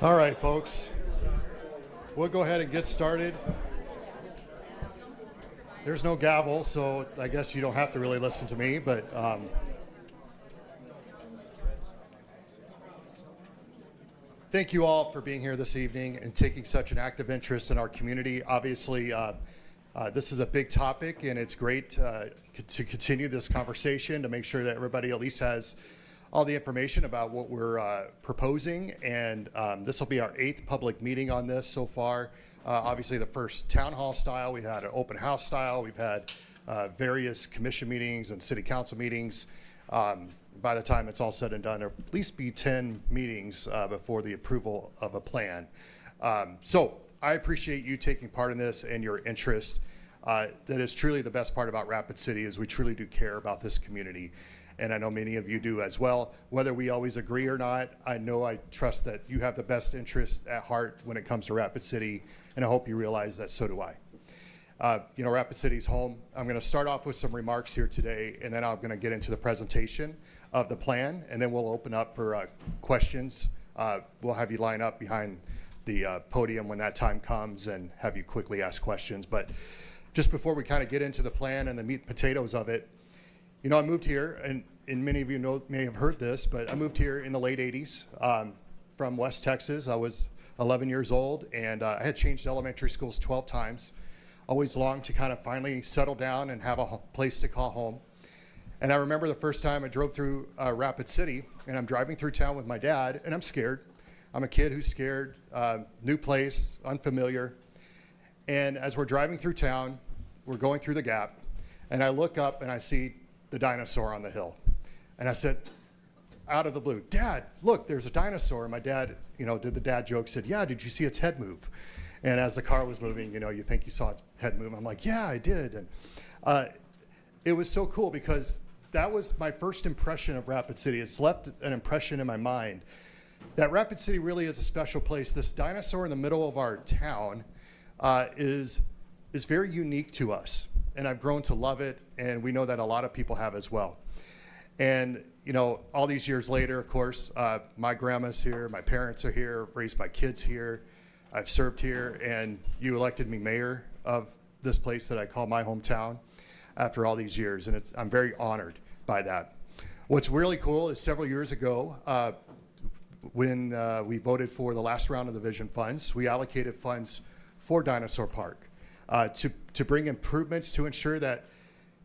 All right, folks, we'll go ahead and get started. There's no gavel, so I guess you don't have to really listen to me, but thank you all for being here this evening and taking such an active interest in our community. Obviously, this is a big topic, and it's great to continue this conversation to make sure that everybody at least has all the information about what we're proposing. And this will be our 8th public meeting on this so far. Obviously, the first town hall style, we had an open house style, we've had various commission meetings and city council meetings. By the time it's all said and done, there'll at least be 10 meetings before the approval of a plan. So I appreciate you taking part in this and your interest. That is truly the best part about Rapid City, is we truly do care about this community. And I know many of you do as well. Whether we always agree or not, I trust that you have the best interest at heart when it comes to Rapid City, and I hope you realize that so do I. Rapid City's home. I'm going to start off with some remarks here today, and then I'm going to get into the presentation of the plan, and then we'll open up for questions. We'll have you line up behind the podium when that time comes and have you quickly ask questions. But just before we kind of get into the plan and the meat and potatoes of it, I moved here, and many of you may have heard this, but I moved here in the late 80s from West Texas. I was 11 years old, and I had changed elementary schools 12 times. Always longed to kind of finally settle down and have a place to call home. And I remember the first time I drove through Rapid City, and I'm driving through town with my dad, and I'm scared. I'm a kid who's scared, new place, unfamiliar. And as we're driving through town, we're going through the gap, and I look up and I see the dinosaur on the hill. And I said, out of the blue, "Dad, look, there's a dinosaur." And my dad, did the dad joke, said, "Yeah, did you see its head move?" And as the car was moving, you think you saw its head move. I'm like, "Yeah, I did." And it was so cool because that was my first impression of Rapid City. It's left an impression in my mind that Rapid City really is a special place. This dinosaur in the middle of our town is very unique to us. And I've grown to love it, and we know that a lot of people have as well. And, all these years later, of course, my grandma's here, my parents are here, raised my kids here, I've served here, and you elected me mayor of this place that I call my hometown after all these years, and I'm very honored by that. What's really cool is several years ago, when we voted for the last round of the Vision Funds, we allocated funds for Dinosaur Park. To bring improvements to ensure that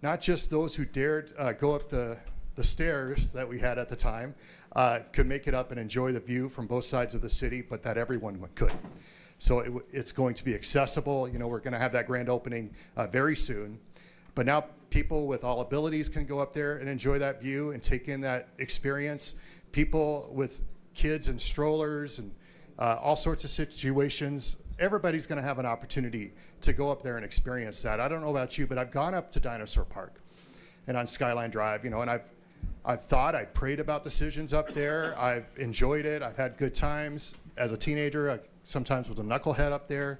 not just those who dared go up the stairs that we had at the time could make it up and enjoy the view from both sides of the city, but that everyone could. So it's going to be accessible. We're going to have that grand opening very soon. But now people with all abilities can go up there and enjoy that view and take in that experience. People with kids and strollers and all sorts of situations, everybody's going to have an opportunity to go up there and experience that. I don't know about you, but I've gone up to Dinosaur Park and on Skyline Drive, and I've prayed about decisions up there. I've enjoyed it. I've had good times. As a teenager, I sometimes was a knucklehead up there.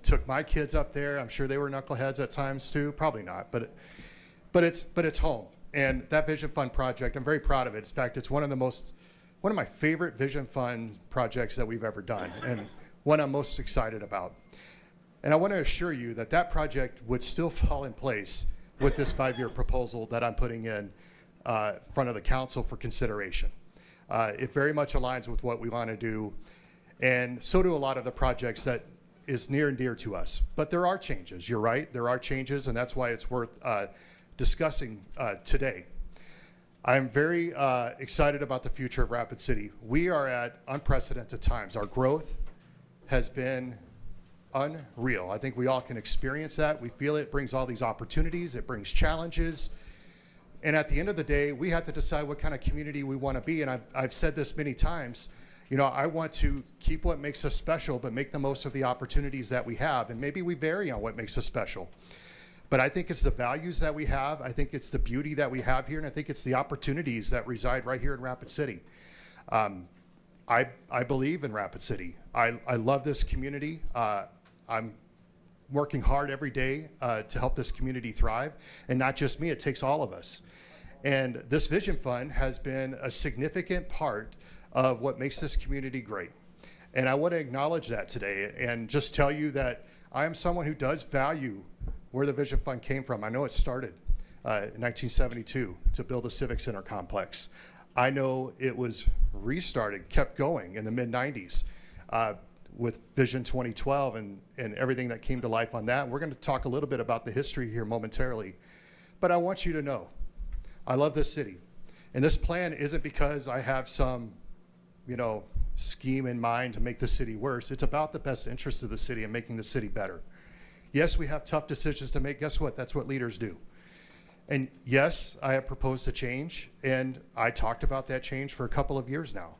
Took my kids up there. I'm sure they were knuckleheads at times too. Probably not, but it's home. And that Vision Fund project, I'm very proud of it. In fact, it's one of my favorite Vision Fund projects that we've ever done, and one I'm most excited about. And I want to assure you that that project would still fall in place with this 5-year proposal that I'm putting in front of the council for consideration. It very much aligns with what we want to do, and so do a lot of the projects that is near and dear to us. But there are changes. You're right, there are changes, and that's why it's worth discussing today. I'm very excited about the future of Rapid City. We are at unprecedented times. Our growth has been unreal. I think we all can experience that. We feel it brings all these opportunities, it brings challenges. And at the end of the day, we have to decide what kind of community we want to be. And I've said this many times, I want to keep what makes us special, but make the most of the opportunities that we have. And maybe we vary on what makes us special. But I think it's the values that we have. I think it's the beauty that we have here. And I think it's the opportunities that reside right here in Rapid City. I believe in Rapid City. I love this community. I'm working hard every day to help this community thrive. And not just me, it takes all of us. And this Vision Fund has been a significant part of what makes this community great. And I want to acknowledge that today and just tell you that I am someone who does value where the Vision Fund came from. I know it started in 1972 to build the Civic Center complex. I know it was restarted, kept going in the mid-90s with Vision 2012 and everything that came to life on that. We're going to talk a little bit about the history here momentarily. But I want you to know, I love this city. And this plan isn't because I have some, scheme in mind to make the city worse. It's about the best interests of the city and making the city better. Yes, we have tough decisions to make. Guess what? That's what leaders do. And yes, I have proposed a change, and I talked about that change for a couple of years now.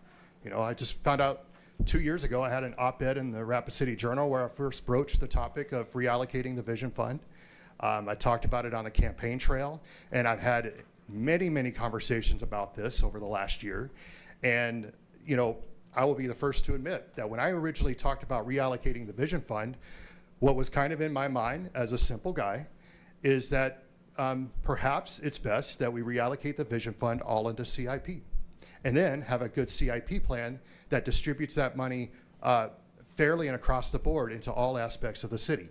I just found out 2 years ago I had an op-ed in the Rapid City Journal where I first broached the topic of reallocating the Vision Fund. I talked about it on the campaign trail, and I've had many, many conversations about this over the last year. And, I will be the first to admit that when I originally talked about reallocating the Vision Fund, what was kind of in my mind as a simple guy is that perhaps it's best that we reallocate the Vision Fund all into CIP and then have a good CIP plan that distributes that money fairly and across the board into all aspects of the city.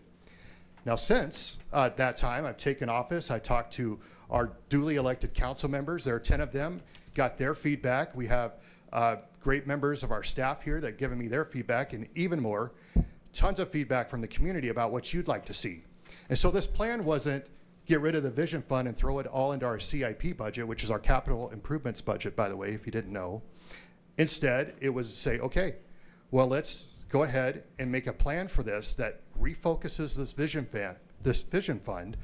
Now, since that time, I've taken office. I talked to our duly elected council members. There are 10 of them, got their feedback. We have great members of our staff here that have given me their feedback, and even more, tons of feedback from the community about what you'd like to see. And so this plan wasn't get rid of the Vision Fund and throw it all into our CIP budget, which is our capital improvements budget, by the way, if you didn't know. Instead, it was to say, okay, well, let's go ahead and make a plan for this that refocuses this Vision Fund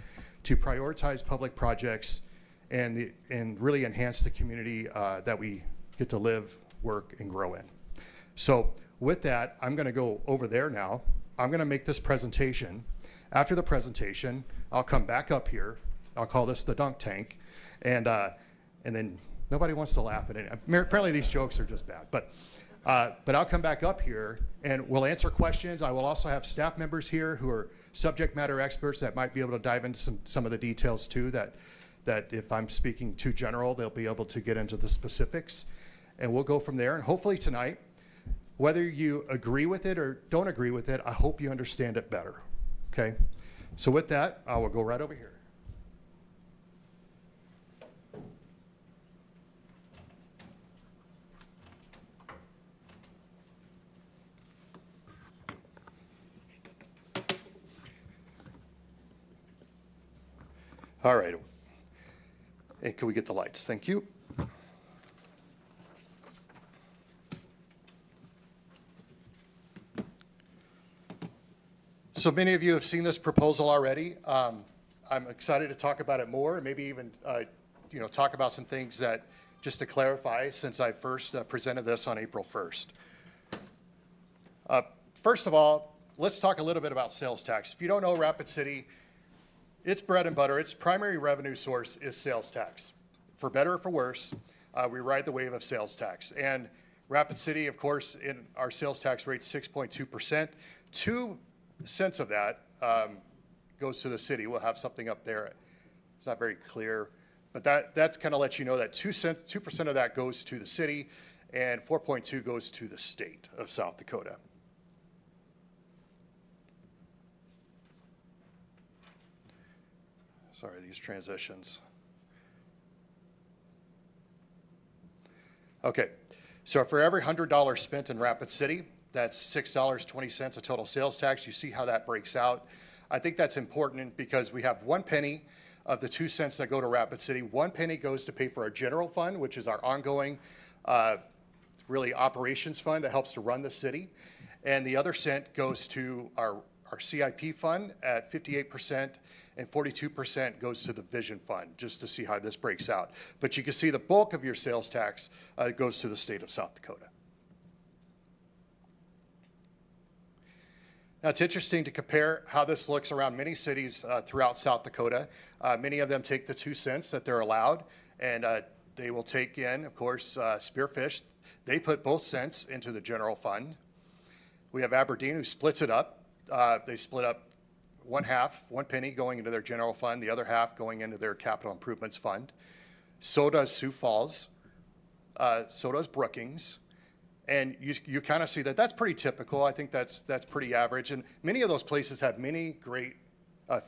to prioritize public projects and really enhance the community that we get to live, work, and grow in. So with that, I'm going to go over there now. I'm going to make this presentation. After the presentation, I'll come back up here. I'll call this the dunk tank. And then nobody wants to laugh at it. Apparently these jokes are just bad. But I'll come back up here and we'll answer questions. I will also have staff members here who are subject matter experts that might be able to dive into some of the details too, that if I'm speaking too general, they'll be able to get into the specifics. And we'll go from there. And hopefully tonight, whether you agree with it or don't agree with it, I hope you understand it better. Okay? So with that, I will go right over here. All right. And can we get the lights? Thank you. So many of you have seen this proposal already. I'm excited to talk about it more and maybe even talk about some things that, just to clarify, since I first presented this on April 1st. First of all, let's talk a little bit about sales tax. If you don't know Rapid City, its bread and butter, its primary revenue source is sales tax. For better or for worse, we ride the wave of sales tax. And Rapid City, of course, in our sales tax rate, 6.2%. 2 cents of that goes to the city. We'll have something up there. It's not very clear, but that's kind of lets you know that 2% of that goes to the city, and 4.2 goes to the state of South Dakota. Sorry, these transitions. Okay, so for every $100 spent in Rapid City, that's $6.20 of total sales tax. You see how that breaks out. I think that's important because we have 1 penny of the 2 cents that go to Rapid City. 1 penny goes to pay for our general fund, which is our ongoing really operations fund that helps to run the city. And the other cent goes to our CIP fund at 58%, and 42% goes to the Vision Fund, just to see how this breaks out. But you can see the bulk of your sales tax goes to the state of South Dakota. Now, it's interesting to compare how this looks around many cities throughout South Dakota. Many of them take the 2 cents that they're allowed, and they will take in, of course, Spearfish. They put both cents into the general fund. We have Aberdeen, who splits it up. They split up 1 penny going into their general fund, the other half going into their capital improvements fund. So does Sioux Falls. So does Brookings. And you kind of see that that's pretty typical. I think that's pretty average. And many of those places have many great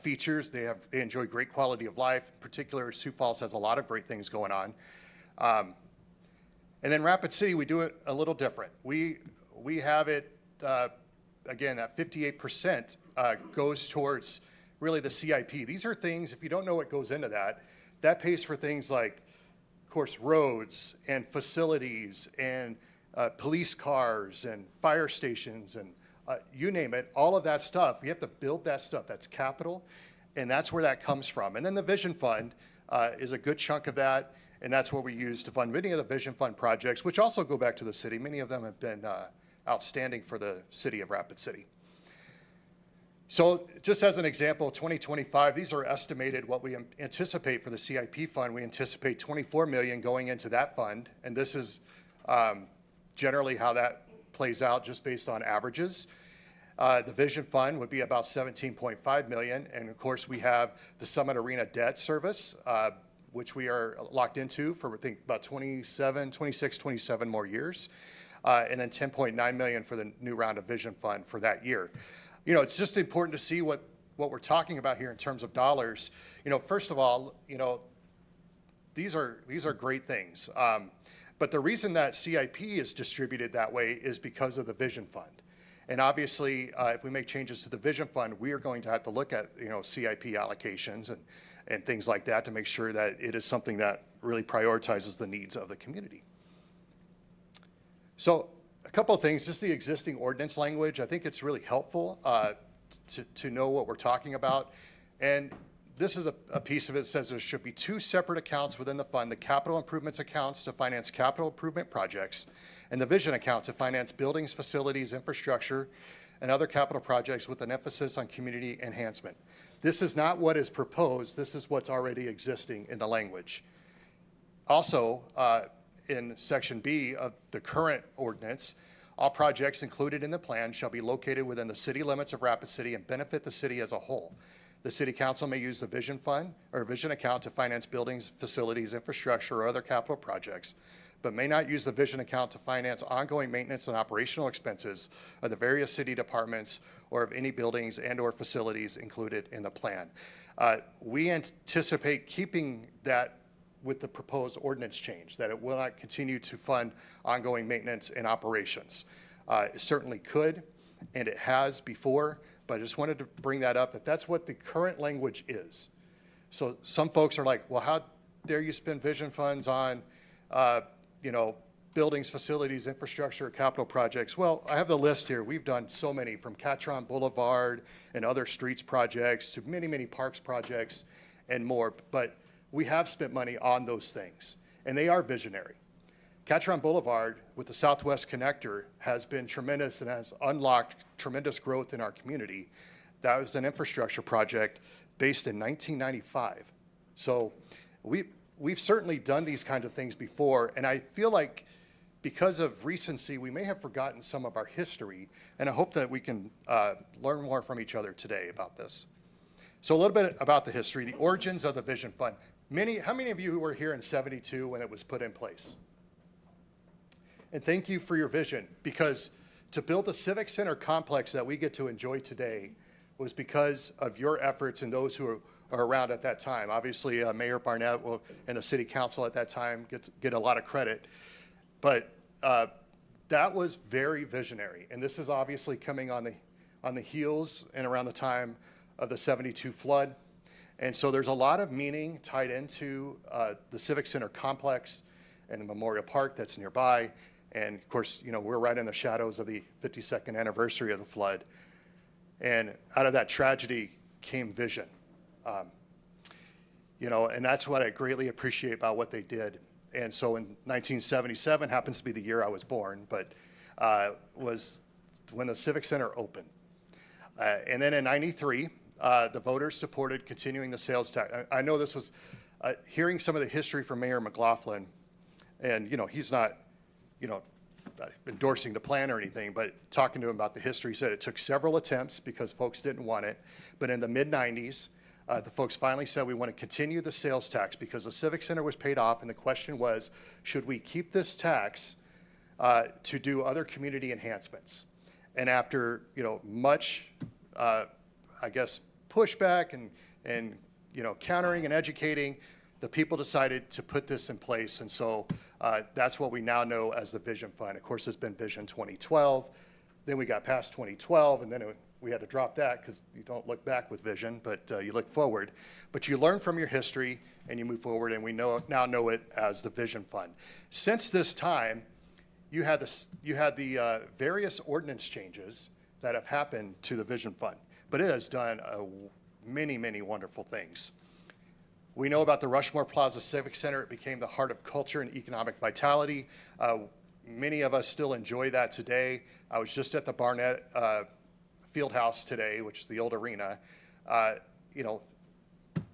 features. They enjoy great quality of life. In particular, Sioux Falls has a lot of great things going on. And then Rapid City, we do it a little different. We have it, again, at 58% goes towards really the CIP. These are things, if you don't know what goes into that, that pays for things like, of course, roads and facilities and police cars and fire stations and you name it, all of that stuff. We have to build that stuff. That's capital, and that's where that comes from. And then the Vision Fund is a good chunk of that, and that's what we use to fund many of the Vision Fund projects, which also go back to the city. Many of them have been outstanding for the city of Rapid City. So just as an example, 2025, these are estimated what we anticipate for the CIP fund. We anticipate 24 million going into that fund, and this is generally how that plays out just based on averages. The Vision Fund would be about 17.5 million, and of course we have the Summit Arena debt service, which we are locked into for I think about 26, 27 more years, and then 10.9 million for the new round of Vision Fund for that year. You know, it's just important to see what we're talking about here in terms of dollars. You know, first of all, you know, these are great things. But the reason that CIP is distributed that way is because of the Vision Fund. And obviously, if we make changes to the Vision Fund, we are going to have to look at, you know, CIP allocations and things like that to make sure that it is something that really prioritizes the needs of the community. So a couple of things, just the existing ordinance language, I think it's really helpful to know what we're talking about. And this is a piece of it that says there should be two separate accounts within the fund, the capital improvements accounts to finance capital improvement projects, and the vision account to finance buildings, facilities, infrastructure, and other capital projects with an emphasis on community enhancement. This is not what is proposed, this is what's already existing in the language. Also, in section B of the current ordinance, all projects included in the plan shall be located within the city limits of Rapid City and benefit the city as a whole. The city council may use the Vision Fund or Vision account to finance buildings, facilities, infrastructure, or other capital projects, but may not use the Vision account to finance ongoing maintenance and operational expenses of the various city departments or of any buildings and or facilities included in the plan. We anticipate keeping that with the proposed ordinance change, that it will not continue to fund ongoing maintenance and operations. It certainly could, and it has before, but I just wanted to bring that up, that that's what the current language is. So some folks are like, well, how dare you spend vision funds on, you know, buildings, facilities, infrastructure, capital projects? Well, I have the list here. We've done so many, from Catron Boulevard and other streets projects to many, many parks projects and more, but we have spent money on those things, and they are visionary. Catron Boulevard with the Southwest Connector has been tremendous and has unlocked tremendous growth in our community. That was an infrastructure project based in 1995. So we've certainly done these kinds of things before, and I feel like because of recency, we may have forgotten some of our history, and I hope that we can learn more from each other today about this. So a little bit about the history, the origins of the Vision Fund. How many of you were here in '72 when it was put in place? And thank you for your vision, because to build the Civic Center complex that we get to enjoy today was because of your efforts and those who are around at that time. Obviously, Mayor Barnett and the City Council at that time get a lot of credit, but that was very visionary. And this is obviously coming on the heels and around the time of the '72 flood. And so there's a lot of meaning tied into the Civic Center complex and the Memorial Park that's nearby. And of course, you know, we're right in the shadows of the 52nd anniversary of the flood. And out of that tragedy came vision. You know, and that's what I greatly appreciate about what they did. And so in 1977, happens to be the year I was born, but was when the Civic Center opened. And then in '93, the voters supported continuing the sales tax. I know this was, hearing some of the history from Mayor McLaughlin, and you know, he's not, you know, endorsing the plan or anything, but talking to him about the history, he said it took several attempts because folks didn't want it. But in the mid-'90s, the folks finally said we want to continue the sales tax because the Civic Center was paid off, and the question was, should we keep this tax to do other community enhancements. And after much, I guess, pushback and countering and educating, the people decided to put this in place. And so that's what we now know as the Vision Fund. Of course, it's been Vision 2012. Then we got past 2012, and then we had to drop that because you don't look back with vision, but you look forward. But you learn from your history and you move forward, and we now know it as the Vision Fund. Since this time, you had the various ordinance changes that have happened to the Vision Fund, but it has done many, many wonderful things. We know about the Rushmore Plaza Civic Center. It became the heart of culture and economic vitality. Many of us still enjoy that today. I was just at the Barnett Fieldhouse today, which is the old arena.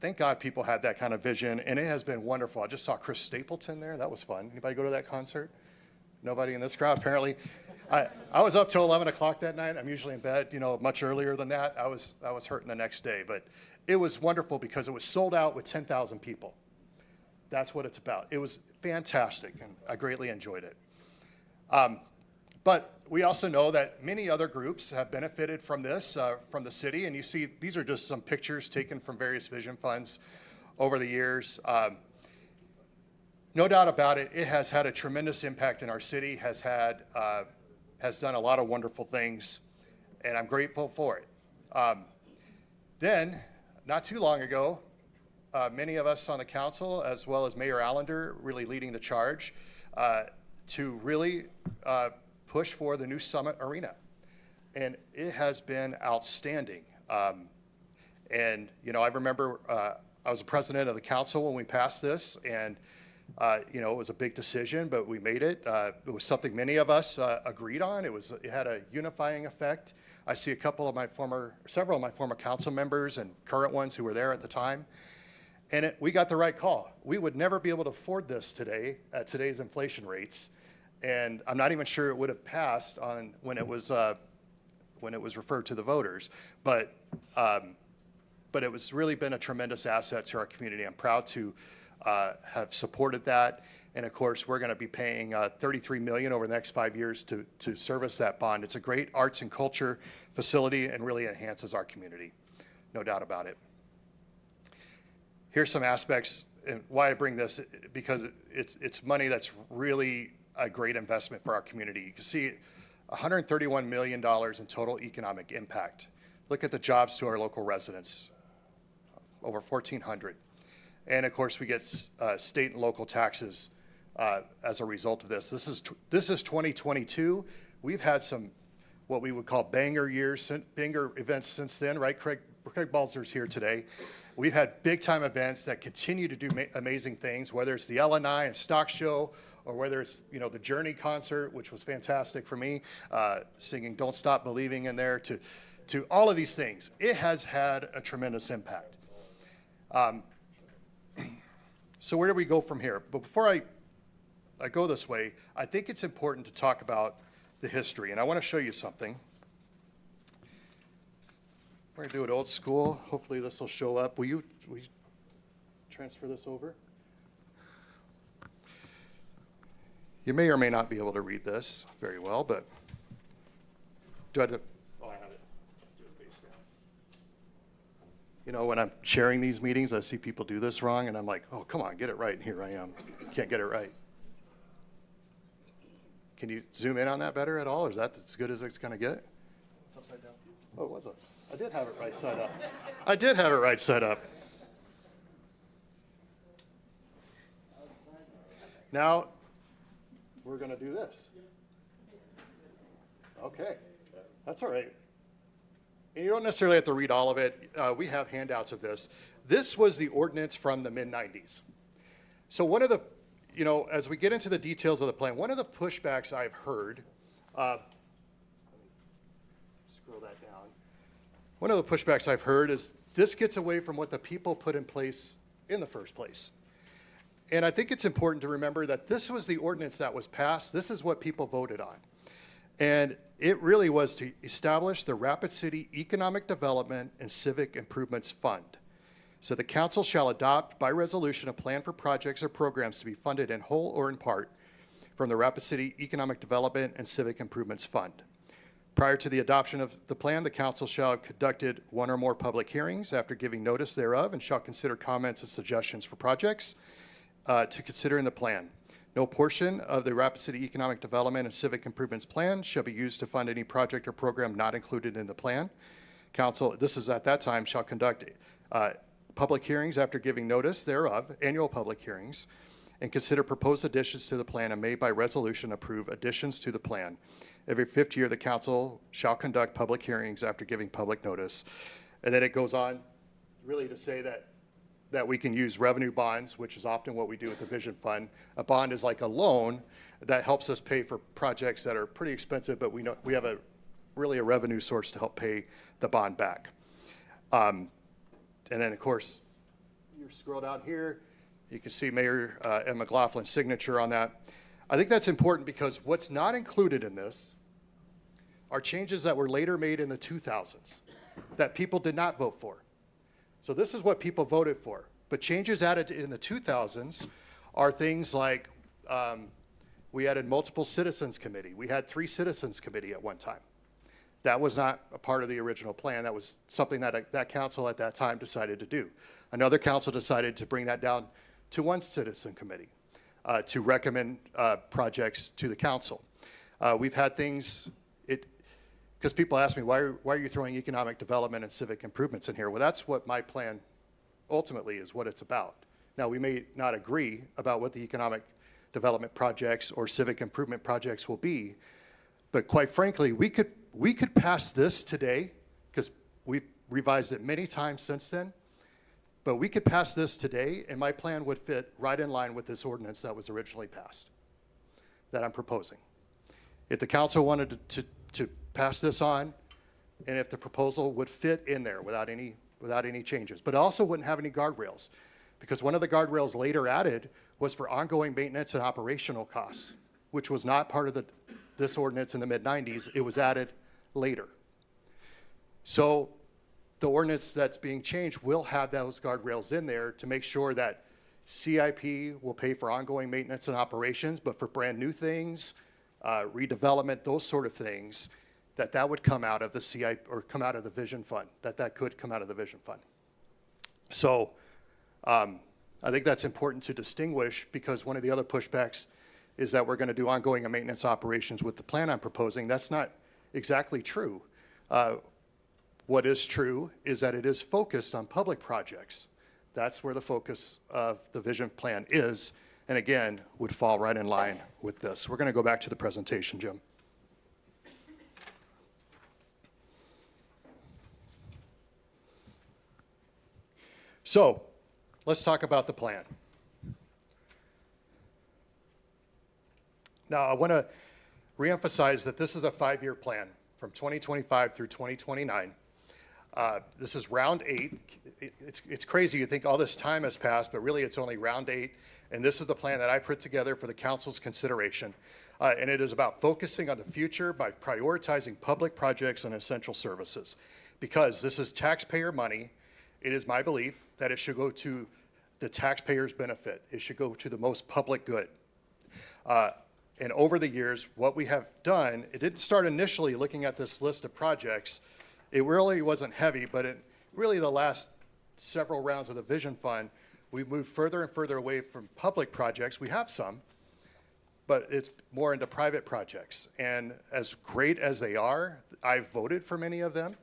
Thank God people had that kind of vision, and it has been wonderful. I just saw Chris Stapleton there. That was fun. Anybody go to that concert? Nobody in this crowd, apparently. I was up till 11 o'clock that night. I'm usually in bed, much earlier than that. I was hurting the next day, but it was wonderful because it was sold out with 10,000 people. That's what it's about. It was fantastic, and I greatly enjoyed it. But we also know that many other groups have benefited from this, from the city, and you see these are just some pictures taken from various vision funds over the years. No doubt about it, it has had a tremendous impact in our city, has done a lot of wonderful things, and I'm grateful for it. Then, not too long ago, many of us on the council, as well as Mayor Allender, really leading the charge to really push for the new Summit Arena. And it has been outstanding. And I remember I was the president of the council when we passed this, and it was a big decision, but we made it. It was something many of us agreed on. It had a unifying effect. I see several of my former council members and current ones who were there at the time. And we got the right call. We would never be able to afford this today at today's inflation rates. And I'm not even sure it would have passed when it was referred to the voters. But it was really been a tremendous asset to our community. I'm proud to have supported that. And of course, we're going to be paying $33 million over the next 5 years to service that bond. It's a great arts and culture facility and really enhances our community, no doubt about it. Here's some aspects and why I bring this, because it's money that's really a great investment for our community. You can see $131 million in total economic impact. Look at the jobs to our local residents, over 1,400. And of course, we get state and local taxes as a result of this. This is 2022. We've had some what we would call banger events since then, right? Craig Balzer's here today. We've had big time events that continue to do amazing things, whether it's the LNI and Stock Show, or whether it's the Journey concert, which was fantastic for me, singing "Don't Stop Believing" in there, to all of these things. It has had a tremendous impact. So where do we go from here? But before I go this way, I think it's important to talk about the history, and I want to show you something. We're going to do it old school. Hopefully this will show up. Will you transfer this over? You may or may not be able to read this very well, but do I have to? Oh, I have it. Do it face down. When I'm chairing these meetings, I see people do this wrong, and I'm like, oh, come on, get it right. And here I am. Can't get it right. Can you zoom in on that better at all? Or is that as good as it's going to get? It's upside down. Oh, it was up. I did have it right side up. I did have it right side up. Now, we're going to do this. Okay. That's all right. And you don't necessarily have to read all of it. We have handouts of this. This was the ordinance from the mid-90s. So one of the, as we get into the details of the plan, one of the pushbacks I've heard, scroll that down. One of the pushbacks I've heard is this gets away from what the people put in place in the first place. And I think it's important to remember that this was the ordinance that was passed. This is what people voted on. And it really was to establish the Rapid City Economic Development and Civic Improvements Fund. So the council shall adopt by resolution a plan for projects or programs to be funded in whole or in part from the Rapid City Economic Development and Civic Improvements Fund. Prior to the adoption of the plan, the council shall have conducted one or more public hearings after giving notice thereof and shall consider comments and suggestions for projects to consider in the plan. No portion of the Rapid City Economic Development and Civic Improvements Plan shall be used to fund any project or program not included in the plan. Council, this is at that time, shall conduct public hearings after giving notice thereof, annual public hearings, and consider proposed additions to the plan and may by resolution approve additions to the plan. Every fifth year, the council shall conduct public hearings after giving public notice. And then it goes on really to say that we can use revenue bonds, which is often what we do with the Vision Fund. A bond is like a loan that helps us pay for projects that are pretty expensive, but we have really a revenue source to help pay the bond back. And then, of course, you scroll down here, you can see Mayor Ed McLaughlin's signature on that. I think that's important because what's not included in this are changes that were later made in the 2000s that people did not vote for. So this is what people voted for. But changes added in the 2000s are things like we added multiple citizens committee. We had 3 citizens committee at one time. That was not a part of the original plan. That was something that that council at that time decided to do. Another council decided to bring that down to 1 citizen committee to recommend projects to the council. We've had things, because people ask me, why are you throwing economic development and civic improvements in here? Well, that's what my plan ultimately is what it's about. Now, we may not agree about what the economic development projects or civic improvement projects will be, but quite frankly, we could pass this today, because we've revised it many times since then, but we could pass this today, and my plan would fit right in line with this ordinance that was originally passed, that I'm proposing. If the council wanted to pass this on, and if the proposal would fit in there without any changes, but it also wouldn't have any guardrails, because one of the guardrails later added was for ongoing maintenance and operational costs, which was not part of this ordinance in the mid-90s. It was added later. So the ordinance that's being changed will have those guardrails in there to make sure that CIP will pay for ongoing maintenance and operations, but for brand new things, redevelopment, those sort of things, that would come out of the CIP or come out of the Vision Fund, that could come out of the Vision Fund. So I think that's important to distinguish, because one of the other pushbacks is that we're going to do ongoing and maintenance operations with the plan I'm proposing. That's not exactly true. What is true is that it is focused on public projects. That's where the focus of the Vision Plan is, and again, would fall right in line with this. We're going to go back to the presentation, Jim. So let's talk about the plan. Now, I want to reemphasize that this is a 5-year plan from 2025 through 2029. This is round 8. It's crazy. You think all this time has passed, but really it's only round 8. And this is the plan that I put together for the council's consideration. And it is about focusing on the future by prioritizing public projects and essential services. Because this is taxpayer money, it is my belief that it should go to the taxpayer's benefit. It should go to the most public good. And over the years, what we have done, it didn't start initially looking at this list of projects. It really wasn't heavy, but in really the last several rounds of the Vision Fund, we've moved further and further away from public projects. We have some, but it's more into private projects. And as great as they are, I've voted for many of them,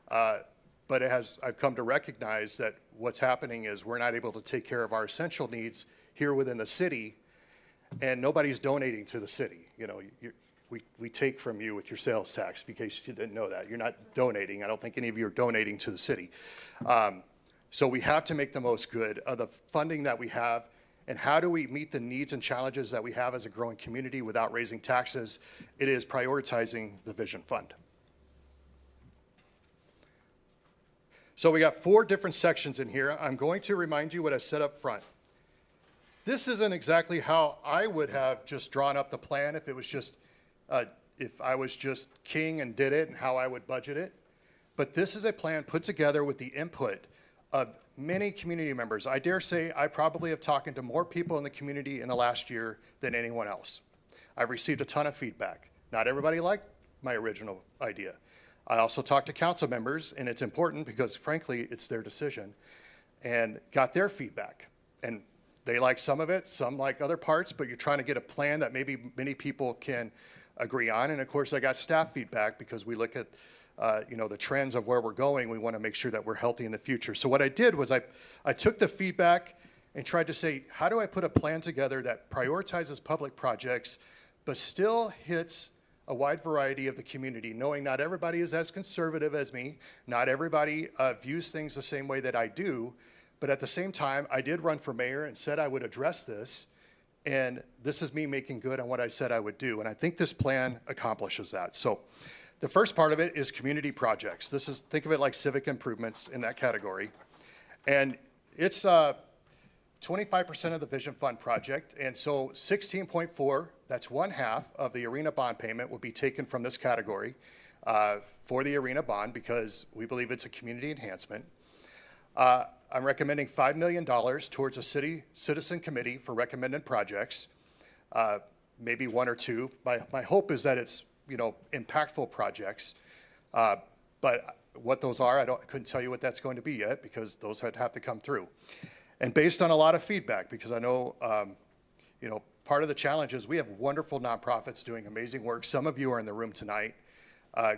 but I've come to recognize that what's happening is we're not able to take care of our essential needs here within the city, and nobody's donating to the city. You know, we take from you with your sales tax, in case you didn't know that. You're not donating. I don't think any of you are donating to the city. So we have to make the most good of the funding that we have, and how do we meet the needs and challenges that we have as a growing community without raising taxes? It is prioritizing the Vision Fund. So we got 4 different sections in here. I'm going to remind you what I said up front. This isn't exactly how I would have just drawn up the plan if it was just, if I was just king and did it and how I would budget it. But this is a plan put together with the input of many community members. I dare say I probably have talked to more people in the community in the last year than anyone else. I've received a ton of feedback. Not everybody liked my original idea. I also talked to council members, and it's important because frankly, it's their decision, and got their feedback. And they like some of it, some like other parts, but you're trying to get a plan that maybe many people can agree on. And of course, I got staff feedback because we look at the trends of where we're going. We want to make sure that we're healthy in the future. So what I did was I took the feedback and tried to say, how do I put a plan together that prioritizes public projects, but still hits a wide variety of the community, knowing not everybody is as conservative as me, not everybody views things the same way that I do, but at the same time, I did run for mayor and said I would address this, and this is me making good on what I said I would do, and I think this plan accomplishes that. So the first part of it is community projects. This is, think of it like civic improvements in that category, and it's 25% of the Vision Fund project, and so 16.4, that's one half of the arena bond payment will be taken from this category for the arena bond because we believe it's a community enhancement. I'm recommending $5 million towards a city citizen committee for recommended projects, maybe one or two. My hope is that it's impactful projects, but what those are, I couldn't tell you what that's going to be yet because those would have to come through. And based on a lot of feedback, because I know, part of the challenge is we have wonderful nonprofits doing amazing work. Some of you are in the room tonight.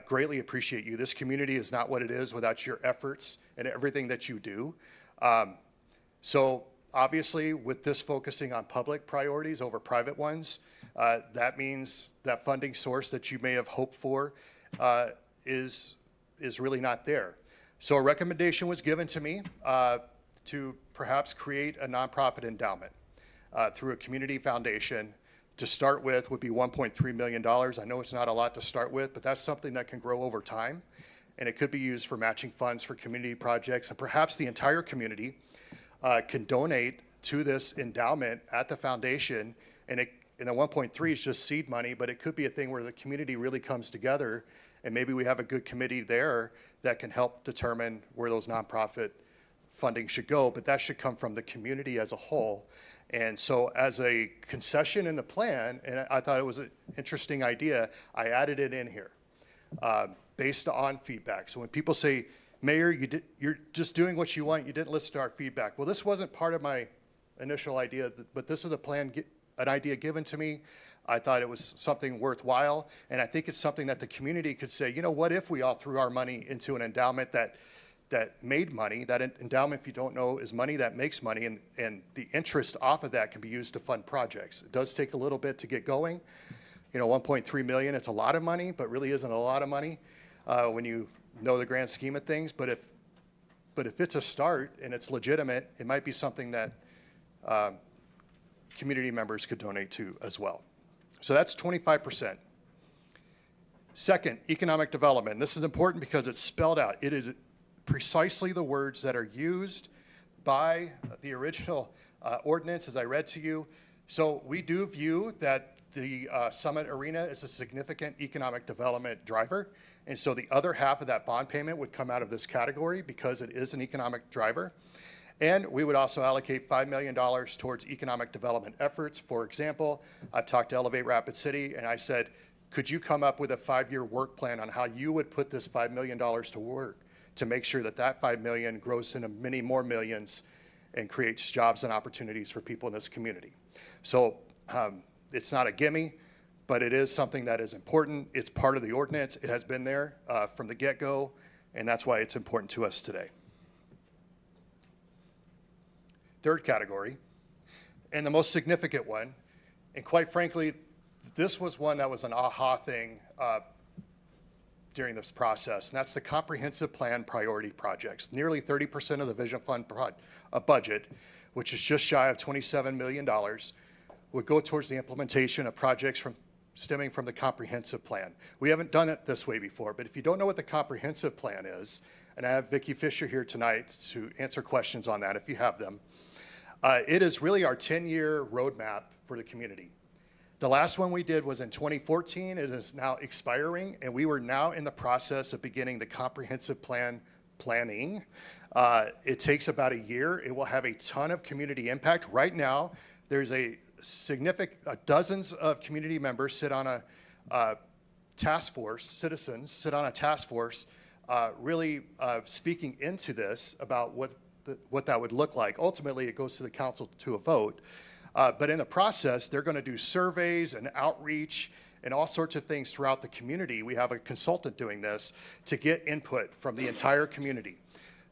Greatly appreciate you. This community is not what it is without your efforts and everything that you do. So obviously, with this focusing on public priorities over private ones, that means that funding source that you may have hoped for is really not there. So a recommendation was given to me to perhaps create a nonprofit endowment through a community foundation. To start with would be $1.3 million. I know it's not a lot to start with, but that's something that can grow over time, and it could be used for matching funds for community projects, and perhaps the entire community can donate to this endowment at the foundation, and the 1.3 is just seed money, but it could be a thing where the community really comes together, and maybe we have a good committee there that can help determine where those nonprofit funding should go, but that should come from the community as a whole. And so as a concession in the plan, and I thought it was an interesting idea, I added it in here based on feedback. So when people say, Mayor, you're just doing what you want, you didn't listen to our feedback. Well, this wasn't part of my initial idea, but this is a plan, an idea given to me. I thought it was something worthwhile, and I think it's something that the community could say, what if we all threw our money into an endowment that made money? That endowment, if you don't know, is money that makes money, and the interest off of that can be used to fund projects. It does take a little bit to get going. 1.3 million, it's a lot of money, but really isn't a lot of money when you know the grand scheme of things. But if it's a start and it's legitimate, it might be something that community members could donate to as well. So that's 25%. Second, economic development. This is important because it's spelled out. It is precisely the words that are used by the original ordinance as I read to you. So we do view that the Summit Arena is a significant economic development driver. And so the other half of that bond payment would come out of this category because it is an economic driver. And we would also allocate $5 million towards economic development efforts. For example, I've talked to Elevate Rapid City and I said, could you come up with a 5-year work plan on how you would put this $5 million to work to make sure that that 5 million grows into many more millions and creates jobs and opportunities for people in this community. So it's not a gimme, but it is something that is important. It's part of the ordinance. It has been there from the get-go, and that's why it's important to us today. Third category, and the most significant one, and quite frankly, this was one that was an aha thing during this process, and that's the comprehensive plan priority projects. Nearly 30% of the Vision Fund budget, which is just shy of $27 million, would go towards the implementation of projects stemming from the comprehensive plan. We haven't done it this way before, but if you don't know what the comprehensive plan is, and I have Vicki Fisher here tonight to answer questions on that if you have them, it is really our 10-year roadmap for the community. The last one we did was in 2014. It is now expiring, and we were now in the process of beginning the comprehensive planning. It takes about a year. It will have a ton of community impact. Right now, There's a significant, dozens of community members sit on a task force, citizens sit on a task force, really speaking into this about what that would look like. Ultimately, it goes to the council to a vote. But in the process, they're going to do surveys and outreach and all sorts of things throughout the community. We have a consultant doing this to get input from the entire community.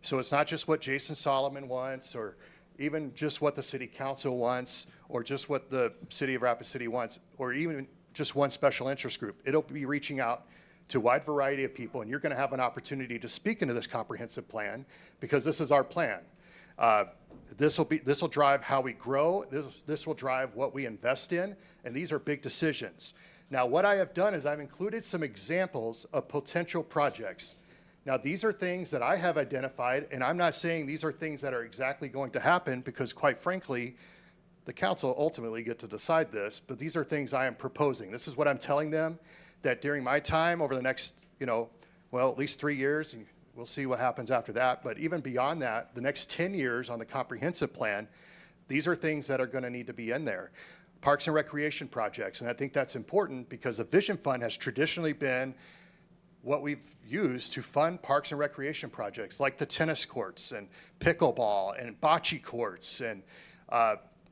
So it's not just what Jason Solomon wants, or even just what the city council wants, or just what the city of Rapid City wants, or even just one special interest group. It'll be reaching out to a wide variety of people, and you're going to have an opportunity to speak into this comprehensive plan, because this is our plan. This will drive how we grow. This will drive what we invest in, and these are big decisions. Now, what I have done is I've included some examples of potential projects. Now, these are things that I have identified, and I'm not saying these are things that are exactly going to happen, because quite frankly, the council ultimately get to decide this, but these are things I am proposing. This is what I'm telling them, that during my time over the next, at least 3 years, and we'll see what happens after that, but even beyond that, the next 10 years on the comprehensive plan, these are things that are going to need to be in there. Parks and recreation projects, and I think that's important because the Vision Fund has traditionally been what we've used to fund parks and recreation projects like the tennis courts and pickleball and bocce courts and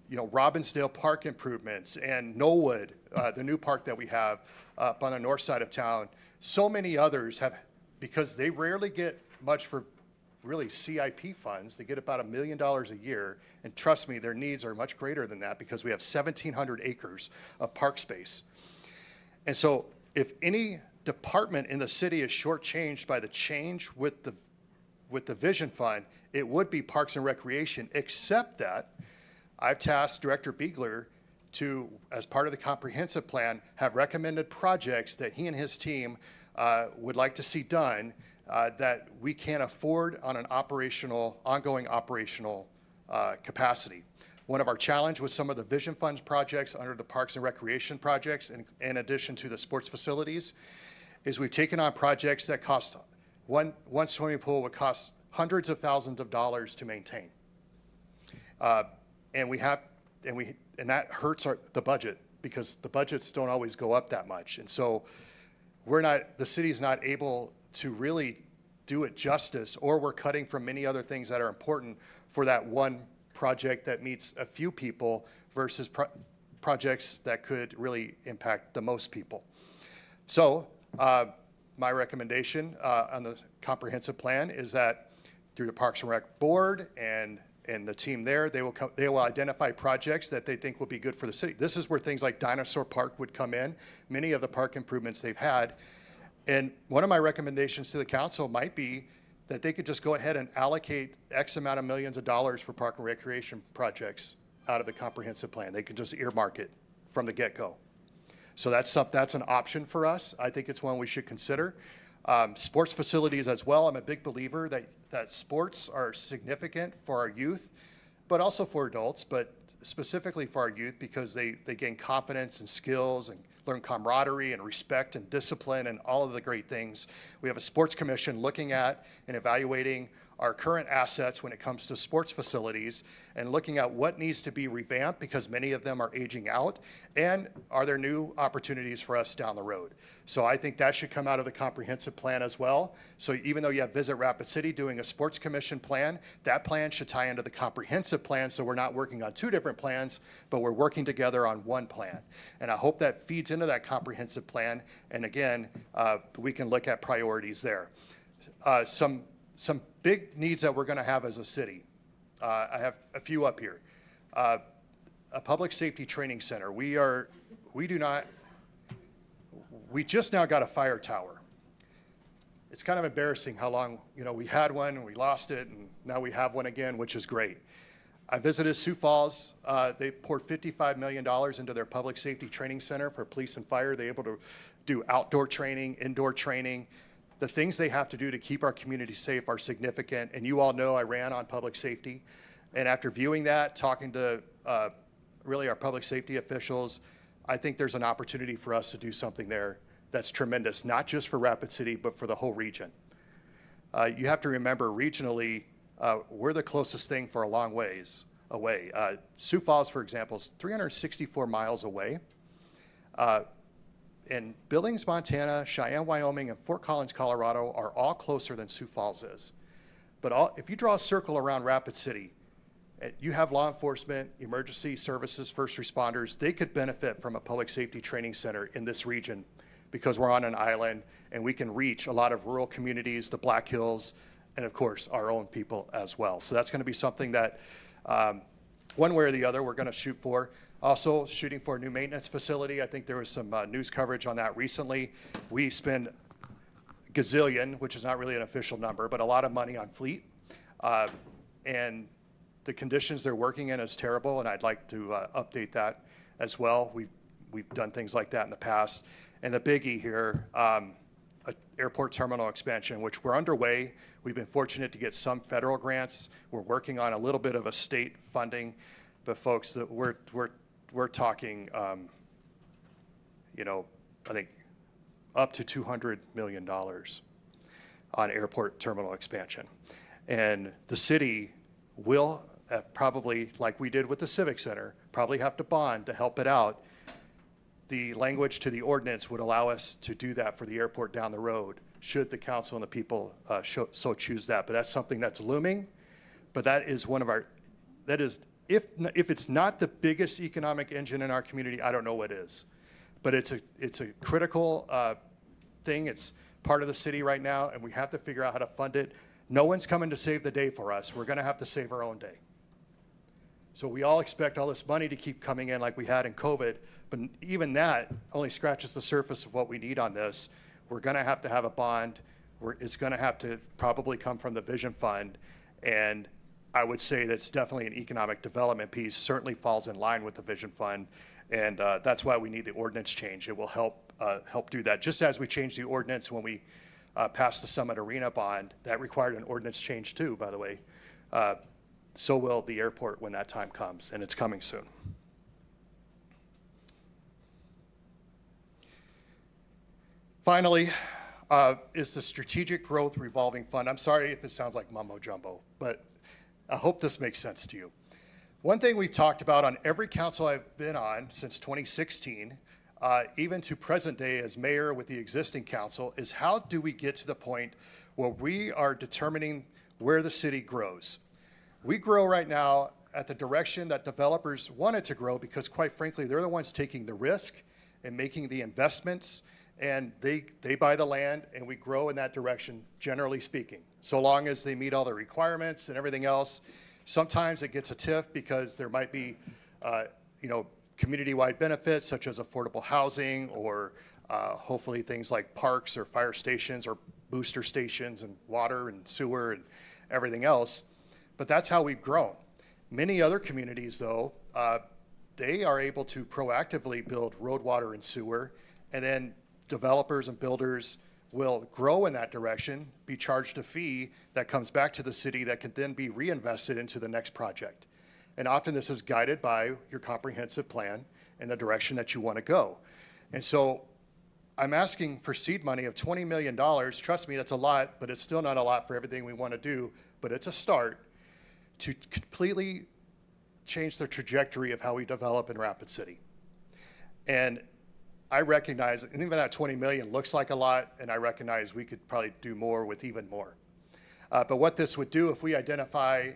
Robbinsdale Park improvements and Knollwood, the new park that we have up on the north side of town. So many others have, because they rarely get much for really CIP funds. They get about $1 million a year, and trust me, their needs are much greater than that because we have 1,700 acres of park space. And so if any department in the city is shortchanged by the change with the Vision Fund, it would be Parks and Recreation, except that I've tasked Director Beegler to, as part of the comprehensive plan, have recommended projects that he and his team would like to see done that we can't afford on an ongoing operational capacity. One of our challenge with some of the Vision Fund projects under the Parks and Recreation projects, in addition to the sports facilities, is we've taken on projects that cost, one swimming pool would cost hundreds of thousands of dollars to maintain. And that hurts the budget, because the budgets don't always go up that much. And so the city's not able to really do it justice, or we're cutting from many other things that are important for that one project that meets a few people versus projects that could really impact the most people. So my recommendation on the comprehensive plan is that through the Parks and Rec Board and the team there, they will identify projects that they think will be good for the city. This is where things like Dinosaur Park would come in, many of the park improvements they've had. And one of my recommendations to the council might be that they could just go ahead and allocate X amount of millions of dollars for park and recreation projects out of the comprehensive plan. They could just earmark it from the get-go. So that's an option for us. I think it's one we should consider. Sports facilities as well. I'm a big believer that sports are significant for our youth, but also for adults, but specifically for our youth, because they gain confidence and skills and learn camaraderie and respect and discipline and all of the great things. We have a sports commission looking at and evaluating our current assets when it comes to sports facilities and looking at what needs to be revamped, because many of them are aging out, and are there new opportunities for us down the road. So I think that should come out of the comprehensive plan as well. So even though you have Visit Rapid City doing a sports commission plan, that plan should tie into the comprehensive plan, so we're not working on two different plans, but we're working together on one plan. And I hope that feeds into that comprehensive plan, and again, we can look at priorities there. Some big needs that we're going to have as a city. I have a few up here. A public safety training center. We just now got a fire tower. It's kind of embarrassing how long, we had one and we lost it, and now we have one again, which is great. I visited Sioux Falls. They poured $55 million into their public safety training center for police and fire. They're able to do outdoor training, indoor training. The things they have to do to keep our community safe are significant, and you all know I ran on public safety. And after viewing that, talking to really our public safety officials, I think there's an opportunity for us to do something there that's tremendous, not just for Rapid City, but for the whole region. You have to remember, regionally, we're the closest thing for a long ways. away. Sioux Falls, for example, is 364 miles away. And Billings, Montana, Cheyenne, Wyoming, and Fort Collins, Colorado are all closer than Sioux Falls is. But if you draw a circle around Rapid City, you have law enforcement, emergency services, first responders. They could benefit from a public safety training center in this region because we're on an island and we can reach a lot of rural communities, the Black Hills, and of course, our own people as well. So that's going to be something that one way or the other we're going to shoot for. Also shooting for a new maintenance facility. I think there was some news coverage on that recently. We spend gazillion, which is not really an official number, but a lot of money on fleet. And the conditions they're working in is terrible, and I'd like to update that as well. We've done things like that in the past. And the biggie here, airport terminal expansion, which we're underway. We've been fortunate to get some federal grants. We're working on a little bit of a state funding, but folks, that we're talking, you know, I think up to $200 million on airport terminal expansion. And the city will probably, like we did with the Civic Center, probably have to bond to help it out. The language to the ordinance would allow us to do that for the airport down the road, should the council and the people so choose that. But that's something that's looming. But that is one of our, that is, if it's not the biggest economic engine in our community, I don't know what is. But it's a critical thing. It's part of the city right now, and we have to figure out how to fund it. No one's coming to save the day for us. We're going to have to save our own day. So we all expect all this money to keep coming in like we had in COVID, but even that only scratches the surface of what we need on this. We're going to have a bond. It's going to have to probably come from the Vision Fund, and I would say that's definitely an economic development piece, certainly falls in line with the Vision Fund, and that's why we need the ordinance change. It will help do that. Just as we changed the ordinance when we passed the Summit Arena bond, that required an ordinance change too, by the way. So will the airport when that time comes, and it's coming soon. Finally, is the Strategic Growth Revolving Fund. I'm sorry if it sounds like mumbo jumbo, but I hope this makes sense to you. One thing we've talked about on every council I've been on since 2016, even to present day as mayor with the existing council, is how do we get to the point where we are determining where the city grows. We grow right now at the direction that developers want it to grow because, quite frankly, they're the ones taking the risk and making the investments, and they buy the land, and we grow in that direction, generally speaking, so long as they meet all the requirements and everything else. Sometimes it gets a tiff because there might be, community-wide benefits such as affordable housing or hopefully things like parks or fire stations or booster stations and water and sewer and everything else. But that's how we've grown. Many other communities, though, they are able to proactively build road, water, and sewer, and then developers and builders will grow in that direction, be charged a fee that comes back to the city that can then be reinvested into the next project. And often this is guided by your comprehensive plan and the direction that you want to go. And so I'm asking for seed money of $20 million. Trust me, that's a lot, but it's still not a lot for everything we want to do, but it's a start to completely change the trajectory of how we develop in Rapid City. And I recognize, and even that 20 million looks like a lot, and I recognize we could probably do more with even more. But what this would do, if we identify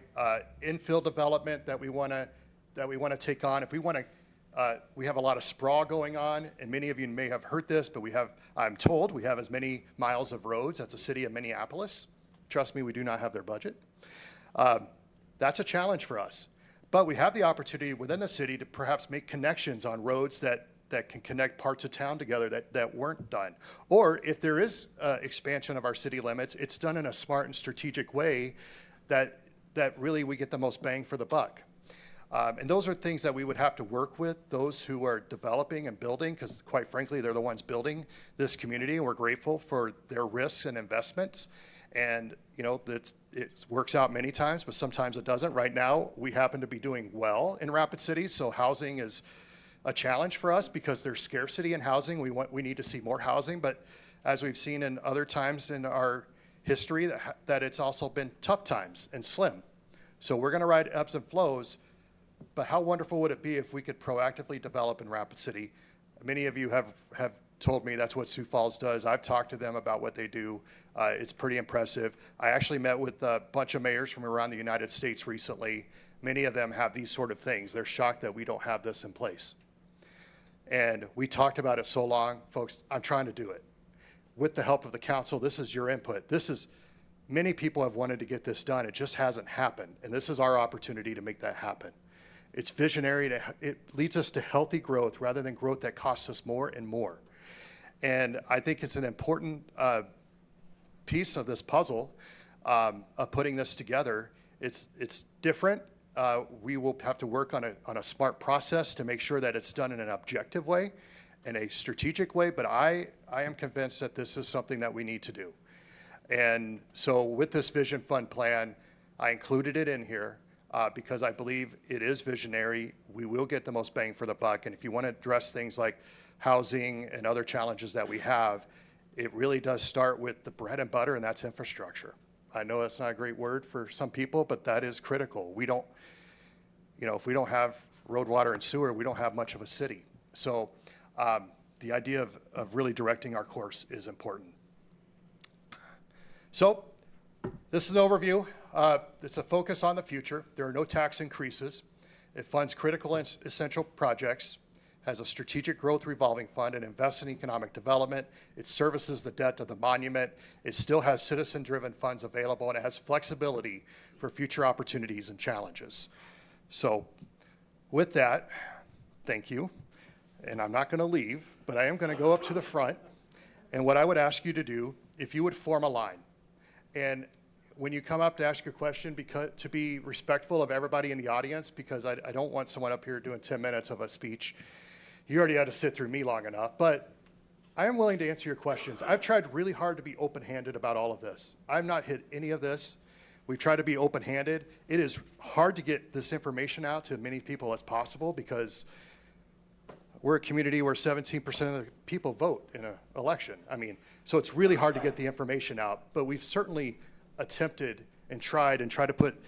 infill development that we want to take on, if we want to, we have a lot of sprawl going on, and many of you may have heard this, but I'm told we have as many miles of roads as the city of Minneapolis. Trust me, we do not have their budget. That's a challenge for us. But we have the opportunity within the city to perhaps make connections on roads that can connect parts of town together that weren't done. Or if there is expansion of our city limits, it's done in a smart and strategic way that really we get the most bang for the buck. And those are things that we would have to work with those who are developing and building, because quite frankly, they're the ones building this community, and we're grateful for their risks and investments. And it works out many times, but sometimes it doesn't. Right now, we happen to be doing well in Rapid City, so housing is a challenge for us because there's scarcity in housing. We need to see more housing, but as we've seen in other times in our history, that it's also been tough times and slim. So we're going to ride ebbs and flows, But how wonderful would it be if we could proactively develop in Rapid City? Many of you have told me that's what Sioux Falls does. I've talked to them about what they do. It's pretty impressive. I actually met with a bunch of mayors from around the United States recently. Many of them have these sort of things. They're shocked that we don't have this in place. And we talked about it so long. Folks, I'm trying to do it. With the help of the council, this is your input. Many people have wanted to get this done. It just hasn't happened. And this is our opportunity to make that happen. It's visionary. It leads us to healthy growth rather than growth that costs us more and more. And I think it's an important piece of this puzzle of putting this together. It's different. We will have to work on a smart process to make sure that it's done in an objective way, in a strategic way. But I am convinced that this is something that we need to do. And so with this Vision Fund plan, I included it in here. Because I believe it is visionary. We will get the most bang for the buck. And if you want to address things like housing and other challenges that we have, it really does start with the bread and butter, and that's infrastructure. I know that's not a great word for some people, but that is critical. We don't, if we don't have road, water, and sewer, we don't have much of a city. So the idea of really directing our course is important. So this is an overview. It's a focus on the future. There are no tax increases. It funds critical and essential projects, has a strategic growth revolving fund, and invests in economic development. It services the debt of the monument. It still has citizen-driven funds available, and it has flexibility for future opportunities and challenges. So with that, thank you. And I'm not going to leave, but I am going to go up to the front. And what I would ask you to do, if you would form a line. And when you come up to ask your question, to be respectful of everybody in the audience, because I don't want someone up here doing 10 minutes of a speech. You already had to sit through me long enough, but I am willing to answer your questions. I've tried really hard to be open-handed about all of this. I've not hid any of this. We've tried to be open-handed. It is hard to get this information out to as many people as possible because we're a community where 17% of the people vote in an election. So it's really hard to get the information out, but we've certainly attempted and tried to put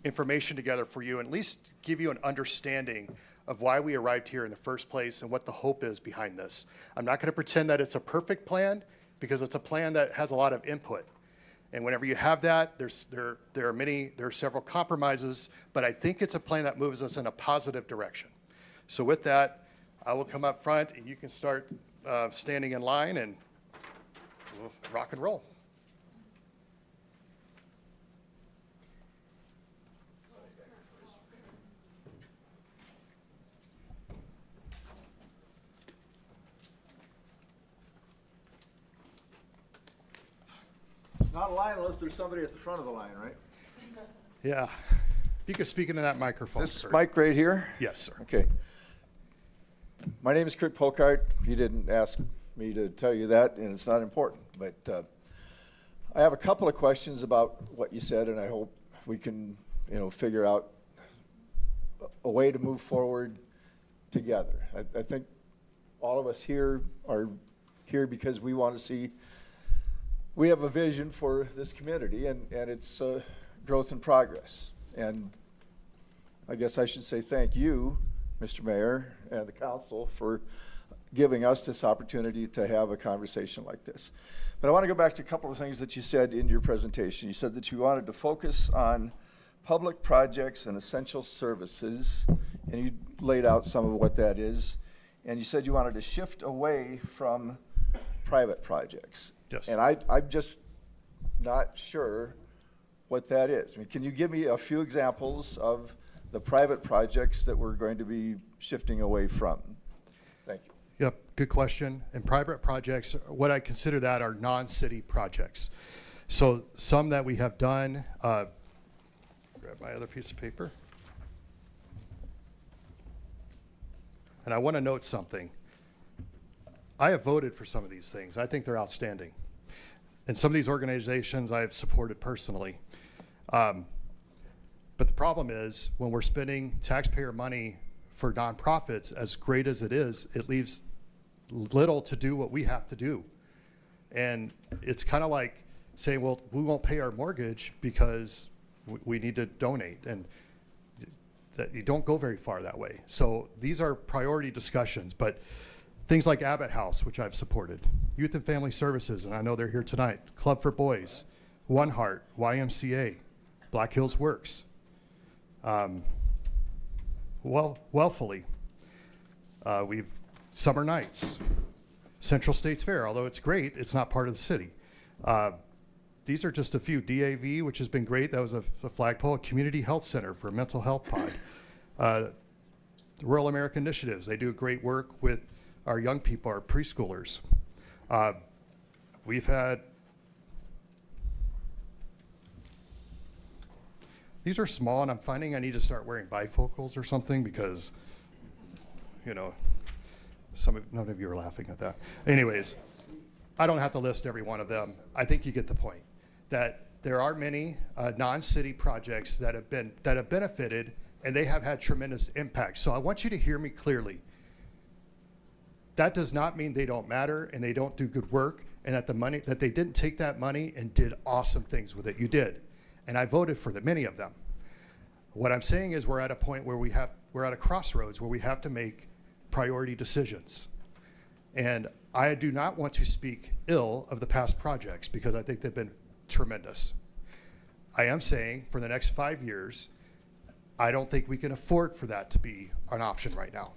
information together for you and at least give you an understanding of why we arrived here in the first place and what the hope is behind this. I'm not going to pretend that it's a perfect plan because it's a plan that has a lot of input. And whenever you have that, there are several compromises, but I think it's a plan that moves us in a positive direction. So with that, I will come up front and you can start standing in line and we'll rock and roll. Not a line unless there's somebody at the front of the line, right? Yeah. If you could speak into that microphone. This sir. mic right here? Yes, sir. Okay. My name is Kurt Polkart. You didn't ask me to tell you that, and it's not important. But I have a couple of questions about what you said, and I hope we can, figure out a way to move forward together. I think all of us here are here because we want to see. We have a vision for this community, and it's growth and progress. And I guess I should say thank you, Mr. Mayor, and the council for giving us this opportunity to have a conversation like this. But I want to go back to a couple of things that you said in your presentation. You said that you wanted to focus on public projects and essential services, and you laid out some of what that is. And you said you wanted to shift away from private projects. Yes. And I'm just not sure what that is. Can you give me a few examples of the private projects that we're going to be shifting away from? Thank you. Yep, good question. And private projects, what I consider that are non-city projects. So some that we have done, grab my other piece of paper. And I want to note something. I have voted for some of these things. I think they're outstanding. And some of these organizations I have supported personally. But the problem is when we're spending taxpayer money for nonprofits, as great as it is, it leaves little to do what we have to do. And it's kind of like saying, well, we won't pay our mortgage because we need to donate. And that you don't go very far that way. So these are priority discussions, but things like Abbott House, which I've supported, Youth and Family Services, and I know they're here tonight, Club for Boys, One Heart, YMCA, Black Hills Works, Wellfully, we've Summer Nights, Central States Fair, although it's great, it's not part of the city. These are just a few. DAV, which has been great, that was a flagpole. Community Health Center for a mental health pod. Rural American Initiatives, they do great work with our young people, our preschoolers. We've had, these are small, and I'm finding I need to start wearing bifocals or something because, you know, none of you are laughing at that. Anyways, I don't have to list every one of them. I think you get the point, that there are many non-city projects that have benefited, and they have had tremendous impact. So I want you to hear me clearly. That does not mean they don't matter and they don't do good work, and that they didn't take that money and did awesome things with it. You did, and I voted for many of them. What I'm saying is we're at a point where we're at a crossroads where we have to make priority decisions. And I do not want to speak ill of the past projects because I think they've been tremendous. I am saying for the next 5 years, I don't think we can afford for that to be an option right now.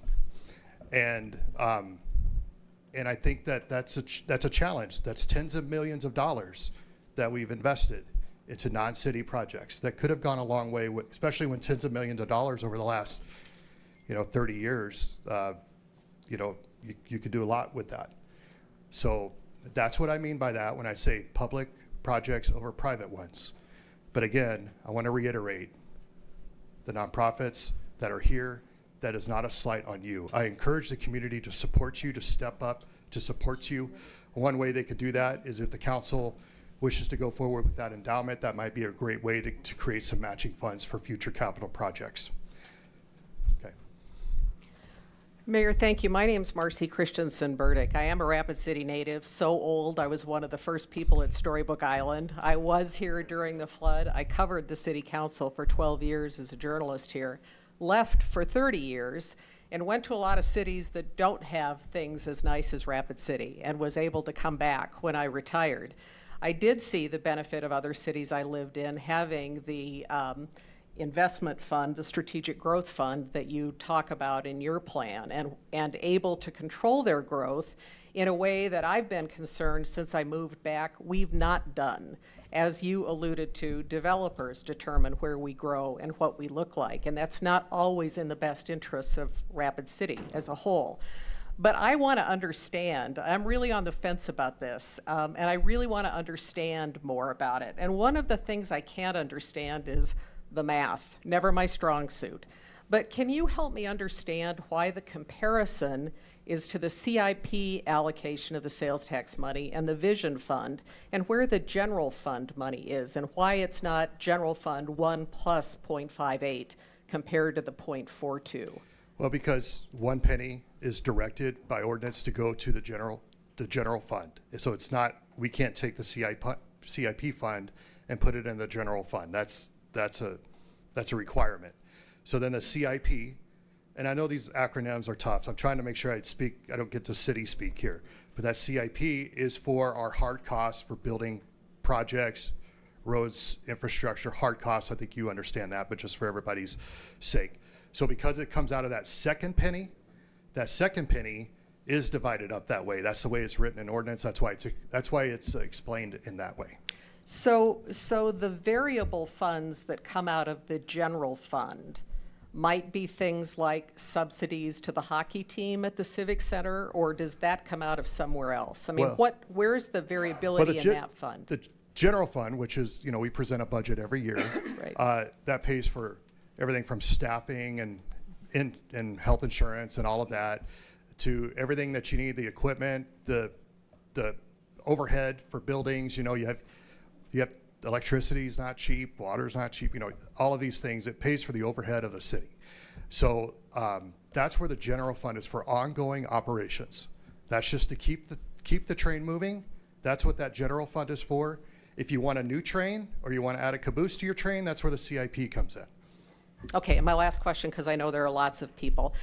And I think that's a challenge. That's tens of millions of dollars that we've invested into non-city projects that could have gone a long way, especially when tens of millions of dollars over the last 30 years, you could do a lot with that. So that's what I mean by that when I say public projects over private ones. But again, I want to reiterate, the nonprofits that are here, that is not a slight on you. I encourage the community to support you, to step up, to support you. One way they could do that is if the council wishes to go forward with that endowment, that might be a great way to create some matching funds for future capital projects. Okay. Mayor, thank you. My name's Marcy Christensen Burdick. I am a Rapid City native, so old. I was one of the first people at Storybook Island. I was here during the flood. I covered the city council for 12 years as a journalist here, left for 30 years, and went to a lot of cities that don't have things as nice as Rapid City, and was able to come back when I retired. I did see the benefit of other cities I lived in having the investment fund, the strategic growth fund that you talk about in your plan, and able to control their growth in a way that I've been concerned since I moved back we've not done. As you alluded to, developers determine where we grow and what we look like, and that's not always in the best interests of Rapid City as a whole. But I want to understand, I'm really on the fence about this, and I really want to understand more about it. And one of the things I can't understand is the math, never my strong suit. But can you help me understand why the comparison is to the CIP allocation of the sales tax money and the Vision Fund, and where the general fund money is, and why it's not general fund 1 plus 0.58 compared to the 0.42? Well, because 1 penny is directed by ordinance to go to the general fund. So it's not, we can't take the CIP fund and put it in the general fund. That's a requirement. So then the CIP, and I know these acronyms are tough, so I'm trying to make sure I don't get to city speak here, but that CIP is for our hard costs for building projects, roads, infrastructure, hard costs. I think you understand that, but just for everybody's sake. So because it comes out of that second penny is divided up that way. That's the way it's written in ordinance. That's why it's explained in that way. So the variable funds that come out of the general fund might be things like subsidies to the hockey team at the Civic Center, or does that come out of somewhere else? I mean, where's the variability in that fund? The general fund, which is, we present a budget every year, Right. That pays for everything from staffing and health insurance and all of that, to everything that you need, the equipment, the overhead for buildings. You have electricity is not cheap, water's not cheap, all of these things. It pays for the overhead of the city. So that's where the general fund is, for ongoing operations. That's just to keep the train moving. That's what that general fund is for. If you want a new train or you want to add a caboose to your train, that's where the CIP comes in. Okay, and my last question, because I know there are lots of people.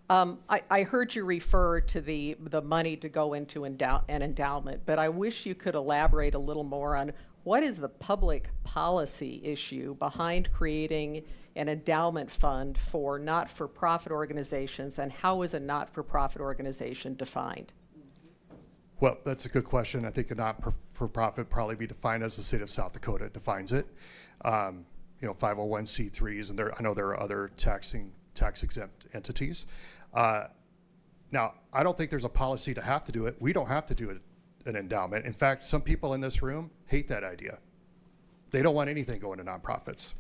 I heard you refer to the money to go into an endowment, but I wish you could elaborate a little more on what is the public policy issue behind creating an endowment fund for not-for-profit organizations, and how is a not-for-profit organization defined? Well, that's a good question. I think a not-for-profit probably be defined as the state of South Dakota defines it. 501c3s, and I know there are other tax-exempt entities. Now, I don't think there's a policy to have to do it. We don't have to do an endowment. In fact, some people in this room hate that idea. They don't want anything going to nonprofits.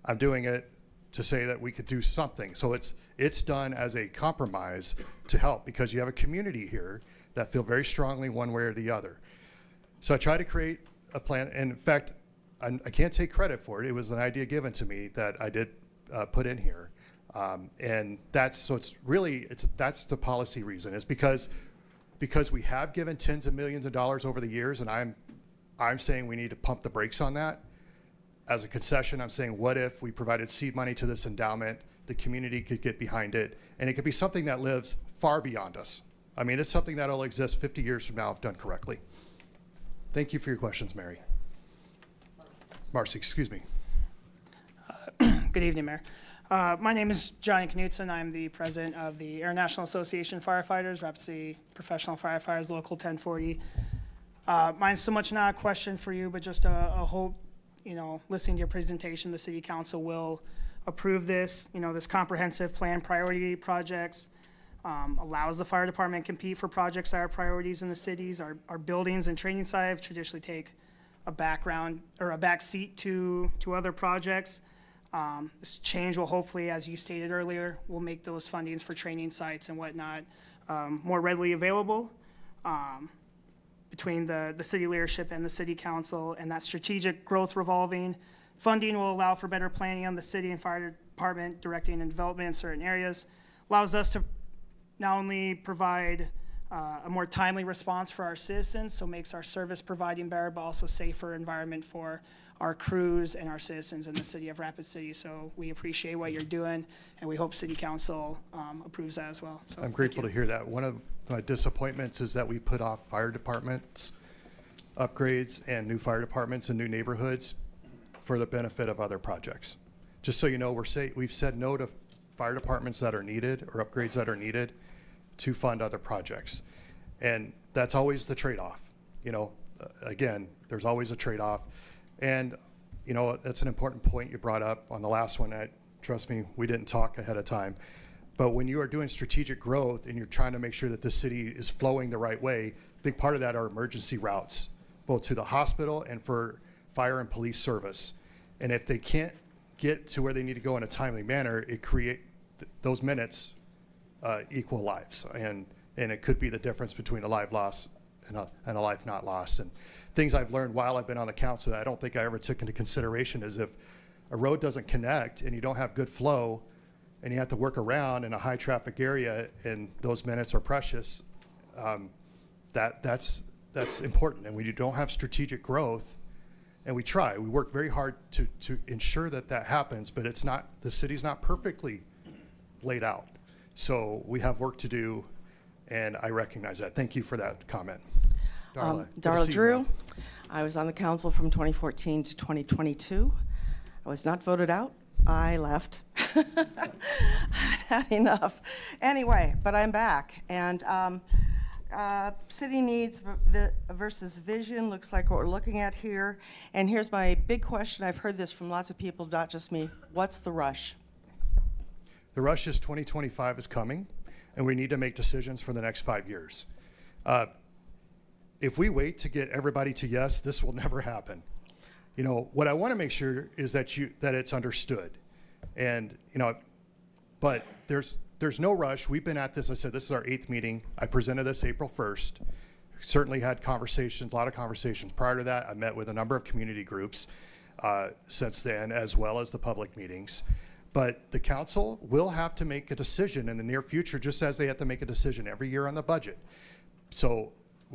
I'm doing it to say that we could do something. So it's done as a compromise to help, because you have a community here that feel very strongly one way or the other. So I try to create a plan, and in fact, I can't take credit for it. It was an idea given to me that I did put in here. And that's the policy reason, is because we have given tens of millions of dollars over the years, and I'm saying we need to pump the brakes on that. As a concession, I'm saying, what if we provided seed money to this endowment, the community could get behind it, and it could be something that lives far beyond us. I mean, it's something that'll exist 50 years from now if done correctly. Thank you for your questions, Marcy, excuse me. Good evening, Mayor. My name is Johnny Knutson. I'm the president of the International Association of Firefighters, Rapid City Professional Firefighters, Local 1040. Mine's so much not a question for you, but just a hope, listening to your presentation, the City Council will approve this, this comprehensive plan, priority projects, allows the fire department to compete for projects that are priorities in the cities. Our buildings and training sites traditionally take a background or a back seat to other projects. This change will hopefully, as you stated earlier, will make those fundings for training sites and whatnot more readily available between the city leadership and the City Council. And that strategic growth revolving funding will allow for better planning on the city and fire department, directing and development in certain areas. Allows us to not only provide a more timely response for our citizens, so makes our service providing better, but also safer environment for our crews and our citizens in the city of Rapid City. So we appreciate what you're doing, and we hope City Council approves that as well. So I'm grateful to hear that. One of my disappointments is that we put off fire departments upgrades and new fire departments in new neighborhoods for the benefit of other projects. Just so you know, we've said no to fire departments that are needed or upgrades that are needed to fund other projects. And that's always the trade-off. Again, there's always a trade-off. And, that's an important point you brought up on the last one. Trust me, we didn't talk ahead of time. But when you are doing strategic growth and you're trying to make sure that the city is flowing the right way, a big part of that are emergency routes, both to the hospital and for fire and police service. And if they can't get to where they need to go in a timely manner, those minutes equal lives. And it could be the difference between a life lost and a life not lost. And things I've learned while I've been on the council that I don't think I ever took into consideration is if a road doesn't connect and you don't have good flow and you have to work around in a high traffic area and those minutes are precious, that's important. And when you don't have strategic growth, and we work very hard to ensure that happens, but the city's not perfectly laid out. So we have work to do, and I recognize that. Thank you for that comment. Darla. Good to Darla see you Drew. now. I was on the council from 2014 to 2022. I was not voted out. I left. I'd had enough. Anyway, but I'm back. And city needs versus vision looks like what we're looking at here. And here's my big question. I've heard this from lots of people, not just me. What's the rush? The rush is 2025 is coming, and we need to make decisions for the next 5 years. If we wait to get everybody to yes, this will never happen. What I want to make sure is that it's understood. And, but there's no rush. We've been at this, I said, this is our 8th meeting. I presented this April 1st. Certainly had conversations, a lot of conversations. Prior to that, I met with a number of community groups since then, as well as the public meetings. But the council will have to make a decision in the near future, just as they have to make a decision every year on the budget. So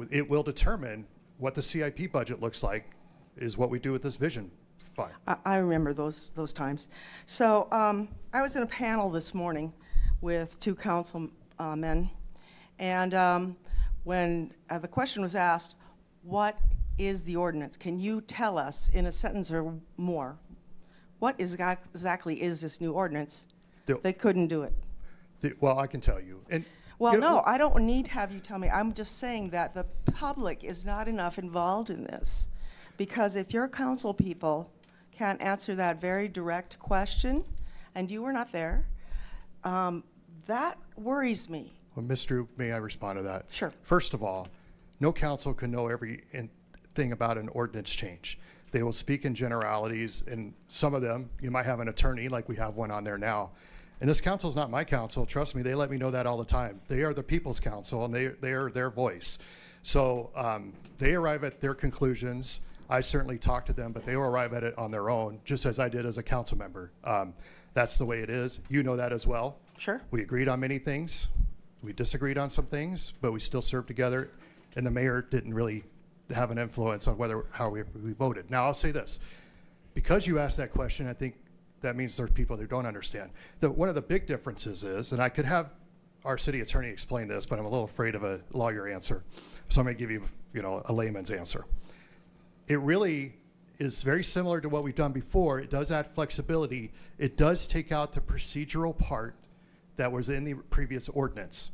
it will determine what the CIP budget looks like, is what we do with this vision fine. I remember those times. So I was in a panel this morning with two council men, and when the question was asked, what is the ordinance? Can you tell us in a sentence or more, what exactly is this new ordinance? The- They couldn't do it. Well, I can tell you. And Well, you know, no, I don't need to have you tell me. I'm just saying that the public is not enough involved in this. Because if your council people can't answer that very direct question, and you were not there, that worries me. Well, Ms. Drew, may I respond to that? Sure. First of all, no council can know thing about an ordinance change. They will speak in generalities, and some of them, you might have an attorney, like we have one on there now. And this council is not my council. Trust me, they let me know that all the time. They are the people's council, and they are their voice. So they arrive at their conclusions. I certainly talk to them, but they will arrive at it on their own, just as I did as a council member. That's the way it is. You know that as well. Sure. We agreed on many things. We disagreed on some things, but we still served together. And the mayor didn't really have an influence on how we voted. Now, I'll say this. Because you asked that question, I think that means there's people that don't understand. One of the big differences is, and I could have our city attorney explain this, but I'm a little afraid of a lawyer answer. So I'm going to give you, a layman's answer. It really is very similar to what we've done before. It does add flexibility. It does take out the procedural part that was in the previous ordinance.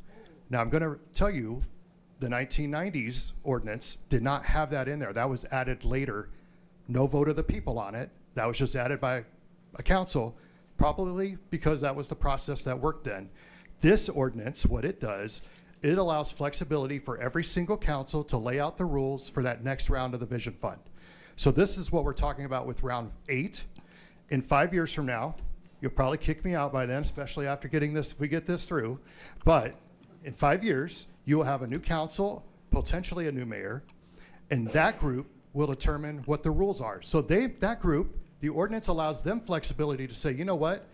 Now, I'm going to tell you, the 1990s ordinance did not have that in there. That was added later. No vote of the people on it. That was just added by a council, probably because that was the process that worked then. This ordinance, what it does, it allows flexibility for every single council to lay out the rules for that next round of the Vision Fund. So this is what we're talking about with round 8. In 5 years from now, you'll probably kick me out by then, especially after getting this, if we get this through. But in 5 years, you will have a new council, potentially a new mayor, and that group will determine what the rules are. So that group, the ordinance allows them flexibility to say, you know what,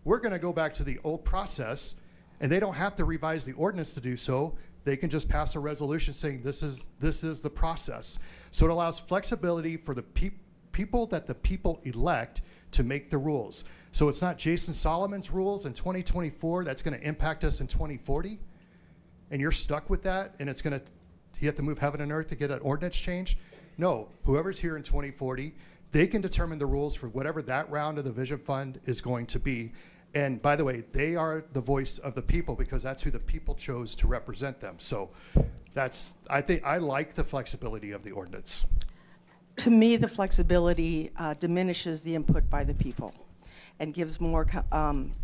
we're going to go back to the old process, and they don't have to revise the ordinance to do so. They can just pass a resolution saying this is the process. So it allows flexibility for the people that the people elect to make the rules. So it's not Jason Solomon's rules in 2024 that's going to impact us in 2040, and you're stuck with that, and you have to move heaven and earth to get an ordinance change. No, whoever's here in 2040, they can determine the rules for whatever that round of the Vision Fund is going to be. And by the way, they are the voice of the people because that's who the people chose to represent them. So I like the flexibility of the ordinance. To me, the flexibility diminishes the input by the people and gives more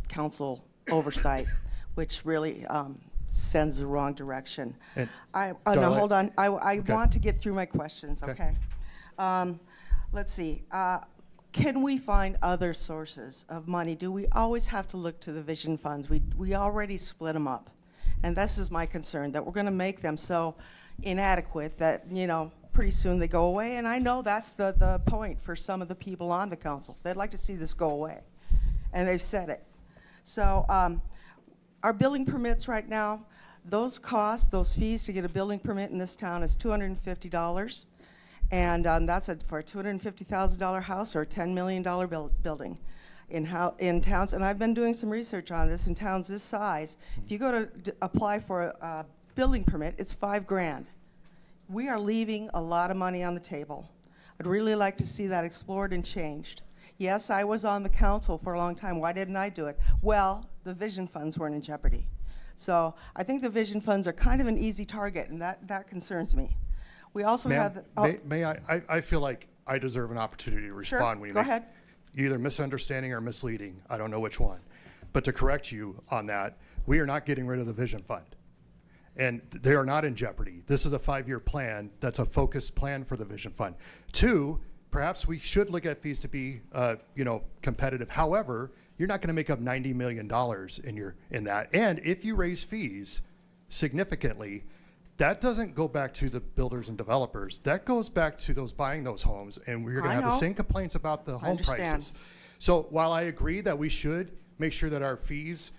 council oversight, which really sends the wrong direction. And No, Darla- hold on. I Okay. want to get through my questions, Okay. okay? Let's see. Can we find other sources of money? Do we always have to look to the vision funds? We already split them up. And this is my concern, that we're going to make them so inadequate that, pretty soon they go away. And I know that's the point for some of the people on the council. They'd like to see this go away. And they've said it. So our building permits right now, those costs, those fees to get a building permit in this town is $250. And that's for a $250,000 house or a $10 million building in towns. And I've been doing some research on this in towns this size. If you go to apply for a building permit, it's $5,000. We are leaving a lot of money on the table. I'd really like to see that explored and changed. Yes, I was on the council for a long time. Why didn't I do it? Well, the vision funds weren't in jeopardy. So I think the vision funds are kind of an easy target, and that concerns me. We also Ma'am, have. may I feel like I deserve an opportunity to respond. When you go make ahead. Either misunderstanding or misleading. I don't know which one. But to correct you on that, we are not getting rid of the Vision Fund. And they are not in jeopardy. This is a 5-year plan that's a focused plan for the Vision Fund. 2, perhaps we should look at fees to be competitive. However, you're not going to make up $90 million in that. And if you raise fees significantly, that doesn't go back to the builders and developers. That goes back to those buying those homes, and we're going to have the know. same complaints about the home understand. prices. So while I agree that we should make sure that our fees,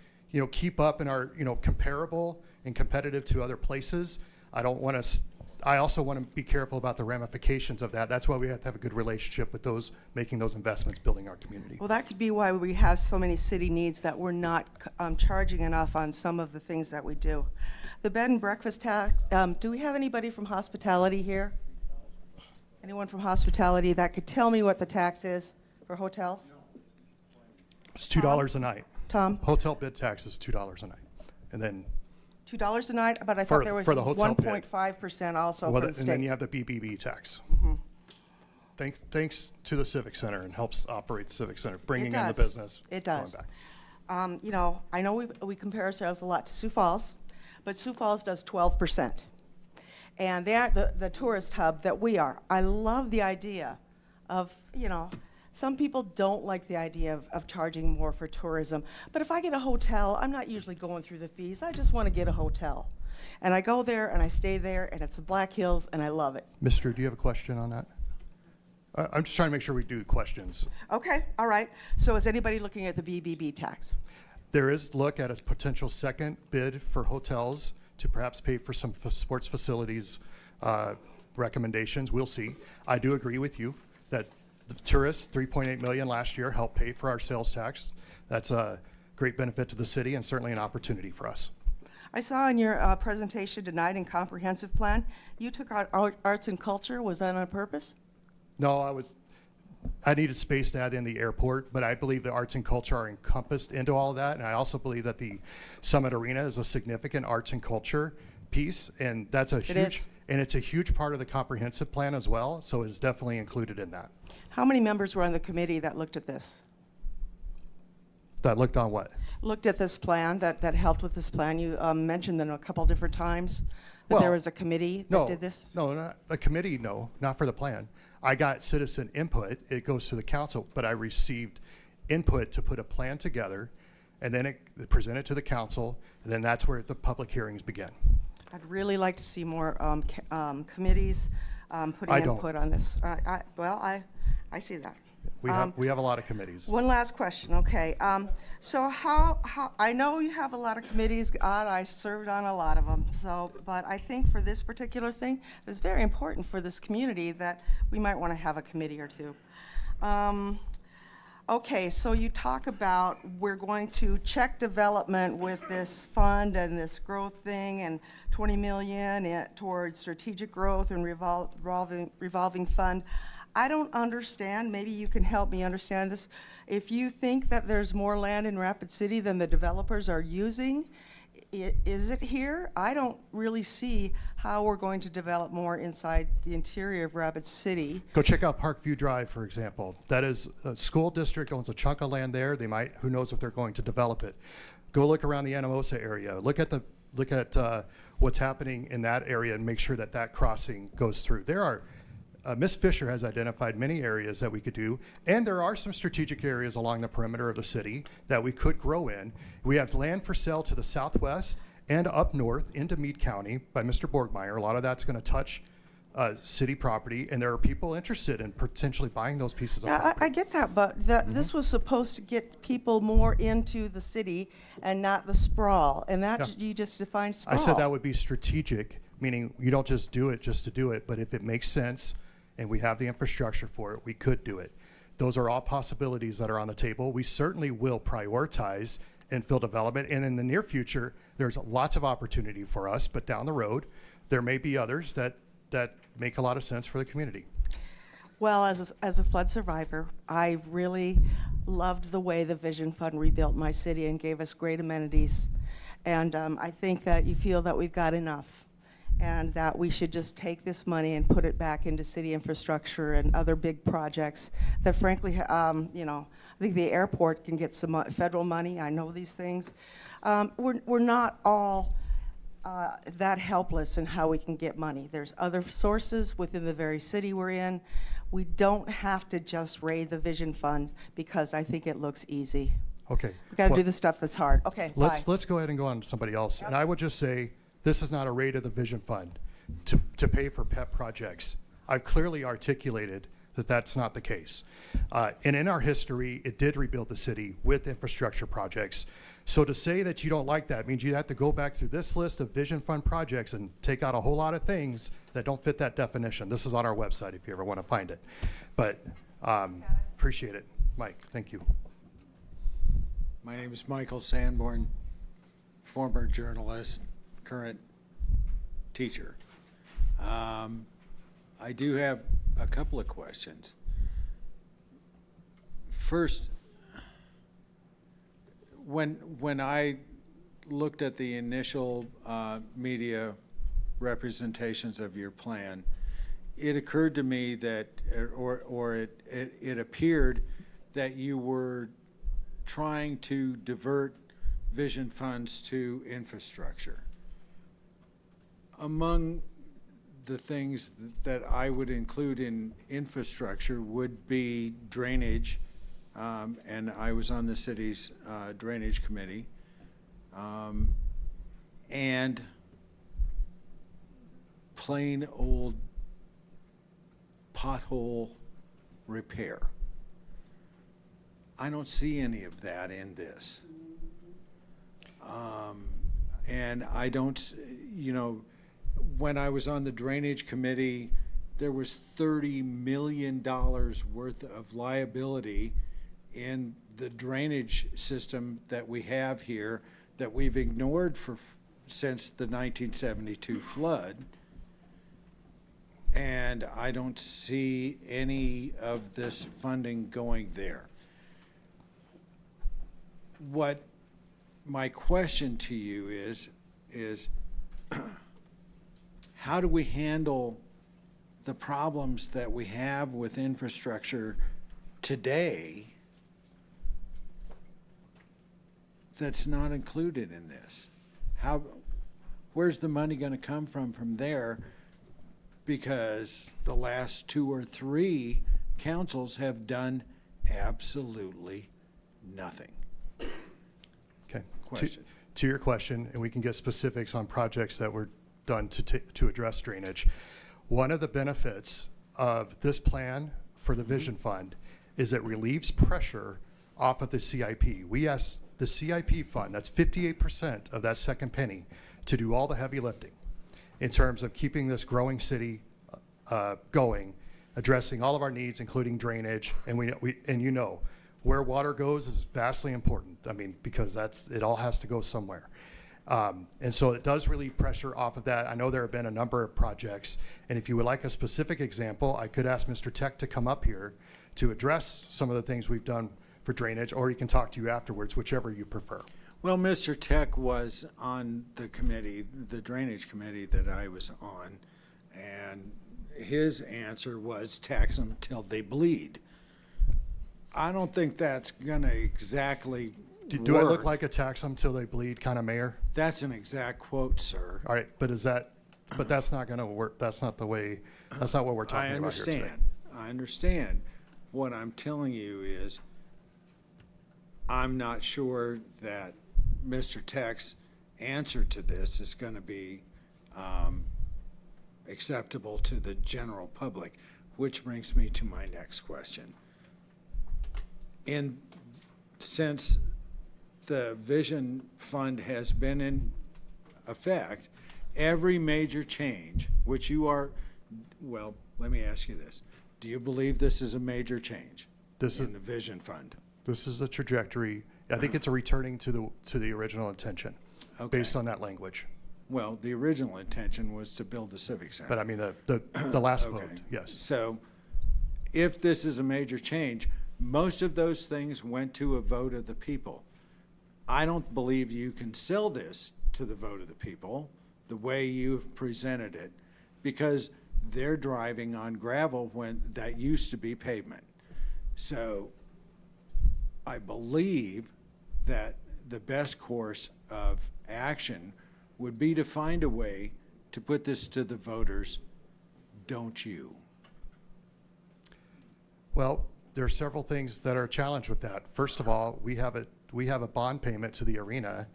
keep up and are, comparable and competitive to other places, I don't want to I also want to be careful about the ramifications of that. That's why we have to have a good relationship with those making those investments, building our community. Well, that could be why we have so many city needs that we're not charging enough on some of the things that we do. The bed and breakfast tax, do we have anybody from hospitality here? Anyone from hospitality that could tell me what the tax is for hotels? It's $2 a night. Tom? Hotel bid tax is $2 a night. And then, $2 a night, but I For- thought there was for the hotel bid. 1.5% also well, from and the then you state. have the BBB tax. Thanks to the Civic Center and helps operate the Civic Center, bringing in the does. business. It going does. back. You know, I know we compare ourselves a lot to Sioux Falls, but Sioux Falls does 12%. And they aren't the tourist hub that we are. I love the idea of, you know, some people don't like the idea of charging more for tourism. But if I get a hotel, I'm not usually going through the fees. I just want to get a hotel. And I go there and I stay there and it's the Black Hills and I love it. Mr., do you have a question on that? I'm just trying to make sure we do questions. Okay, all right. So is anybody looking at the BBB tax? There is look at a potential second bid for hotels to perhaps pay for some sports facilities recommendations. We'll see. I do agree with you that the tourists, 3.8 million last year, helped pay for our sales tax. That's a great benefit to the city and certainly an opportunity for us. I saw in your presentation tonight in comprehensive plan, you took out arts and culture. Was that on purpose? No, I needed space to add in the airport, but I believe the arts and culture are encompassed into all of that. And I also believe that the Summit Arena is a significant arts and culture piece, and that's a huge, and it's a huge part of the comprehensive plan as well. So it's definitely included in that. How many members were on the committee that looked at this? That looked on what? Looked at this plan, that helped with this plan? You mentioned them a couple different times, that there Well, was a committee that No, did this? no, not a committee. No, not for the plan. I got citizen input. It goes to the council, but I received input to put a plan together, and then it presented to the council, and then that's where the public hearings began. I'd really like to see more committees putting I don't. input on this. I see that. We have a lot of committees. One last question, okay. So how, I know you have a lot of committees, God, I served on a lot of them, but I think for this particular thing, it's very important for this community that we might want to have a committee or two. Okay, so you talk about we're going to check development with this fund and this growth thing and 20 million towards strategic growth and revolving fund. I don't understand, maybe you can help me understand this. If you think that there's more land in Rapid City than the developers are using, is it here? I don't really see how we're going to develop more inside the interior of Rapid City. Go check out Parkview Drive, for example. That is, a school district owns a chunk of land there. They might, who knows if they're going to develop it. Go look around the Anamosa area. Look at what's happening in that area and make sure that that crossing goes through. There are, Ms. Fisher has identified many areas that we could do, and there are some strategic areas along the perimeter of the city that we could grow in. We have land for sale to the southwest and up north into Meade County by Mr. Borgmeyer. A lot of that's going to touch city property, and there are people interested in potentially buying those pieces of Yeah, property. I get that, but this was supposed to get people more into the city and not the sprawl, and that, Yeah. you just defined sprawl. I said that would be strategic, meaning you don't just do it just to do it, but if it makes sense and we have the infrastructure for it, we could do it. Those are all possibilities that are on the table. We certainly will prioritize infill development, and in the near future, there's lots of opportunity for us, but down the road, there may be others that make a lot of sense for the community. Well, as a flood survivor, I really loved the way the Vision Fund rebuilt my city and gave us great amenities. And I think that you feel that we've got enough, and that we should just take this money and put it back into city infrastructure and other big projects that frankly, you know, I think the airport can get some federal money. I know these things. We're not all that helpless in how we can get money. There's other sources within the very city we're in. We don't have to just raid the Vision Fund because I think it looks easy. Okay. We got to Well, do the stuff that's hard. Okay, bye. let's go ahead and go on to somebody else. And I would just say, this is not a raid of the Vision Fund to pay for pet projects. I've clearly articulated that that's not the case. And in our history, it did rebuild the city with infrastructure projects. So to say that you don't like that means you have to go back through this list of Vision Fund projects and take out a whole lot of things that don't fit that definition. This is on our website if you ever want to find it. But appreciate it. Mike, thank you. My name is Michael Sanborn, former journalist, current teacher. I do have a couple of questions. First, when I looked at the initial media representations of your plan, it occurred to me that, or it appeared that you were trying to divert vision funds to infrastructure. Among the things that I would include in infrastructure would be drainage, and I was on the city's drainage committee, and plain old pothole repair. I don't see any of that in this. And I don't, you know, when I was on the drainage committee, there was $30 million worth of liability in the drainage system that we have here that we've ignored since the 1972 flood. And I don't see any of this funding going there. What my question to you is how do we handle the problems that we have with infrastructure today that's not included in this? Where's the money going to come from there? Because the last 2 or 3 councils have done absolutely nothing. Okay. Question. To your question, and we can get specifics on projects that were done to address drainage. One of the benefits of this plan for the Vision Fund is it relieves pressure off of the CIP. We asked the CIP fund, that's 58% of that second penny, to do all the heavy lifting in terms of keeping this growing city going, addressing all of our needs, including drainage. And you know, where water goes is vastly important. I mean, because it all has to go somewhere. And so it does relieve pressure off of that. I know there have been a number of projects, and if you would like a specific example, I could ask Mr. Tech to come up here to address some of the things we've done for drainage, or he can talk to you afterwards, whichever you prefer. Well, Mr. Tech was on the committee, the drainage committee that I was on, and his answer was tax them till they bleed. I don't think that's going to exactly Do I look work. like a tax them till they bleed kind of mayor? That's an exact quote, sir. All right, but that's not going to work. That's not what we're talking about here today. I understand. What I'm telling you is I'm not sure that Mr. Tech's answer to this is going to be acceptable to the general public, which brings me to my next question. Since the Vision Fund has been in effect, every major change, which you are, well, let me ask you this. Do you believe this is a major change in the Vision Fund? This is the trajectory. I think it's a returning to the original intention based on that language. Well, the original intention was to build the Civic Center. But I mean, the last Okay. vote, yes. So if this is a major change, most of those things went to a vote of the people. I don't believe you can sell this to the vote of the people the way you've presented it, because they're driving on gravel when that used to be pavement. So I believe that the best course of action would be to find a way to put this to the voters, don't you? Well, there are several things that are a challenge with that. First of all, we have a bond payment to the arena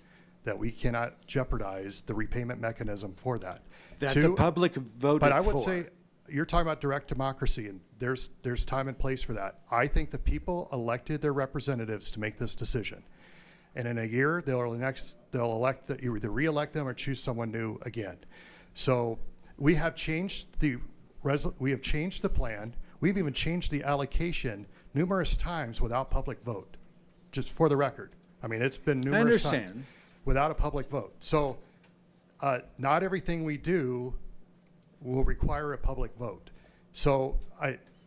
that we cannot jeopardize the repayment mechanism for that. That the public voted for. But I would say, you're talking about direct democracy, and there's time and place for that. I think the people elected their representatives to make this decision. And in a year, they'll either re-elect them or choose someone new again. So we have changed the plan. We've even changed the allocation numerous times without public vote, just for the record. I mean, it's been numerous times understand. without a public vote. So not everything we do will require a public vote. So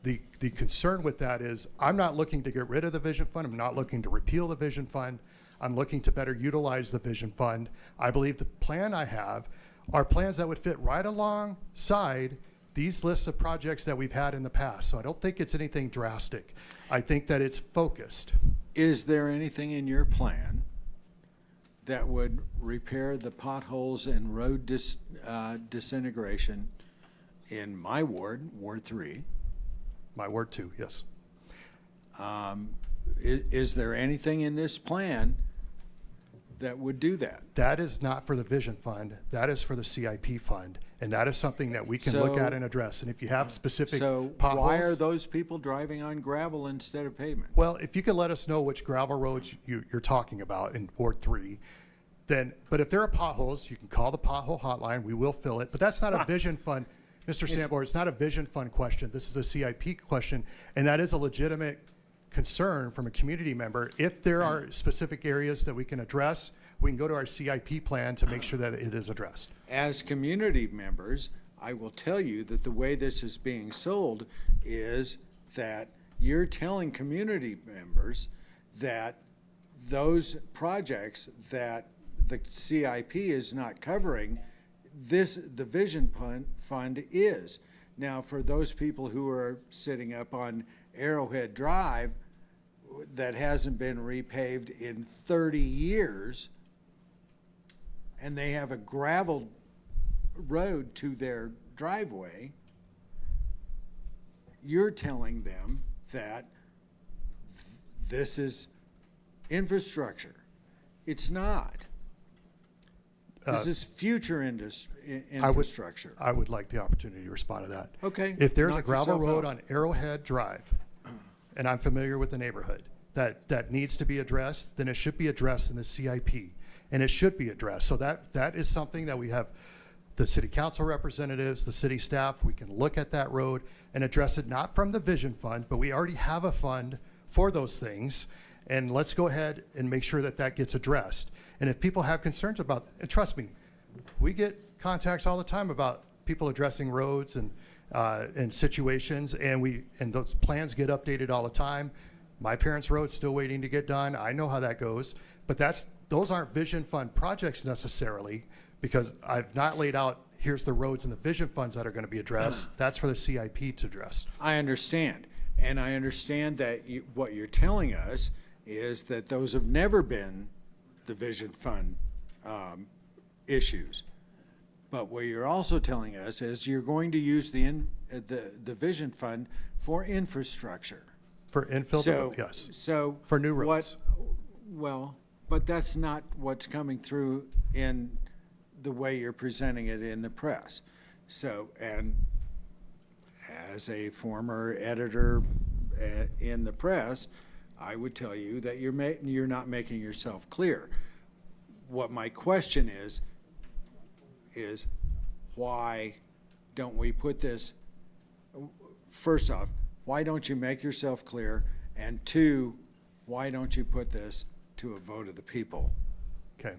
the concern with that is I'm not looking to get rid of the Vision Fund. I'm not looking to repeal the Vision Fund. I'm looking to better utilize the Vision Fund. I believe the plan I have are plans that would fit right alongside these lists of projects that we've had in the past. So I don't think it's anything drastic. I think that it's focused. Is there anything in your plan that would repair the potholes and road disintegration in my ward, Ward 3? My word too, yes. Is there anything in this plan that would do that? That is not for the Vision Fund. That is for the CIP fund. And that is something that we can look So- at and address. And if you have specific So potholes. why are those people driving on gravel instead of pavement? Well, if you could let us know which gravel roads you're talking about in Ward 3, then, but if there are potholes, you can call the pothole hotline. We will fill it. But that's not a Vision Fund. Mr. Sambor, it's not a Vision Fund question. This is a CIP question. And that is a legitimate concern from a community member. If there are specific areas that we can address, we can go to our CIP plan to make sure that it is addressed. As community members, I will tell you that the way this is being sold is that you're telling community members that those projects that the CIP is not covering, the Vision Fund is. Now, for those people who are sitting up on Arrowhead Drive that hasn't been repaved in 30 years, and they have a gravel road to their driveway, you're telling them that this is infrastructure. It's not. This is future infrastructure. I would like the opportunity to respond to that. Okay, If there's a knock gravel yourself road out. on Arrowhead Drive, and I'm familiar with the neighborhood, that needs to be addressed, then it should be addressed in the CIP. And it should be addressed. So that is something that we have the city council representatives, the city staff, we can look at that road and address it, not from the Vision Fund, but we already have a fund for those things. And let's go ahead and make sure that that gets addressed. And if people have concerns about, and trust me, we get contacts all the time about people addressing roads and situations, and those plans get updated all the time. My parents' road's still waiting to get done. I know how that goes, but those aren't Vision Fund projects necessarily, because I've not laid out, here's the roads and the Vision Funds that are going to be addressed. That's for the CIP to address. I understand. And I understand that what you're telling us is that those have never been the Vision Fund issues. But what you're also telling us is you're going to use the Vision Fund for infrastructure. For infill, So, yes. So. For new roads. Well, but that's not what's coming through in the way you're presenting it in the press. So, and as a former editor in the press, I would tell you that you're not making yourself clear. What my question is why don't we put this, first off, why don't you make yourself clear? And two, why don't you put this to a vote of the people? Okay.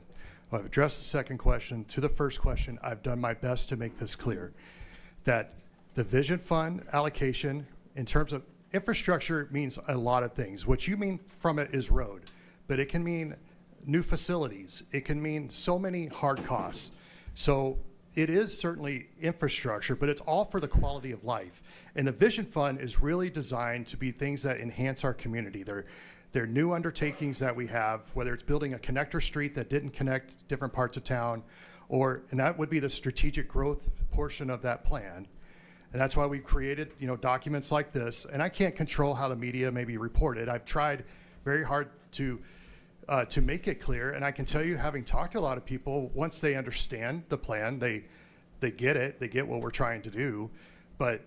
Well, I've addressed the second question. To the first question, I've done my best to make this clear, that the Vision Fund allocation in terms of infrastructure means a lot of things. What you mean from it is road, but it can mean new facilities. It can mean so many hard costs. So it is certainly infrastructure, but it's all for the quality of life. And the Vision Fund is really designed to be things that enhance our community. They're new undertakings that we have, whether it's building a connector street that didn't connect different parts of town, and that would be the strategic growth portion of that plan. And that's why we created, documents like this. And I can't control how the media may be reported. I've tried very hard to make it clear. And I can tell you, having talked to a lot of people, once they understand the plan, they get it. They get what we're trying to do. But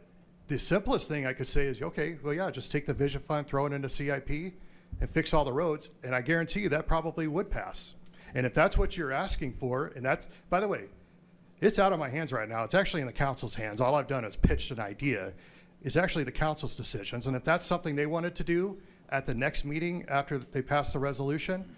the simplest thing I could say is, okay, well, yeah, just take the vision fund, throw it into CIP, and fix all the roads, and I guarantee you that probably would pass. And if that's what you're asking for, and that's, by the way, it's out of my hands right now. It's actually in the council's hands. All I've done is pitched an idea. It's actually the council's decisions. And if that's something they wanted to do at the next meeting after they pass the resolution,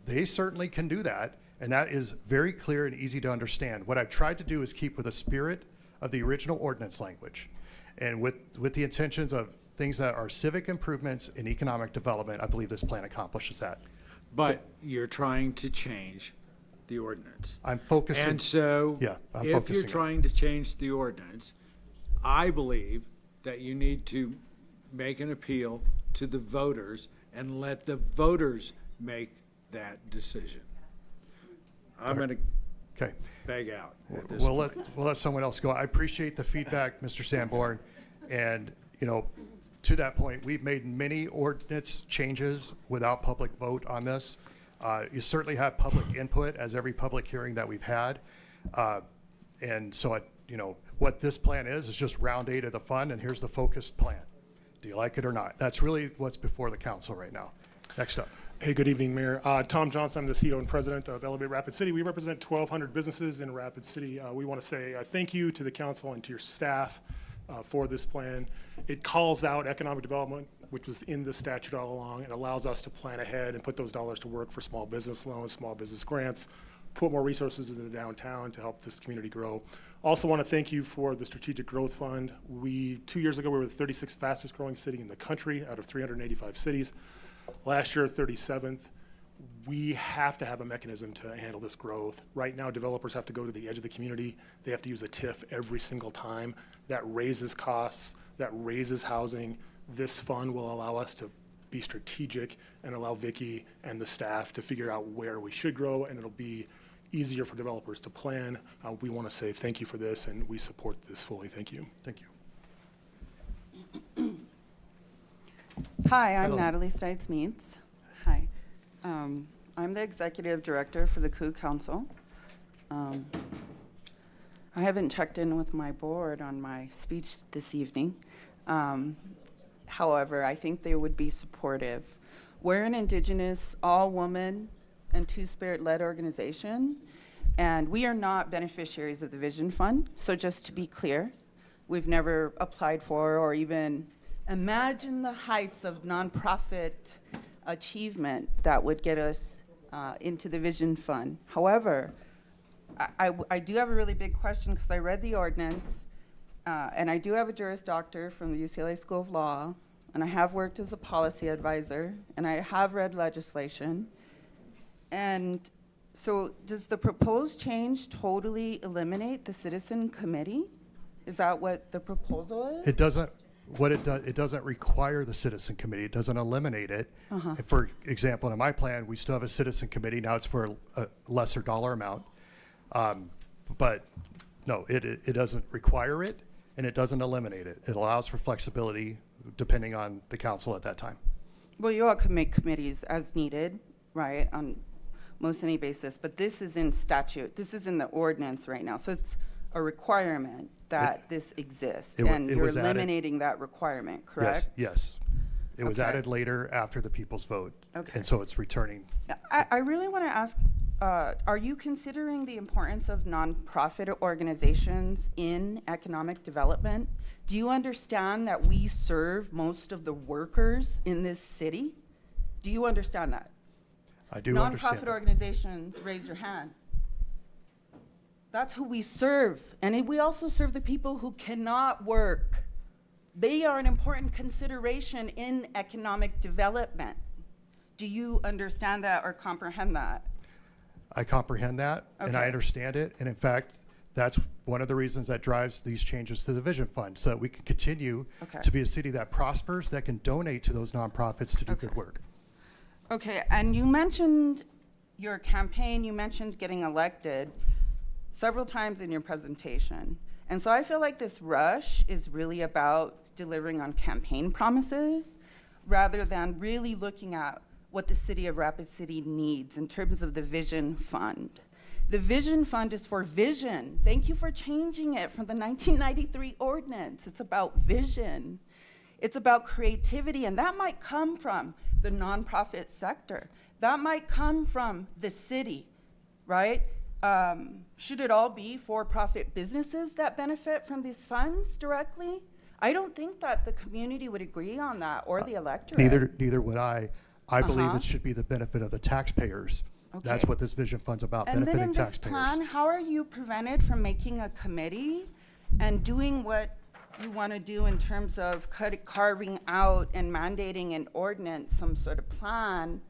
they certainly can do that. And that is very clear and easy to understand. What I've tried to do is keep with the spirit of the original ordinance language. And with the intentions of things that are civic improvements and economic development, I believe this plan accomplishes that. But you're trying to change the ordinance. I'm focusing. And so, Yeah, I'm if you're focusing on it. trying to change the ordinance, I believe that you need to make an appeal to the voters and let the voters make that decision. I'm going to Okay. beg out at this We'll point. let, we'll let someone else go. I appreciate the feedback, Mr. Sanborn. And, you know, to that point, we've made many ordinance changes without public vote on this. You certainly have public input, as every public hearing that we've had. And so, you know, what this plan is just round 8 of the fund, and here's the focused plan. Do you like it or not? That's really what's before the council right now. Next up. Hey, good evening, Mayor. Tom Johnson, I'm the CEO and president of Elevate Rapid City. We represent 1,200 businesses in Rapid City. We want to say thank you to the council and to your staff for this plan. It calls out economic development, which was in the statute all along. It allows us to plan ahead and put those dollars to work for small business loans, small business grants, put more resources into the downtown to help this community grow. Also want to thank you for the Strategic Growth Fund. 2 years ago, we were the 36th fastest growing city in the country out of 385 cities. Last year, 37th. We have to have a mechanism to handle this growth. Right now, developers have to go to the edge of the community. They have to use a TIF every single time. That raises costs, that raises housing. This fund will allow us to be strategic and allow Vicki and the staff to figure out where we should grow, and it'll be easier for developers to plan. We want to say thank you for this, and we support this fully. Thank you. Thank you. Hi, I'm Hello. Natalie Stites-Means. Hi. I'm the executive director for the Coup Council. I haven't checked in with my board on my speech this evening. However, I think they would be supportive. We're an Indigenous, all-woman, and Two-Spirit-led organization, and we are not beneficiaries of the Vision Fund. So just to be clear, we've never applied for or even imagine the heights of nonprofit achievement that would get us into the Vision Fund. However, I do have a really big question because I read the ordinance, and I do have a Juris Doctor from the UCLA School of Law, and I have worked as a policy advisor, and I have read legislation. And so does the proposed change totally eliminate the citizen committee? Is that what the proposal is? It doesn't, it doesn't require the citizen committee. It doesn't eliminate it. For example, in my plan, we still have a citizen committee. Now it's for a lesser dollar amount. But no, it doesn't require it, and it doesn't eliminate it. It allows for flexibility depending on the council at that time. Well, you all can make committees as needed, right, on most any basis, but this is in statute. This is in the ordinance right now. So it's a requirement that this exists, and it you're was added- eliminating that requirement, correct? Yes. It was Okay. added later after the people's vote. Okay. And so it's returning. I really want to ask, are you considering the importance of nonprofit organizations in economic development? Do you understand that we serve most of the workers in this city? Do you understand that? I do understand. Nonprofit that. organizations, raise your hand. That's who we serve. And we also serve the people who cannot work. They are an important consideration in economic development. Do you understand that or comprehend that? I comprehend that, and I Okay. understand it. And in fact, that's one of the reasons that drives these changes to the Vision Fund, so that we can continue Okay. to be a city that prospers, that can donate to those nonprofits to do good work. Okay, and you mentioned your campaign, you mentioned getting elected several times in your presentation. And so I feel like this rush is really about delivering on campaign promises rather than really looking at what the city of Rapid City needs in terms of the Vision Fund. The Vision Fund is for vision. Thank you for changing it from the 1993 ordinance. It's about vision. It's about creativity, and that might come from the nonprofit sector. That might come from the city, right? Should it all be for-profit businesses that benefit from these funds directly? I don't think that the community would agree on that, or the electorate. Neither would I. I believe Uh-huh. it should be the benefit of the taxpayers. That's Okay. what this Vision Fund's about, And then benefiting in this taxpayers. plan, how are you prevented from making a committee and doing what you want to do in terms of carving out and mandating an ordinance, some sort of plan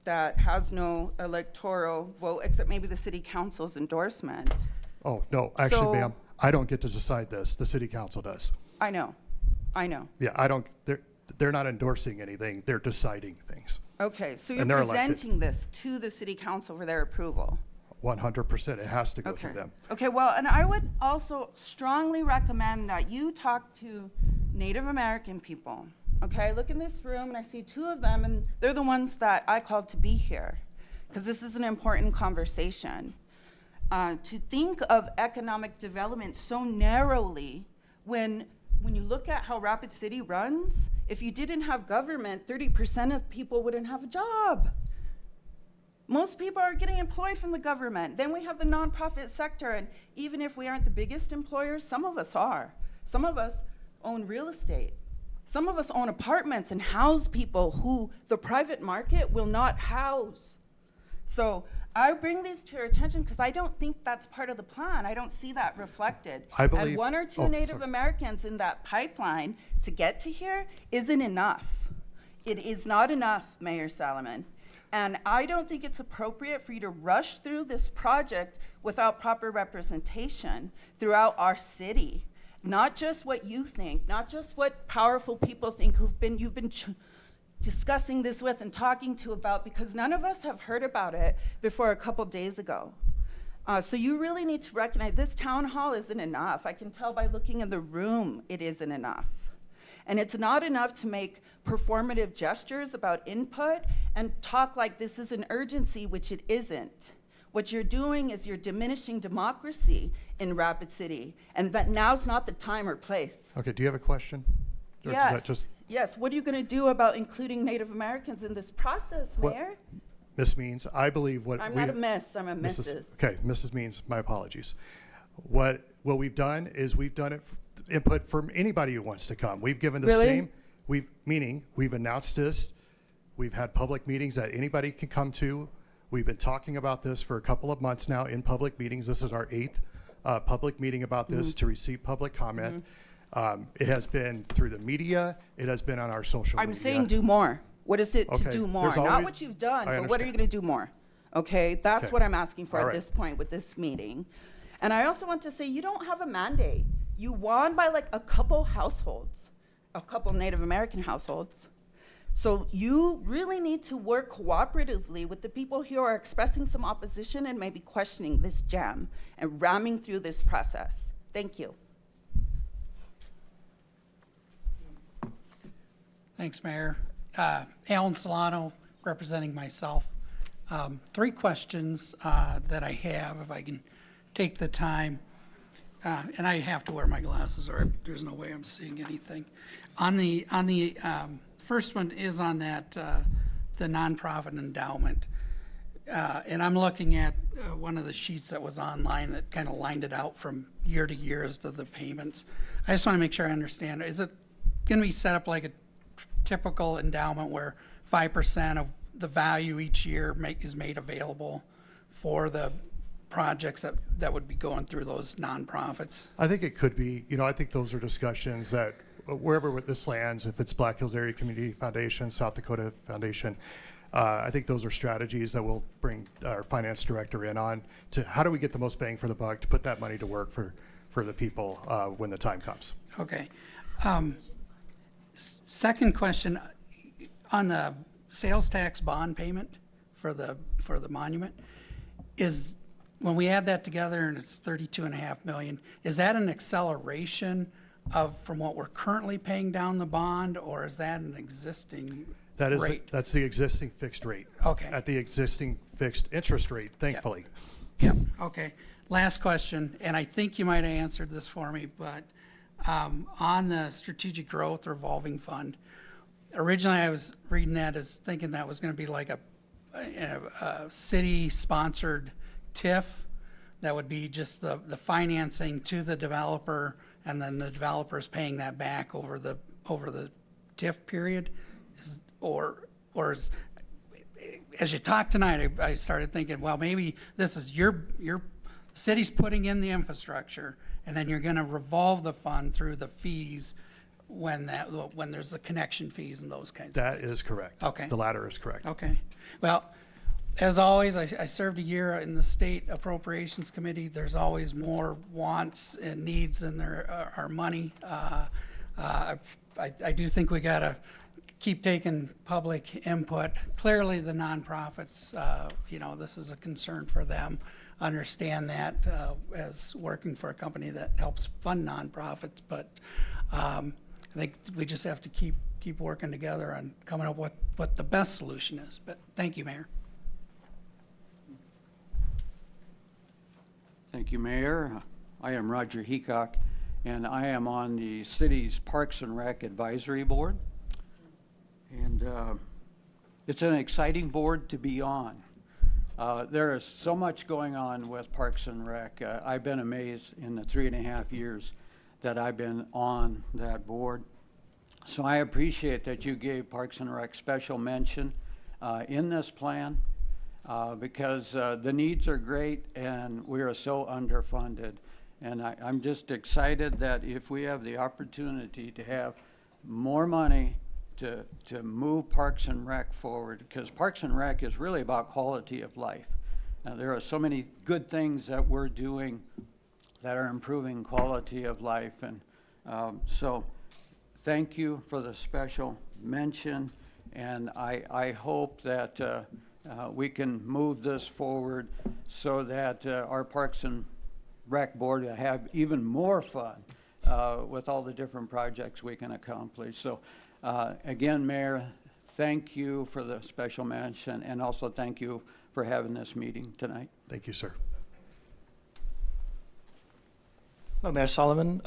that has no electoral vote, except maybe the city council's endorsement? Oh, no, actually, So- ma'am, I don't get to decide this. The city council does. I know. Yeah, I don't, they're not endorsing anything. They're deciding things. Okay, so you're And they're elected. presenting this to the city council for their approval? 100%. It has to go Okay. through them. Okay, well, and I would also strongly recommend that you talk to Native American people. Okay, I look in this room and I see two of them, and they're the ones that I called to be here, because this is an important conversation. To think of economic development so narrowly when you look at how Rapid City runs, if you didn't have government, 30% of people wouldn't have a job. Most people are getting employed from the government. Then we have the nonprofit sector, and even if we aren't the biggest employers, some of us are. Some of us own real estate. Some of us own apartments and house people who the private market will not house. So I bring these to your attention because I don't think that's part of the plan. I don't see that reflected. I believe- And one or two oh, Native sorry. Americans in that pipeline to get to here isn't enough. It is not enough, Mayor Salomon. And I don't think it's appropriate for you to rush through this project without proper representation throughout our city. Not just what you think, not just what powerful people think you've been discussing this with and talking to about, because none of us have heard about it before a couple days ago. So you really need to recognize this town hall isn't enough. I can tell by looking in the room, it isn't enough. And it's not enough to make performative gestures about input and talk like this is an urgency, which it isn't. What you're doing is you're diminishing democracy in Rapid City, and that now's not the time or place. Okay, do you have a question? Or does that Yes, just- yes. What are you going to do about including Native Americans in this process, What- Mayor? Ms. Means, I believe what I'm we... not a miss, I'm a Mrs. Mrs. Okay, Mrs. Means, my apologies. What we've done is we've done it, input from anybody who wants to come. We've given the Really? same, we've announced this, we've had public meetings that anybody can come to. We've been talking about this for a couple of months now in public meetings. This is our 8th public meeting about this Mm-hmm. to receive public comment. It has been through the media, it has been on our social media. I'm saying do more. What is it to Okay, do more? there's Not always- what you've done, I but what are you understand. going to do more? Okay, that's Okay. what I'm asking for All at right. this point with this meeting. And I also want to say you don't have a mandate. You won by like a couple households, a couple Native American households. So you really need to work cooperatively with the people who are expressing some opposition and maybe questioning this jam and ramming through this process. Thank you. Thanks, Mayor. Alan Solano, representing myself. 3 questions that I have, if I can take the time. And I have to wear my glasses or there's no way I'm seeing anything. On the first one is on that, the nonprofit endowment. And I'm looking at one of the sheets that was online that kind of lined it out from year to year as to the payments. I just want to make sure I understand. Is it going to be set up like a typical endowment where 5% of the value each year is made available for the projects that would be going through those nonprofits? I think it could be, I think those are discussions that wherever this lands, if it's Black Hills Area Community Foundation, South Dakota Foundation, I think those are strategies that we'll bring our finance director in on to how do we get the most bang for the buck to put that money to work for the people when the time comes. Okay. Second question, on the sales tax bond payment for the monument, is when we add that together and it's $32.5 million, is that an acceleration from what we're currently paying down the bond, or is that an existing rate? That's the existing fixed rate. Okay. At the existing fixed interest rate, thankfully. Yep, okay. Last question, and I think you might have answered this for me, but on the strategic growth revolving fund, originally I was reading that as thinking that was going to be like a city-sponsored TIF. That would be just the financing to the developer, and then the developer's paying that back over the TIF period. As you talked tonight, I started thinking, well, maybe this is your city's putting in the infrastructure, and then you're going to revolve the fund through the fees when there's the connection fees and those kinds of things. That is correct. Okay. The latter is correct. Okay. Well, as always, I served a year in the State Appropriations Committee. There's always more wants and needs than there are money. I do think we got to keep taking public input. Clearly, the nonprofits, this is a concern for them. Understand that as working for a company that helps fund nonprofits, but I think we just have to keep working together on coming up with what the best solution is. But thank you, Mayor. Thank you, Mayor. I am Roger Heacock, and I am on the city's Parks and Rec Advisory Board. And it's an exciting board to be on. There is so much going on with Parks and Rec. I've been amazed in the 3.5 years that I've been on that board. So I appreciate that you gave Parks and Rec special mention in this plan. Because the needs are great and we are so underfunded. And I'm just excited that if we have the opportunity to have more money to move Parks and Rec forward, because Parks and Rec is really about quality of life. There are so many good things that we're doing that are improving quality of life. And so thank you for the special mention. And I hope that we can move this forward so that our Parks and Rec Board will have even more fun with all the different projects we can accomplish. So again, Mayor, thank you for the special mention, and also thank you for having this meeting tonight. Thank you, sir. Hello, Mayor Solomon,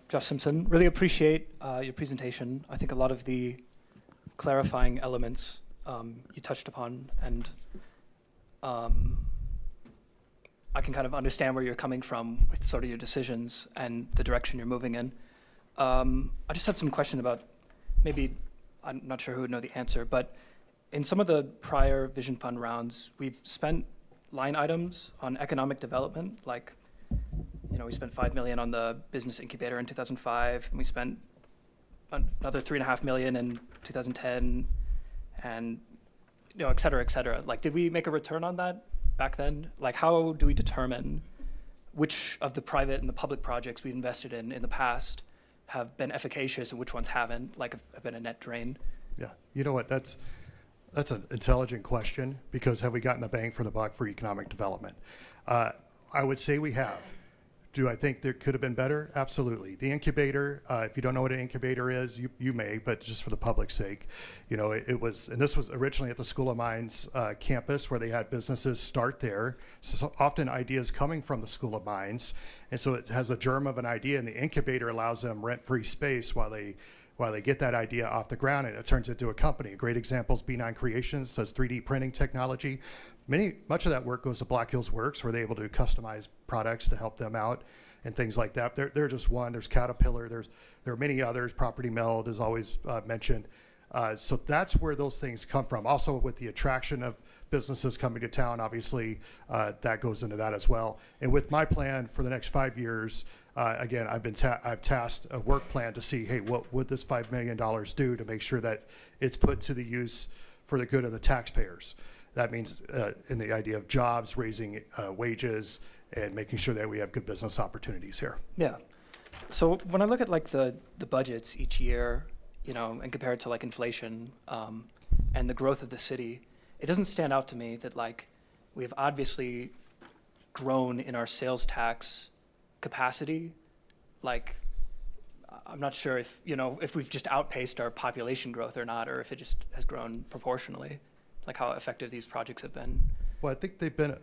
Josh Simpson. Really appreciate your presentation. I think a lot of the clarifying elements you touched upon, and I can kind of understand where you're coming from with sort of your decisions and the direction you're moving in. I just had some question about, maybe, I'm not sure who would know the answer, but in some of the prior Vision Fund rounds, we've spent line items on economic development, like, we spent $5 million on the business incubator in 2005, and we spent another $3.5 million in 2010, and et cetera, et cetera. Like, did we make a return on that back then? Like, how do we determine which of the private and the public projects we invested in the past have been efficacious and which ones haven't, like have been a net drain? Yeah, you know what, that's an intelligent question, because have we gotten a bang for the buck for economic development? I would say we have. Do I think there could have been better? Absolutely. The incubator, if you don't know what an incubator is, you may, but just for the public's sake, it was, and this was originally at the School of Mines campus, where they had businesses start there. So often ideas coming from the School of Mines, and so it has a germ of an idea, and the incubator allows them rent-free space while they get that idea off the ground, and it turns into a company. A great example is B9 Creations, does 3D printing technology. Much of that work goes to Black Hills Works, where they're able to customize products to help them out and things like that. They're just one. There's Caterpillar. There are many others. Property Meld is always mentioned. So that's where those things come from. Also, with the attraction of businesses coming to town, obviously, that goes into that as well. And with my plan for the next 5 years, again, I've tasked a work plan to see, hey, what would this $5 million do to make sure that it's put to the use for the good of the taxpayers. That means in the idea of jobs, raising wages, and making sure that we have good business opportunities here. Yeah. So when I look at like the budgets each year, and compare it to like inflation and the growth of the city, it doesn't stand out to me that like we have obviously grown in our sales tax capacity. Like, I'm not sure if, if we've just outpaced our population growth or not, or if it just has grown proportionally, like how effective these projects have been. Well, I think they've been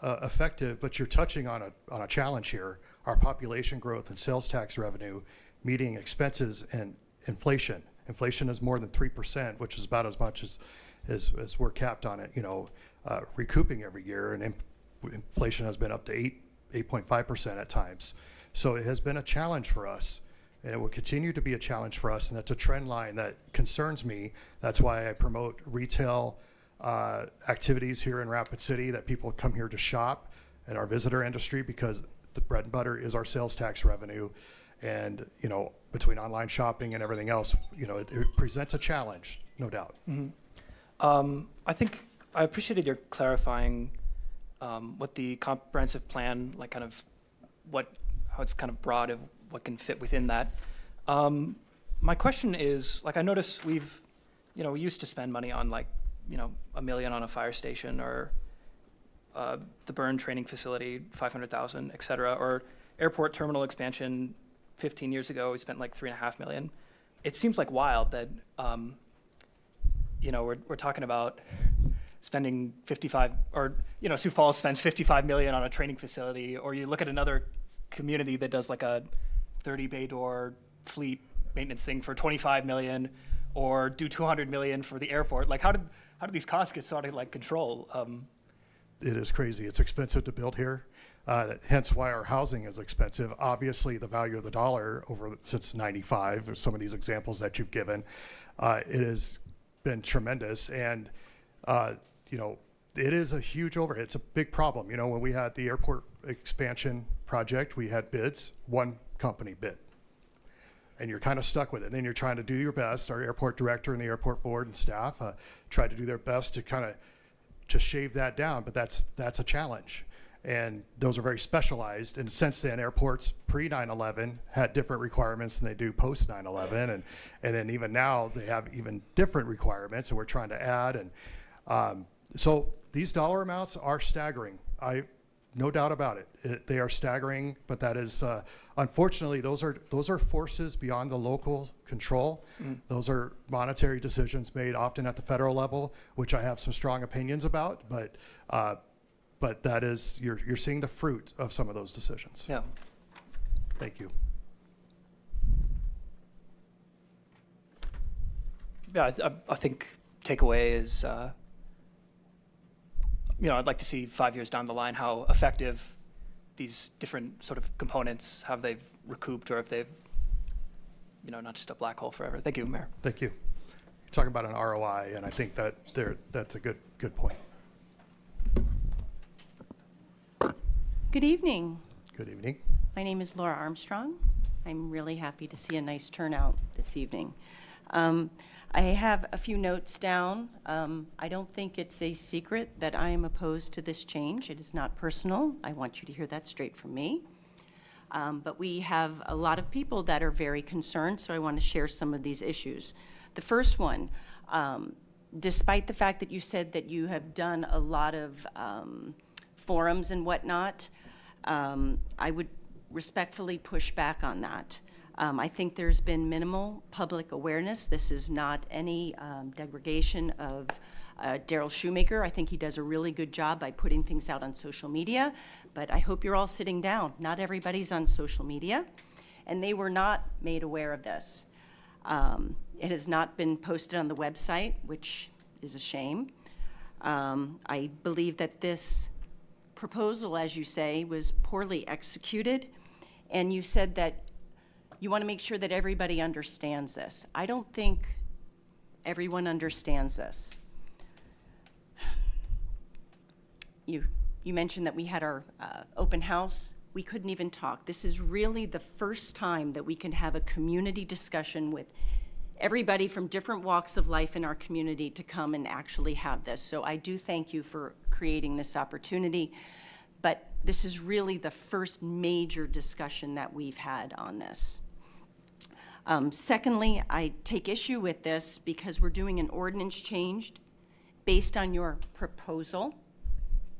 effective, but you're touching on a challenge here. Our population growth and sales tax revenue meeting expenses and inflation. Inflation is more than 3%, which is about as much as we're capped on it, recouping every year. And inflation has been up to 8.5% at times. So it has been a challenge for us, and it will continue to be a challenge for us. And that's a trend line that concerns me. That's why I promote retail activities here in Rapid City, that people come here to shop in our visitor industry, because the bread and butter is our sales tax revenue. And, between online shopping and everything else, it presents a challenge, no doubt. I think I appreciated your clarifying what the comprehensive plan, like kind of how it's kind of broad of what can fit within that. My question is, like, I notice we used to spend money on $1 million on a fire station, or the burn training facility, 500,000, et cetera, or airport terminal expansion. 15 years ago, we spent like $3.5 million. It seems like wild that, we're talking about spending 55, or, Sioux Falls spends 55 million on a training facility, or you look at another community that does like a 30 bay door fleet maintenance thing for 25 million, or do 200 million for the airport. Like, how did these costs get sort of like control? It is crazy. It's expensive to build here. Hence why our housing is expensive. Obviously, the value of the dollar since 95, or some of these examples that you've given, it has been tremendous. And, it is a huge overhead. It's a big problem. When we had the airport expansion project, we had bids, one company bid. And you're kind of stuck with it. And then you're trying to do your best. Our airport director and the airport board and staff tried to do their best to kind of just shave that down, but that's a challenge. And those are very specialized. And since then, airports pre 9/11 had different requirements than they do post 9/11, and then even now they have even different requirements, and we're trying to add. And so these dollar amounts are staggering. No doubt about it. They are staggering, but that is unfortunately those are forces beyond the local control. Those are monetary decisions made often at the federal level, which I have some strong opinions about. But that is, you're seeing the fruit of some of those decisions. Yeah. Thank you. Yeah, I think takeaway is, I'd like to see 5 years down the line how effective these different sort of components, how they've recouped, or if they've, not just a black hole forever. Thank you, Mayor. Thank you. You're talking about an ROI, and I think that's a good point. Good evening. Good evening. My name is Laura Armstrong. I'm really happy to see a nice turnout this evening. I have a few notes down. I don't think it's a secret that I am opposed to this change. It is not personal. I want you to hear that straight from me. But we have a lot of people that are very concerned, so I want to share some of these issues. The first one, despite the fact that you said that you have done a lot of forums and whatnot, I would respectfully push back on that. I think there's been minimal public awareness. This is not any degradation of Daryl Shoemaker. I think he does a really good job by putting things out on social media, but I hope you're all sitting down. Not everybody's on social media, and they were not made aware of this. It has not been posted on the website, which is a shame. I believe that this proposal, as you say, was poorly executed, and you said that you want to make sure that everybody understands this. I don't think everyone understands this. You mentioned that we had our open house. We couldn't even talk. This is really the first time that we can have a community discussion with everybody from different walks of life in our community to come and actually have this. So I do thank you for creating this opportunity, but this is really the first major discussion that we've had on this. Secondly, I take issue with this because we're doing an ordinance change based on your proposal,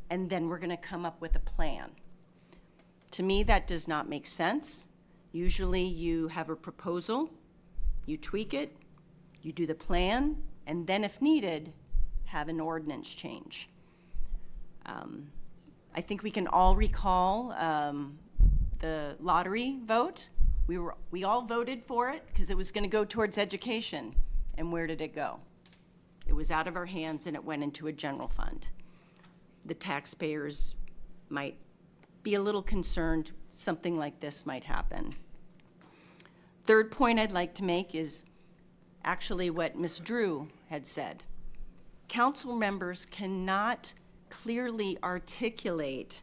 and then we're gonna come up with a plan. To me, that does not make sense. Usually you have a proposal, you tweak it, you do the plan, and then if needed, have an ordinance change. I think we can all recall the lottery vote. We all voted for it because it was going to go towards education. And where did it go? It was out of our hands and it went into a general fund. The taxpayers might be a little concerned something like this might happen. Third point I'd like to make is actually what Ms. Drew had said. Council members cannot clearly articulate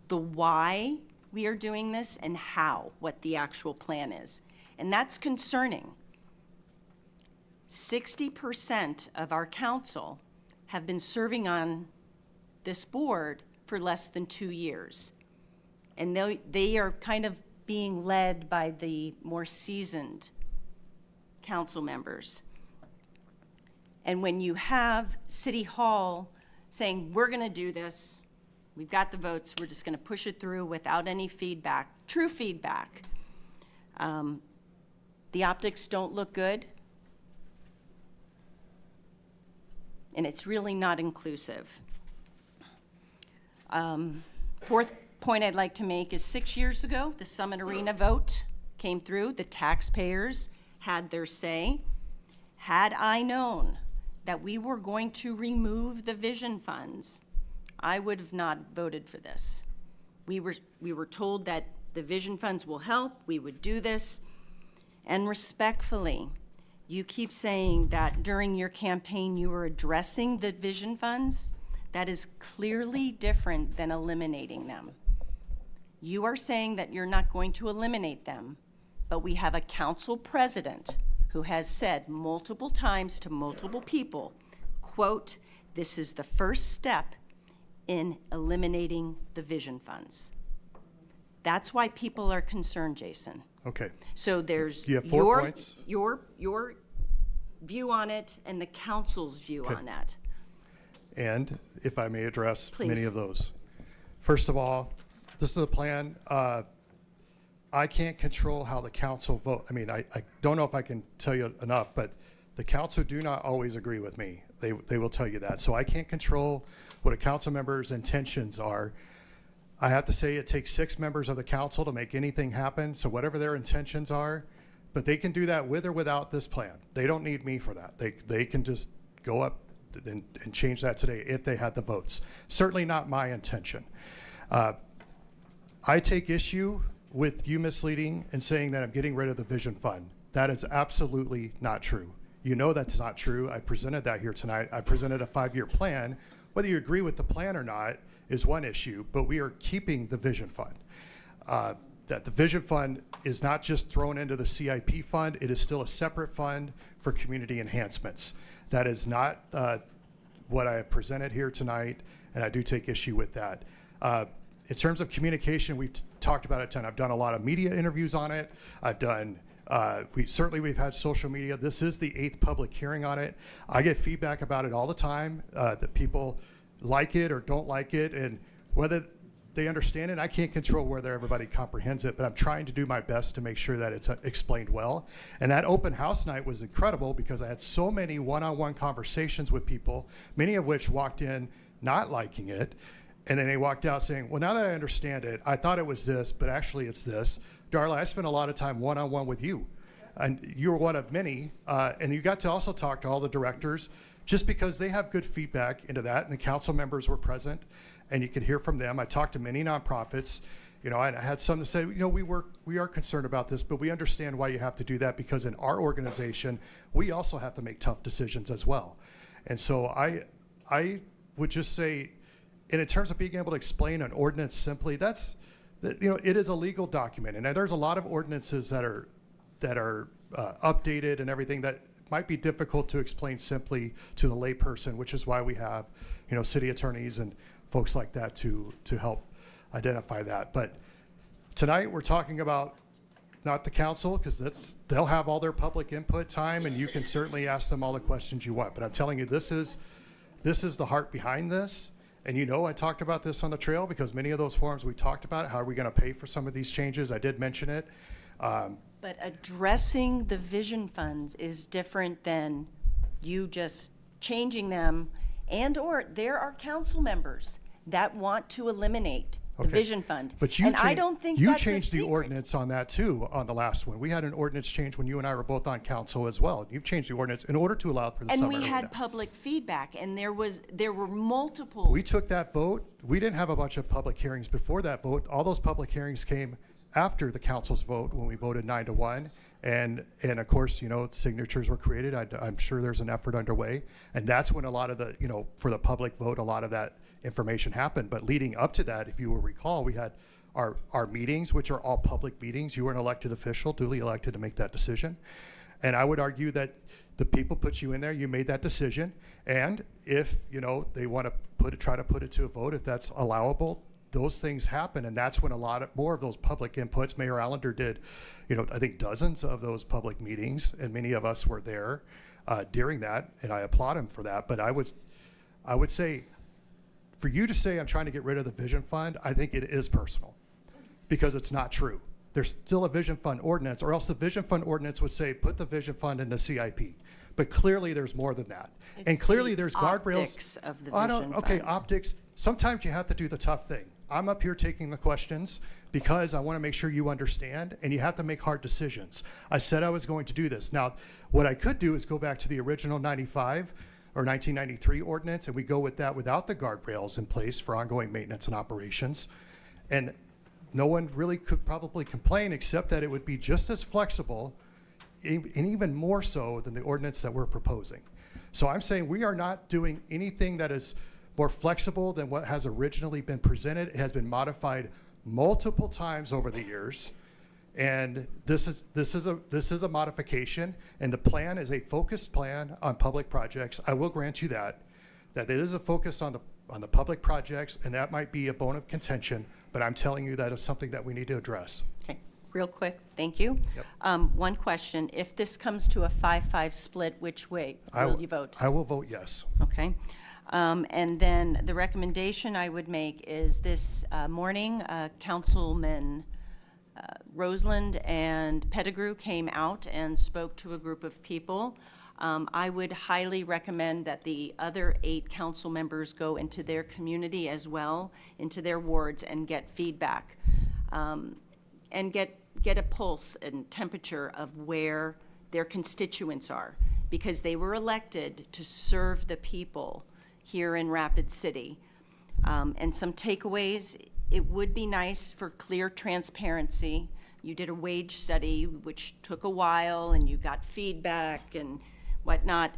the why we are doing this and how, what the actual plan is. And that's concerning. 60% of our council have been serving on this board for less than 2 years. And they are kind of being led by the more seasoned council members. And when you have City Hall saying, we're going to do this, we've got the votes, we're just going to push it through without any feedback, true feedback, the optics don't look good. And it's really not inclusive. Fourth point I'd like to make is 6 years ago, the Summit Arena vote came through. The taxpayers had their say. Had I known that we were going to remove the vision funds, I would have not voted for this. We were told that the vision funds will help, we would do this. And respectfully, you keep saying that during your campaign you were addressing the vision funds. That is clearly different than eliminating them. You are saying that you're not going to eliminate them, but we have a council president who has said multiple times to multiple people, quote, this is the first step in eliminating the vision funds. That's why people are concerned, Jason. Okay. So there's You have 4 points. your view on it and the council's view Okay. on that. And if I may address many Please. of those. First of all, this is a plan. I can't control how the council vote. I mean, I don't know if I can tell you enough, but the council do not always agree with me. They will tell you that. So I can't control what a council member's intentions are. I have to say it takes 6 members of the council to make anything happen. So whatever their intentions are, but they can do that with or without this plan. They don't need me for that. They can just go up and change that today if they had the votes. Certainly not my intention. I take issue with you misleading and saying that I'm getting rid of the vision fund. That is absolutely not true. You know that's not true. I presented that here tonight. I presented a 5-year plan. Whether you agree with the plan or not is one issue, but we are keeping the vision fund. That the vision fund is not just thrown into the CIP fund. It is still a separate fund for community enhancements. That is not what I have presented here tonight, and I do take issue with that. In terms of communication, we've talked about it a ton. I've done a lot of media interviews on it. I've done, we've had social media. This is the 8th public hearing on it. I get feedback about it all the time, that people like it or don't like it, and whether they understand it, I can't control whether everybody comprehends it, but I'm trying to do my best to make sure that it's explained well. And that open house night was incredible because I had so many one-on-one conversations with people, many of which walked in not liking it, and then they walked out saying, well, now that I understand it, I thought it was this, but actually it's this. Darla, I spent a lot of time one-on-one with you, and you were one of many, and you got to also talk to all the directors just because they have good feedback into that, and the council members were present, and you could hear from them. I talked to many nonprofits, and I had some that said, we are concerned about this, but we understand why you have to do that because in our organization, we also have to make tough decisions as well. And so I would just say, and in terms of being able to explain an ordinance simply, it is a legal document, and there's a lot of ordinances that are updated and everything that might be difficult to explain simply to the layperson, which is why we have, city attorneys and folks like that to help identify that. But tonight we're talking about not the council, because they'll have all their public input time, and you can certainly ask them all the questions you want. But I'm telling you, this is the heart behind this. And I talked about this on the trail because many of those forums we talked about it. How are we going to pay for some of these changes? I did mention it. But addressing the vision funds is different than you just changing them, and or there are council members that want to eliminate the Okay. Vision Fund. But you And I changed- don't think you that's a changed the secret. ordinance on that too, on the last one. We had an ordinance change when you and I were both on council as well. You've changed the ordinance in order to allow for the And summer we arena. had public feedback, and there were multiple. We took that vote. We didn't have a bunch of public hearings before that vote. All those public hearings came after the council's vote when we voted 9-1. And of course, you know, signatures were created. I'm sure there's an effort underway. And that's when a lot of the, you know, for the public vote, a lot of that information happened. But leading up to that, if you will recall, we had our meetings, which are all public meetings. You were an elected official, duly elected to make that decision. And I would argue that the people put you in there, you made that decision. And if, you know, they want to try to put it to a vote, if that's allowable, those things happen. And that's when a lot more of those public inputs, Mayor Allender did, you know, I think dozens of those public meetings, and many of us were there during that, and I applaud him for that. But I would say, for you to say I'm trying to get rid of the Vision Fund, I think it is personal, because it's not true. There's still a Vision Fund ordinance, or else the Vision Fund ordinance would say, put the Vision Fund in the CIP. But clearly there's more than that. And It's clearly the there's guardrails. optics of the I don't- Vision Okay, Fund. optics. Sometimes you have to do the tough thing. I'm up here taking the questions because I want to make sure you understand, and you have to make hard decisions. I said I was going to do this. Now, what I could do is go back to the original 95 or 1993 ordinance, and we go with that without the guardrails in place for ongoing maintenance and operations. And no one really could probably complain, except that it would be just as flexible, and even more so than the ordinance that we're proposing. So I'm saying we are not doing anything that is more flexible than what has originally been presented. It has been modified multiple times over the years. And this is a modification, and the plan is a focused plan on public projects. I will grant you that it is a focus on the public projects, and that might be a bone of contention, but I'm telling you that is something that we need to address. Okay, real quick, thank you. Yep. One question, if this comes to a 5-5 split, which way will you vote? I will vote yes. Okay. And then the recommendation I would make is this morning, Councilman Roseland and Pettigrew came out and spoke to a group of people. I would highly recommend that the other 8 council members go into their community as well, into their wards, and get feedback, and get a pulse and temperature of where their constituents are, because they were elected to serve the people here in Rapid City. And some takeaways, it would be nice for clear transparency. You did a wage study, which took a while, and you got feedback and whatnot.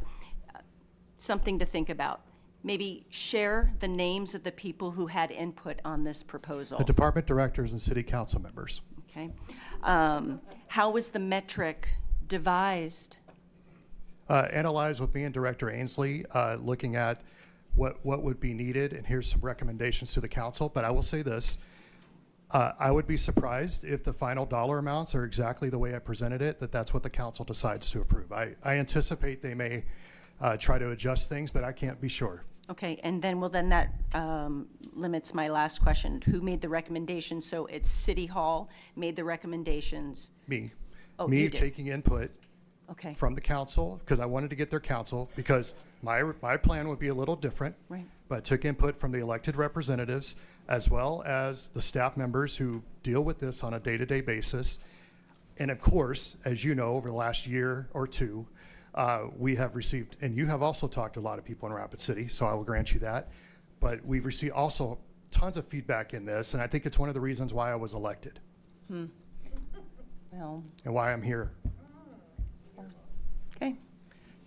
Something to think about. Maybe share the names of the people who had input on this proposal. The department directors and city council members. Okay. How was the metric devised? Analyzed with me and Director Ainsley, looking at what would be needed, and here's some recommendations to the council. But I will say this, I would be surprised if the final dollar amounts are exactly the way I presented it, that's what the council decides to approve. I anticipate they may try to adjust things, but I can't be sure. Okay, and then, well, then that limits my last question. Who made the recommendation? So it's City Hall made the recommendations. Me. Oh, Me you did. taking input Okay. from the council, because I wanted to get their counsel, because my plan would be a little different. Right. But I took input from the elected representatives, as well as the staff members who deal with this on a day-to-day basis. And of course, as you know, over the last year or two, we have received, and you have also talked to a lot of people in Rapid City, so I will grant you that. But we've received also tons of feedback in this, and I think it's one of the reasons why I was elected Well, and why I'm here. okay.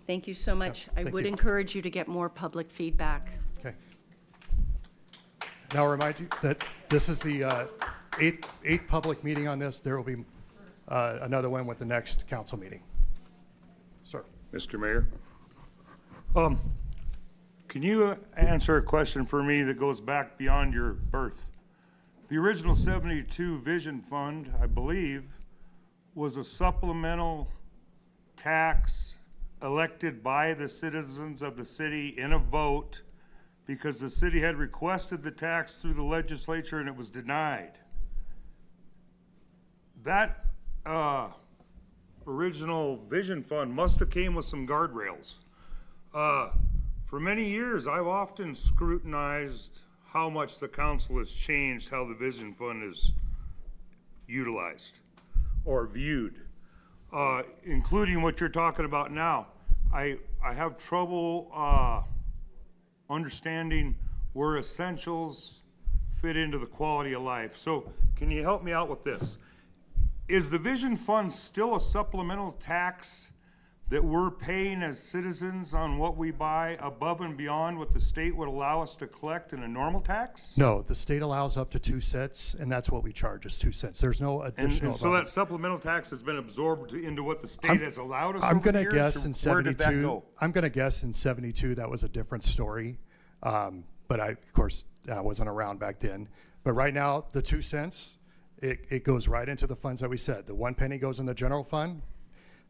Thank you so much. I thank would you. encourage you to get more public feedback. Okay. Now, I'll remind you that this is the eighth public meeting on this. There will be another one with the next council meeting. Sir. Mr. Mayor, can you answer a question for me that goes back beyond your birth? The original 72 Vision Fund, I believe, was a supplemental tax elected by the citizens of the city in a vote because the city had requested the tax through the legislature and it was denied. That original Vision Fund must have came with some guardrails. For many years, I've often scrutinized how much the council has changed how the Vision Fund is utilized or viewed, including what you're talking about now. I have trouble understanding where essentials fit into the quality of life. So can you help me out with this? Is the Vision Fund still a supplemental tax that we're paying as citizens on what we buy above and beyond what the state would allow us to collect in a normal tax? No, the state allows up to 2 cents, and that's what we charge is 2 cents. There's no additional. And so above that it. supplemental tax has been absorbed into what the state has allowed us I'm over the gonna years, guess or in where did that 72. go? I'm gonna guess in 72 that was a different story, but I, of course, wasn't around back then. But right now, the 2 cents, it goes right into the funds that we said. The 1 penny goes in the general fund.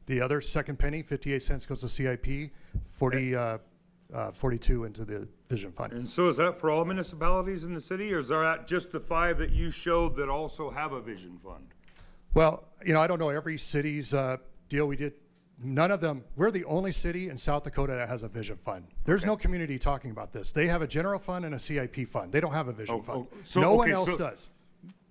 The other second penny, 58 cents, goes to CIP. 42 into the Vision Fund. And so is that for all municipalities in the city, or is that just the 5 that you showed that also have a Vision Fund? Well, I don't know every city's deal. We did none of them. We're the only city in South Dakota that has a Vision Fund. There's no community talking about this. They have a general fund and a CIP fund. They don't have a Vision fund. So, no one okay, else so- does.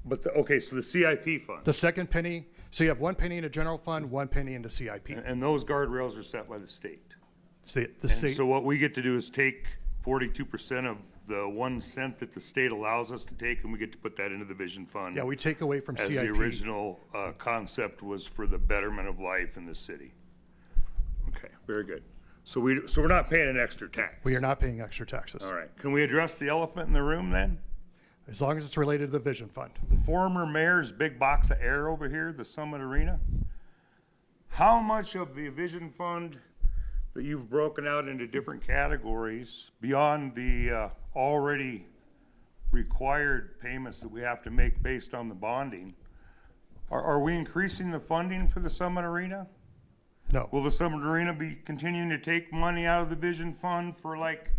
But, so the CIP fund, The second penny, so you have 1 penny in a general fund, 1 penny into CIP. and those guardrails are set by the state. The And state, so what we get to do is take 42% of the 1 cent that the state allows us to take, and we get to put that into the Vision Fund. yeah, we take away from As the CIP. original concept was for the betterment of life in the city. Okay, very good. So we're not paying an extra tax. We are not paying extra taxes, All right, can we address the elephant in the room then? as long as it's related to the Vision Fund. The former mayor's big box of air over here, the Summit Arena. How much of the Vision Fund that you've broken out into different categories beyond the already required payments that we have to make based on the bonding, are we increasing the funding for the Summit Arena? No. Will the Summit Arena be continuing to take money out of the Vision Fund for like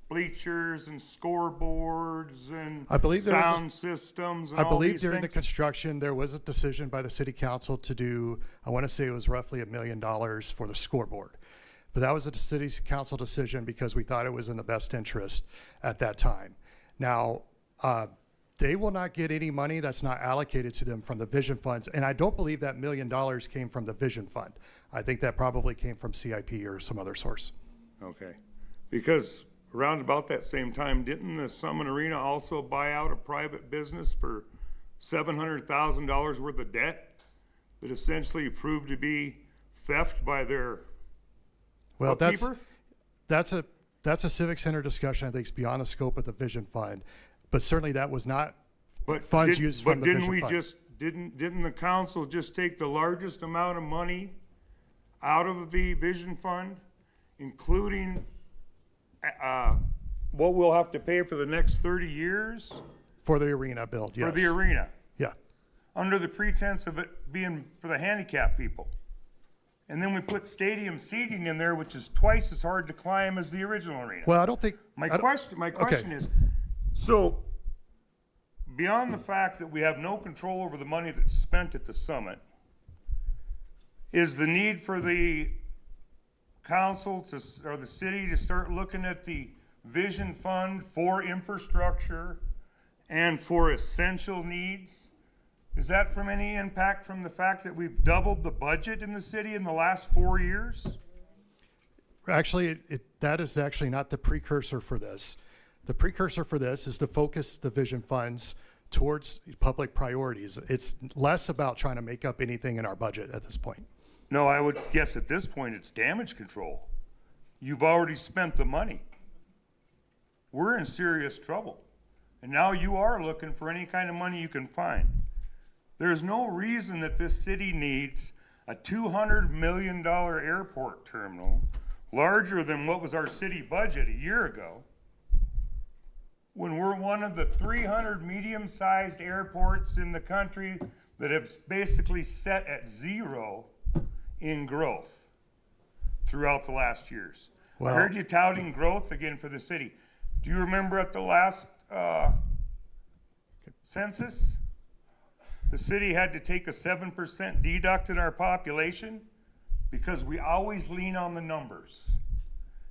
bleachers and scoreboards and I believe there was a- sound systems and I all believe these during the things? construction, there was a decision by the city council to do, I want to say it was roughly $1 million for the scoreboard. But that was a city's council decision because we thought it was in the best interest at that time. Now, they will not get any money that's not allocated to them from the Vision funds. And I don't believe that $1 million came from the Vision Fund. I think that probably came from CIP or some other source. Okay, because around about that same time, didn't the Summit Arena also buy out a private business for $700,000 worth of debt that essentially proved to be theft by their Well, upkeeper? that's a civic center discussion. I think it's beyond the scope of the Vision Fund. But certainly that was not But funds didn't- used from the Vision But didn't we Fund. just, didn't the council just take the largest amount of money out of the Vision Fund, including what we'll have to pay for the next 30 years For the arena build, yes. for the arena? Yeah. Under the pretense of it being for the handicapped people. And then we put stadium seating in there, which is twice as hard to climb as the original arena. Well, I don't think. My I don't- question is, so beyond the fact that we have no control over the money that's spent at the summit, is the need for the council to, or the city to start looking at the Vision Fund for infrastructure and for essential needs? Is that from any impact from the fact that we've doubled the budget in the city in the last 4 years? Actually, that is actually not the precursor for this. The precursor for this is to focus the Vision funds towards public priorities. It's less about trying to make up anything in our budget at this point. No, I would guess at this point it's damage control. You've already spent the money. We're in serious trouble. And now you are looking for any kind of money you can find. There's no reason that this city needs a $200 million airport terminal, larger than what was our city budget a year ago, when we're one of the 300 medium-sized airports in the country that have basically set at zero in growth throughout the last years. Well- I heard you touting growth again for the city. Do you remember at the last census, the city had to take a 7% deduct in our population because we always lean on the numbers.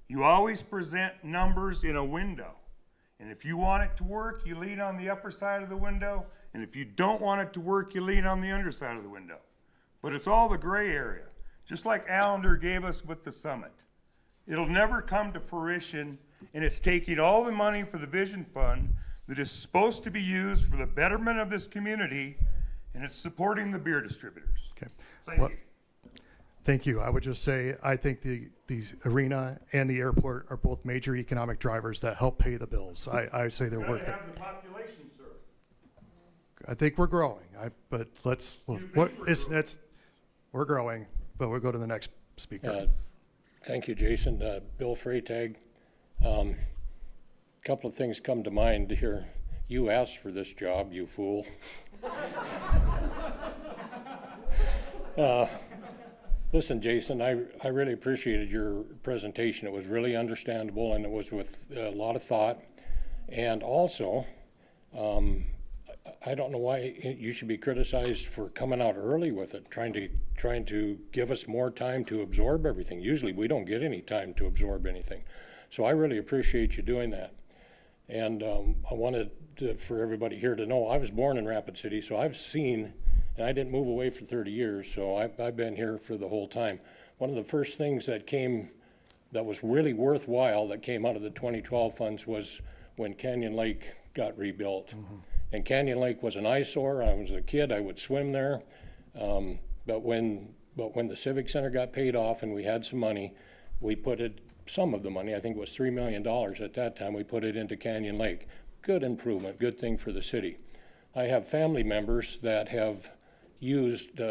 You always present numbers in a window. And if you want it to work, you lean on the upper side of the window. And if you don't want it to work, you lean on the underside of the window. But it's all the gray area, just like Allender gave us with the summit. It'll never come to fruition, and it's taking all the money for the Vision Fund that is supposed to be used for the betterment of this community, and it's supporting the beer distributors. Okay. Thank Well, you. Thank you. I would just say, I think the arena and the airport are both major economic drivers that help pay the bills. I say they're worth Gotta it. have the population served. I think we're growing, but we're growing, but we'll go to the next speaker. Thank you, Jason. Bill Freytag. Couple of things come to mind here. You asked for this job, you fool. Listen, Jason, I really appreciated your presentation. It was really understandable, and it was with a lot of thought. And also, I don't know why you should be criticized for coming out early with it, trying to give us more time to absorb everything. Usually we don't get any time to absorb anything. So I really appreciate you doing that. And I wanted for everybody here to know, I was born in Rapid City, so I've seen, and I didn't move away for 30 years, so I've been here for the whole time. One of the first things that was really worthwhile that came out of the 2012 funds was when Canyon Lake got rebuilt. Mm-hmm. And Canyon Lake was an eyesore. I was a kid, I would swim there. But when the Civic Center got paid off and we had some money, we put some of the money, I think it was $3 million at that time, we put it into Canyon Lake. Good improvement, good thing for the city. I have family members that have used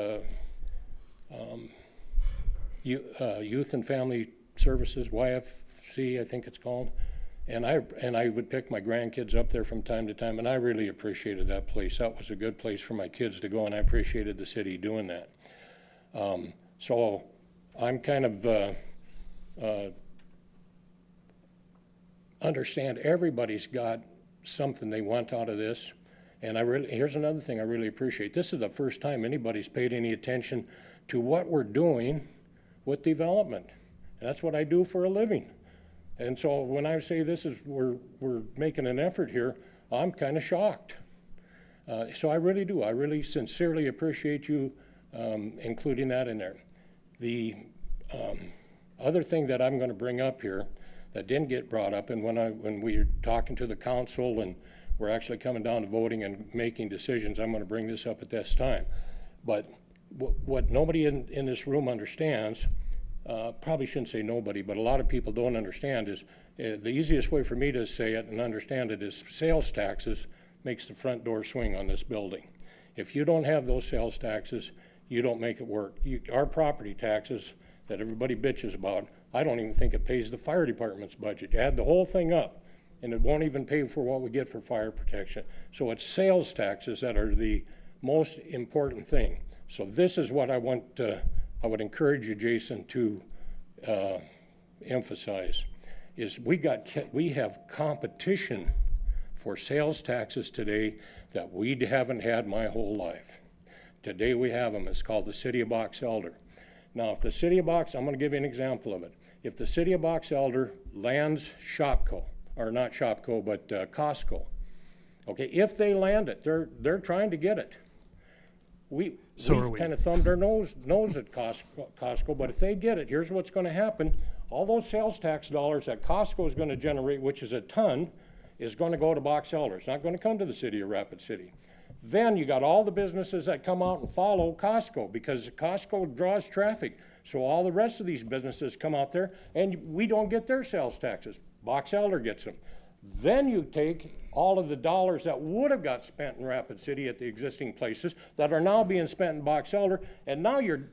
Youth and Family Services, YFC, I think it's called. And I would pick my grandkids up there from time to time, and I really appreciated that place. That was a good place for my kids to go, and I appreciated the city doing that. So I'm kind of understand everybody's got something they want out of this. And here's another thing I really appreciate. This is the first time anybody's paid any attention to what we're doing with development. And that's what I do for a living. And so when I say we're making an effort here, I'm kind of shocked. So I really do. I really sincerely appreciate you including that in there. The other thing that I'm going to bring up here that didn't get brought up, and when we were talking to the council and we're actually coming down to voting and making decisions, I'm going to bring this up at this time. But what nobody in this room understands, probably shouldn't say nobody, but a lot of people don't understand is the easiest way for me to say it and understand it is sales taxes makes the front door swing on this building. If you don't have those sales taxes, you don't make it work. Our property taxes that everybody bitches about, I don't even think it pays the fire department's budget. Add the whole thing up, and it won't even pay for what we get for fire protection. So it's sales taxes that are the most important thing. So this is what I would encourage you, Jason, to emphasize, is we have competition for sales taxes today that we haven't had my whole life. Today we have them. It's called the City of Box Elder. Now, if the City of Box, I'm going to give you an example of it. If the City of Box Elder lands Shopko, or not Shopko, but Costco, okay, if they land it, they're trying to get it. We've kind of thumbed our nose at Costco, but if they get it, here's what's going to happen. All those sales tax dollars that Costco is going to generate, which is a ton, is going to go to Box Elder. It's not going to come to the city of Rapid City. Then you got all the businesses that come out and follow Costco because Costco draws traffic. So all the rest of these businesses come out there and we don't get their sales taxes. Box Elder gets them. Then you take all of the dollars that would have got spent in Rapid City at the existing places that are now being spent in Box Elder, and now you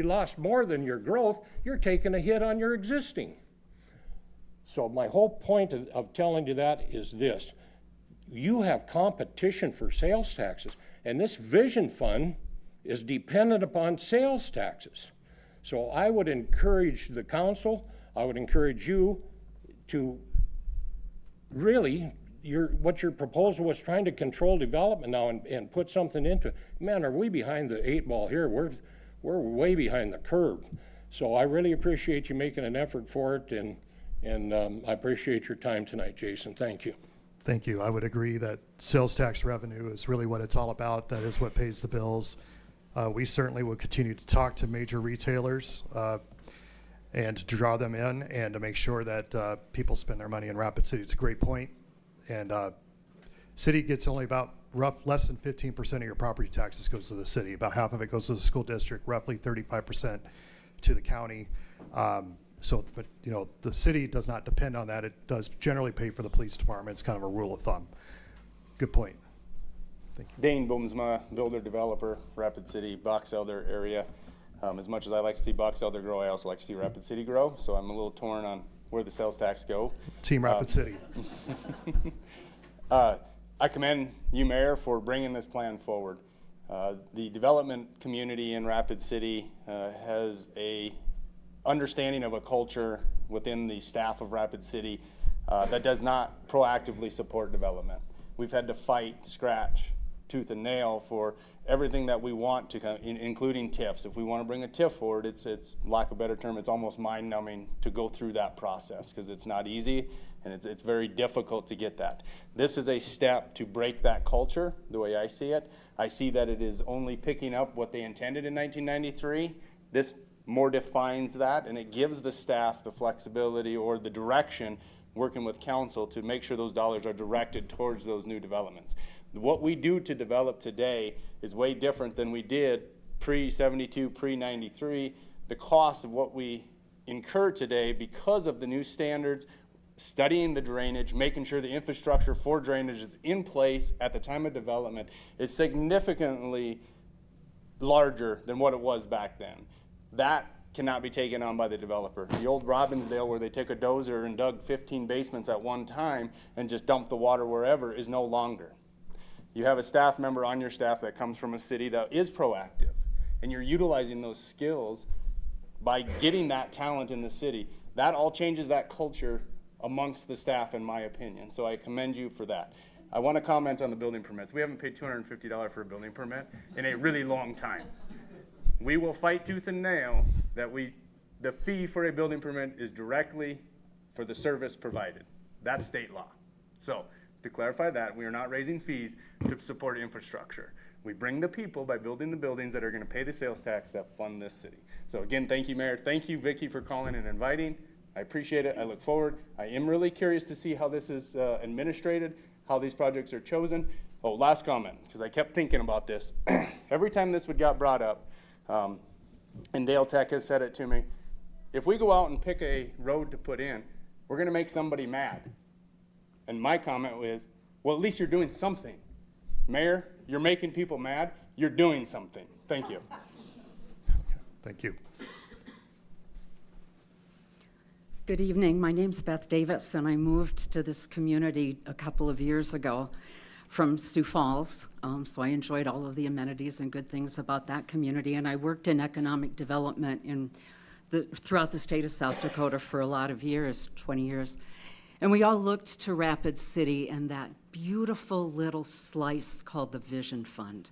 lost more than your growth. You're taking a hit on your existing. So my whole point of telling you that is this. You have competition for sales taxes, and this Vision Fund is dependent upon sales taxes. So I would encourage the council, I would encourage you to really, what your proposal was trying to control development now and put something into it. Man, are we behind the 8 ball here? We're way behind the curve. So I really appreciate you making an effort for it, and And I appreciate your time tonight, Jason. Thank you. Thank you. I would agree that sales tax revenue is really what it's all about. That is what pays the bills. We certainly will continue to talk to major retailers and to draw them in and to make sure that people spend their money in Rapid City. It's a great point. And city gets only about less than 15% of your property taxes goes to the city. About half of it goes to the school district, roughly 35% to the county. But you know, the city does not depend on that. It does generally pay for the police department. It's kind of a rule of thumb. Good point. Thank you. Dane Boomsma, builder developer, Rapid City, Box Elder area. As much as I like to see Box Elder grow, I also like to see Rapid City grow. So I'm a little torn on where the sales tax go. Team Rapid City. I commend you, Mayor, for bringing this plan forward. The development community in Rapid City has a understanding of a culture within the staff of Rapid City that does not proactively support development. We've had to fight, scratch, tooth and nail for everything that we want to, including TIFs. If we want to bring a TIF forward, it's lack of a better term, it's almost mind-numbing to go through that process because it's not easy and it's very difficult to get that. This is a step to break that culture, the way I see it. I see that it is only picking up what they intended in 1993. This more defines that, and it gives the staff the flexibility or the direction working with council to make sure those dollars are directed towards those new developments. What we do to develop today is way different than we did pre-72, pre-93. The cost of what we incur today because of the new standards, studying the drainage, making sure the infrastructure for drainage is in place at the time of development is significantly larger than what it was back then. That cannot be taken on by the developer. The old Robbinsdale where they took a dozer and dug 15 basements at one time and just dumped the water wherever is no longer. You have a staff member on your staff that comes from a city that is proactive, and you're utilizing those skills by getting that talent in the city. That all changes that culture amongst the staff, in my opinion. So I commend you for that. I want to comment on the building permits. We haven't paid $250 for a building permit in a really long time. We will fight tooth and nail that the fee for a building permit is directly for the service provided. That's state law. So to clarify that, we are not raising fees to support infrastructure. We bring the people by building the buildings that are going to pay the sales tax that fund this city. So again, thank you, Mayor. Thank you, Vicki, for calling and inviting. I appreciate it. I look forward. I am really curious to see how this is administrated, how these projects are chosen. Oh, last comment, because I kept thinking about this. Every time this got brought up, and Dale Tech has said it to me, if we go out and pick a road to put in, we're going to make somebody mad. And my comment was, well, at least you're doing something. Mayor, you're making people mad. You're doing something. Thank you. Thank you. Good evening. My name's Beth Davis, and I moved to this community a couple of years ago from Sioux Falls. So I enjoyed all of the amenities and good things about that community. And I worked in economic development throughout the state of South Dakota for a lot of years, 20 years. And we all looked to Rapid City and that beautiful little slice called the Vision Fund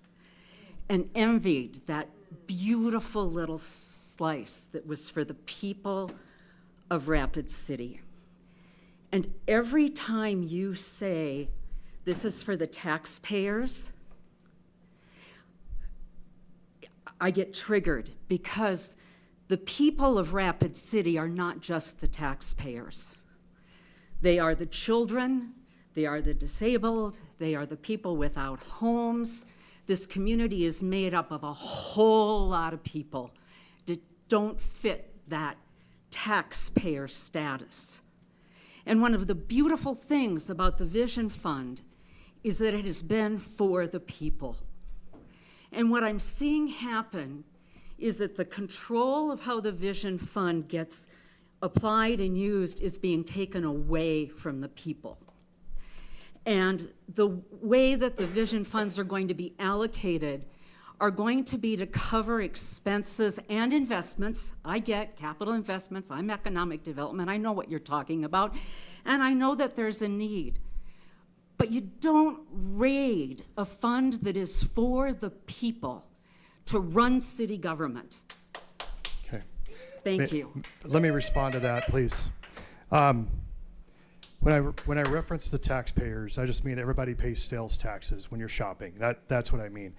and envied that beautiful little slice that was for the people of Rapid City. And every time you say, this is for the taxpayers, I get triggered because the people of Rapid City are not just the taxpayers. They are the children, they are the disabled, they are the people without homes. This community is made up of a whole lot of people that don't fit that taxpayer status. And one of the beautiful things about the Vision Fund is that it has been for the people. And what I'm seeing happen is that the control of how the Vision Fund gets applied and used is being taken away from the people. And the way that the Vision Funds are going to be allocated are going to be to cover expenses and investments. I get capital investments, I'm economic development, I know what you're talking about, and I know that there's a need. But you don't raid a fund that is for the people to run city government. Okay. Thank you. Let me respond to that, please. When I reference the taxpayers, I just mean everybody pays sales taxes when you're shopping. That's what I mean.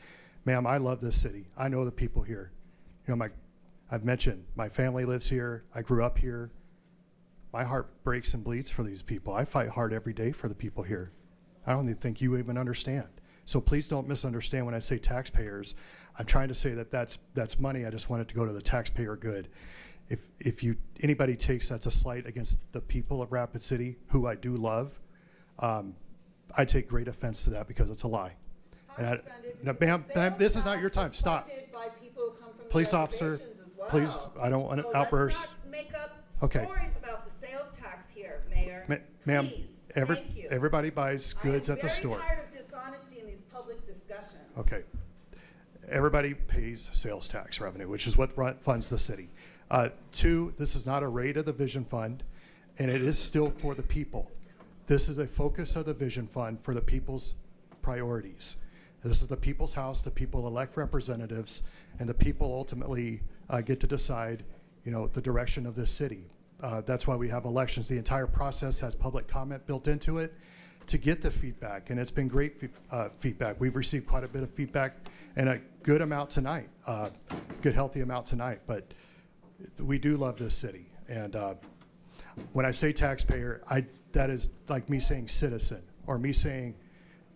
Ma'am, I love this city. I know the people here. You know, I've mentioned my family lives here. I grew up here. My heart breaks and bleeds for these people. I fight hard every day for the people here. I don't even think you even understand. So please don't misunderstand when I say taxpayers. I'm trying to say that that's money. I just want it to go to the taxpayer good. If anybody takes that's a slight against the people of Rapid City, who I do love, I take great offense to that because it's a lie. And ma'am, this is not your time. Stop. Police officer, please, I don't want to outburst. Let's not make up Okay. stories about the sales tax here, Mayor. Ma'am, Please, thank you. everybody buys goods at the store. I am very tired of dishonesty in these public discussions. Okay. Everybody pays sales tax revenue, which is what funds the city. Two, this is not a rate of the Vision Fund, and it is still for the people. This is a focus of the Vision Fund for the people's priorities. This is the people's house. The people elect representatives, and the people ultimately get to decide, you know, the direction of this city. That's why we have elections. The entire process has public comment built into it to get the feedback, and it's been great feedback. We've received quite a bit of feedback and a good amount tonight, good healthy amount tonight, but we do love this city. And when I say taxpayer, that is like me saying citizen or me saying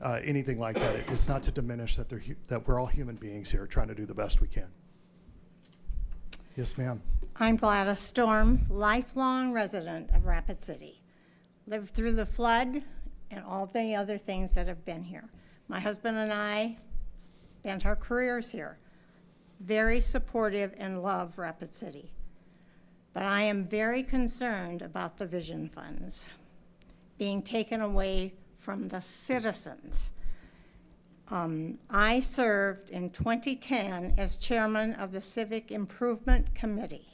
anything like that. It's not to diminish that we're all human beings here trying to do the best we can. Yes, ma'am. I'm Gladys Storm, lifelong resident of Rapid City. Lived through the flood and all the other things that have been here. My husband and I spent our careers here. Very supportive and love Rapid City. But I am very concerned about the Vision Funds being taken away from the citizens. I served in 2010 as chairman of the Civic Improvement Committee,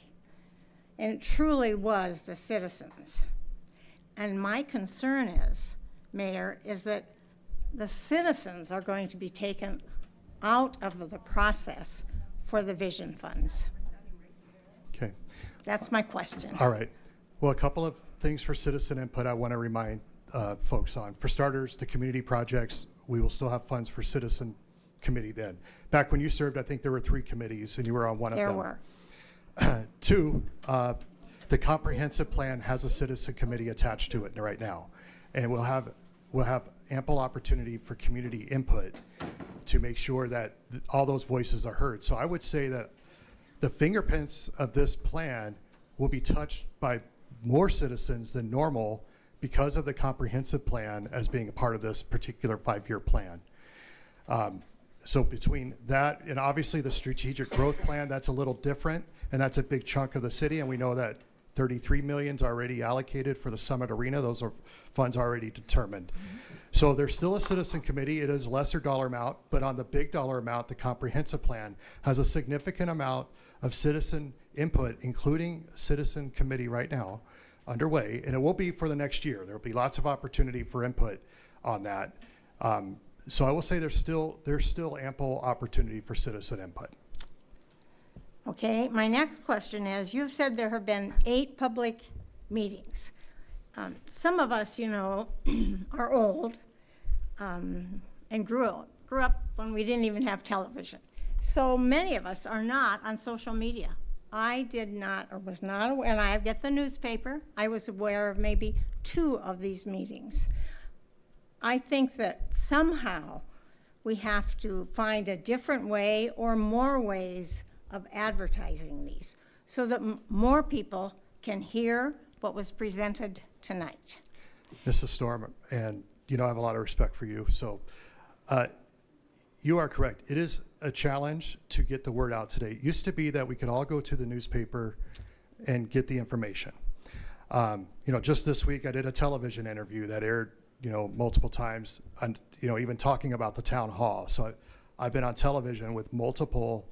and it truly was the citizens. And my concern is, Mayor, is that the citizens are going to be taken out of the process for the Vision Funds. Okay. That's my question. All right. Well, a couple of things for citizen input I want to remind folks on. For starters, the community projects, we will still have funds for citizen committee then. Back when you served, I think there were 3 committees and you were on one of them. There were. 2, the comprehensive plan has a citizen committee attached to it right now. And we'll have ample opportunity for community input to make sure that all those voices are heard. So I would say that the fingerprints of this plan will be touched by more citizens than normal because of the comprehensive plan as being a part of this particular 5-year plan. So between that and obviously the strategic growth plan, that's a little different, and that's a big chunk of the city, and we know that 33 million is already allocated for the Summit Arena. Those are funds already determined. So there's still a citizen committee. It is a lesser dollar amount, but on the big dollar amount, the comprehensive plan has a significant amount of citizen input, including citizen committee right now underway, and it will be for the next year. There will be lots of opportunity for input on that. So I will say there's still ample opportunity for citizen input. Okay, my next question is, you've said there have been 8 public meetings. Some of us, you know, are old and grew up when we didn't even have television. So many of us are not on social media. I did not, or was not aware, and I get the newspaper, I was aware of maybe 2 of these meetings. I think that somehow we have to find a different way or more ways of advertising these so that more people can hear what was presented tonight. Mrs. Storm, and you know I have a lot of respect for you, so you are correct. It is a challenge to get the word out today. It used to be that we could all go to the newspaper and get the information. You know, just this week I did a television interview that aired, you know, multiple times, and you know, even talking about the town hall. So I've been on television with multiple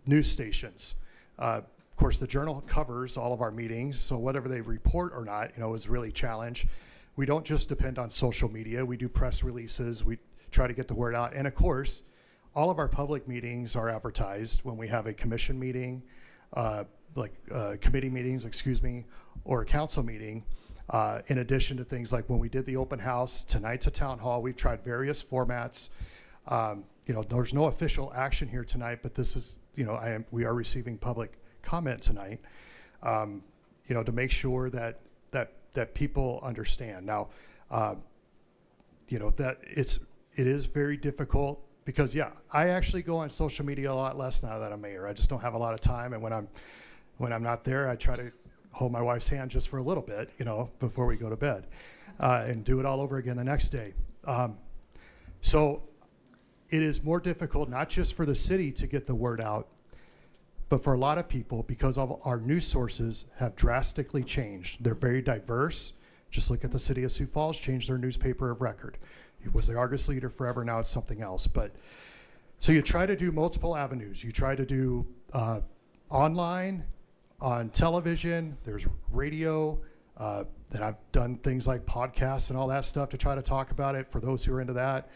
news stations. Of course, the Journal covers all of our meetings, so whatever they report or not, you know, is really a challenge. We don't just depend on social media. We do press releases. We try to get the word out. And of course, all of our public meetings are advertised when we have a commission meeting, committee meetings, excuse me, or a council meeting. In addition to things like when we did the open house, tonight's a town hall, we've tried various formats. There's no official action here tonight, but this is, we are receiving public comment tonight, to make sure that people understand. Now, that it is very difficult because, I actually go on social media a lot less now that I'm mayor. I just don't have a lot of time, and when I'm not there, I try to hold my wife's hand just for a little bit, before we go to bed, and do it all over again the next day. So it is more difficult, not just for the city to get the word out, but for a lot of people, because of our news sources have drastically changed. They're very diverse. Just look at the city of Sioux Falls, changed their newspaper of record. It was the Argus Leader forever, now it's something else. But so you try to do multiple avenues. You try to do online, on television, there's radio, that I've done things like podcasts and all that stuff to try to talk about it for those who are into that.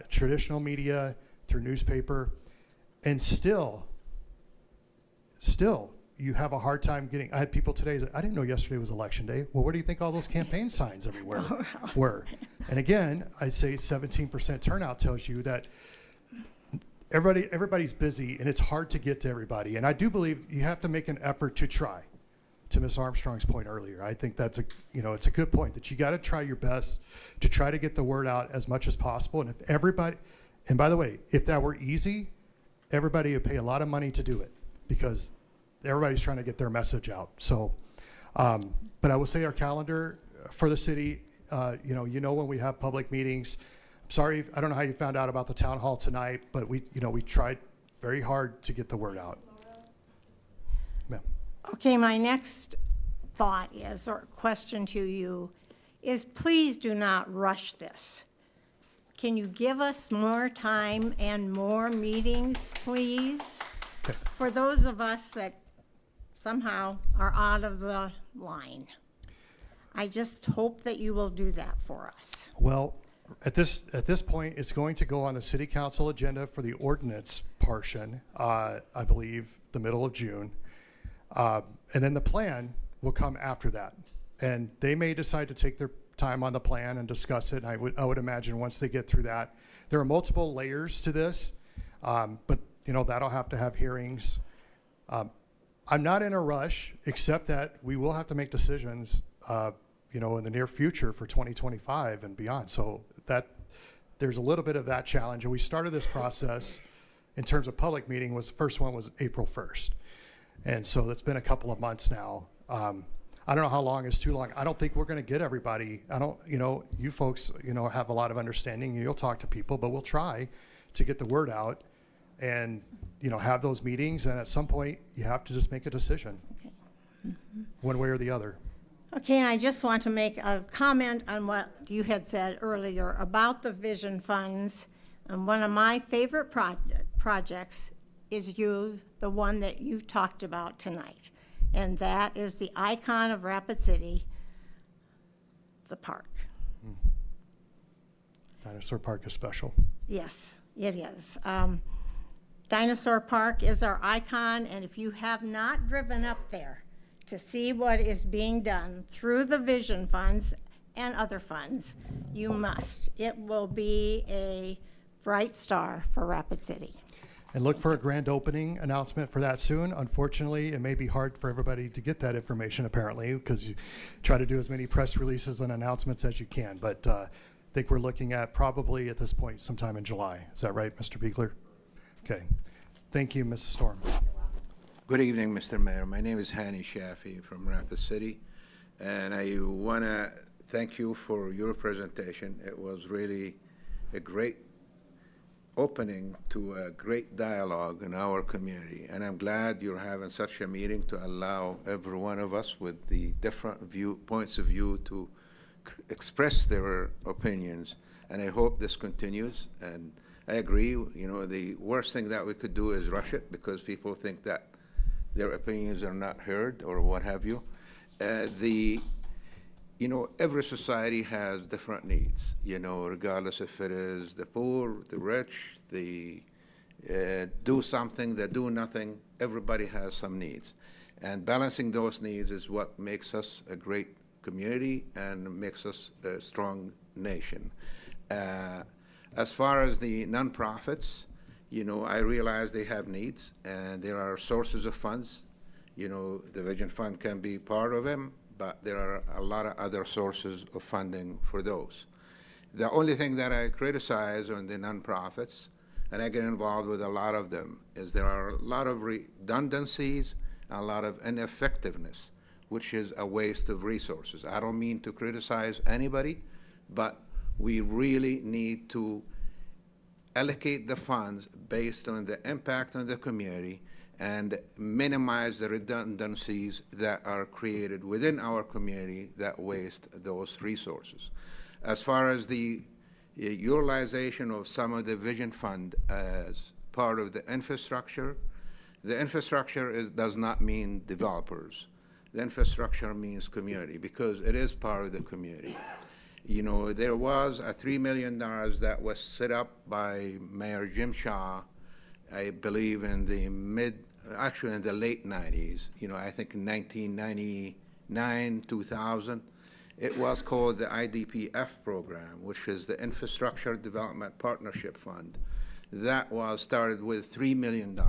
Traditional media, through newspaper, and still you have a hard time getting. I had people today that I didn't know yesterday was election day. Well, where do you think all those campaign signs everywhere were? And again, I'd say 17% turnout tells you that everybody's busy and it's hard to get to everybody. And I do believe you have to make an effort to try. To Ms. Armstrong's point earlier, I think that's it's a good point that you got to try your best to try to get the word out as much as possible. And if everybody, and by the way, if that were easy, everybody would pay a lot of money to do it because everybody's trying to get their message out. So, but I will say our calendar for the city, when we have public meetings. I'm sorry, I don't know how you found out about the town hall tonight, but we tried very hard to get the word out. Ma'am. Okay, my next thought is, or question to you, is please do not rush this. Can you give us more time and more meetings, please? Okay. For those of us that somehow are out of the line. I just hope that you will do that for us. Well, at this point, it's going to go on the city council agenda for the ordinance portion, I believe, the middle of June. And then the plan will come after that. And they may decide to take their time on the plan and discuss it. And I would imagine once they get through that, there are multiple layers to this, but that'll have to have hearings. I'm not in a rush, except that we will have to make decisions, in the near future for 2025 and beyond. So that there's a little bit of that challenge. And we started this process in terms of public meeting. The first one was April 1st. And so that's been a couple of months now. I don't know how long is too long. I don't think we're going to get everybody. You folks, have a lot of understanding. You'll talk to people, but we'll try to get the word out and, have those meetings. And at some point, you have to just make a decision, one way or the other. Okay, and I just want to make a comment on what you had said earlier about the vision funds. And one of my favorite projects is the one that you talked about tonight. And that is the icon of Rapid City, the park. Dinosaur Park is special. Yes, it is. Dinosaur Park is our icon, and if you have not driven up there to see what is being done through the vision funds and other funds, you must. It will be a bright star for Rapid City. And look for a grand opening announcement for that soon. Unfortunately, it may be hard for everybody to get that information, apparently, because you try to do as many press releases and announcements as you can. But I think we're looking at probably at this point sometime in July. Is that right, Mr. Beegler? Okay. Thank you, Mrs. Storm. Good evening, Mr. Mayor. My name is Hani Shafi from Rapid City, and I want to thank you for your presentation. It was really a great opening to a great dialogue in our community, and I'm glad you're having such a meeting to allow every one of us with the different points of view to express their opinions, and I hope this continues. And I agree, the worst thing that we could do is rush it because people think that their opinions are not heard or what have you. Every society has different needs, regardless if it is the poor, the rich, the do something, the do nothing, everybody has some needs. And balancing those needs is what makes us a great community and makes us a strong nation. As far as the nonprofits, you know, I realize they have needs and there are sources of funds. You know, the Vision Fund can be part of them, but there are a lot of other sources of funding for those. The only thing that I criticize on the nonprofits, and I get involved with a lot of them, is there are a lot of redundancies, a lot of ineffectiveness, which is a waste of resources. I don't mean to criticize anybody, but we really need to allocate the funds based on the impact on the community and minimize the redundancies that are created within our community that waste those resources. As far as the utilization of some of the Vision Fund as part of the infrastructure does not mean developers. The infrastructure means community, because it is part of the community. You know, there was a $3 million that was set up by Mayor Jim Shaw, I believe in the late 90s, you know, I think in 1999, 2000. It was called the IDPF program, which is the Infrastructure Development Partnership Fund. That was started with $3 million.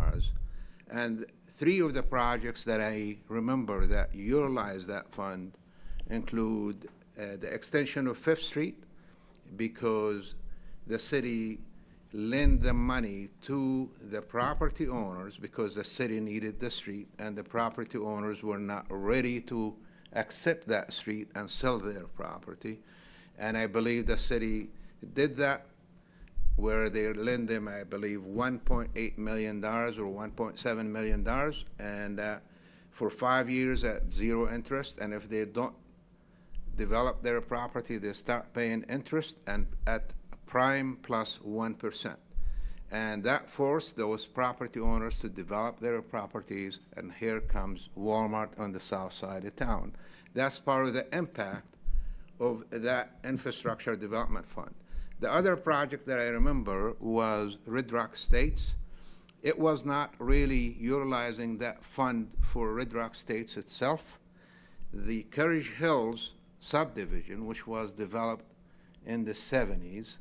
And 3 of the projects that I remember that utilize that fund include the extension of 5th Street, because the city lent the money to the property owners because the city needed the street and the property owners were not ready to accept that street and sell their property. And I believe the city did that, where they lend them, I believe, $1.8 million or $1.7 million, and for 5 years at 0 interest. And if they don't develop their property, they start paying interest and at prime plus 1%. And that forced those property owners to develop their properties, and here comes Walmart on the south side of town. That's part of the impact of that infrastructure development fund. The other project that I remember was Red Rock Estates. It was not really utilizing that fund for Red Rock Estates itself. The Courage Hills subdivision, which was developed in the 70s,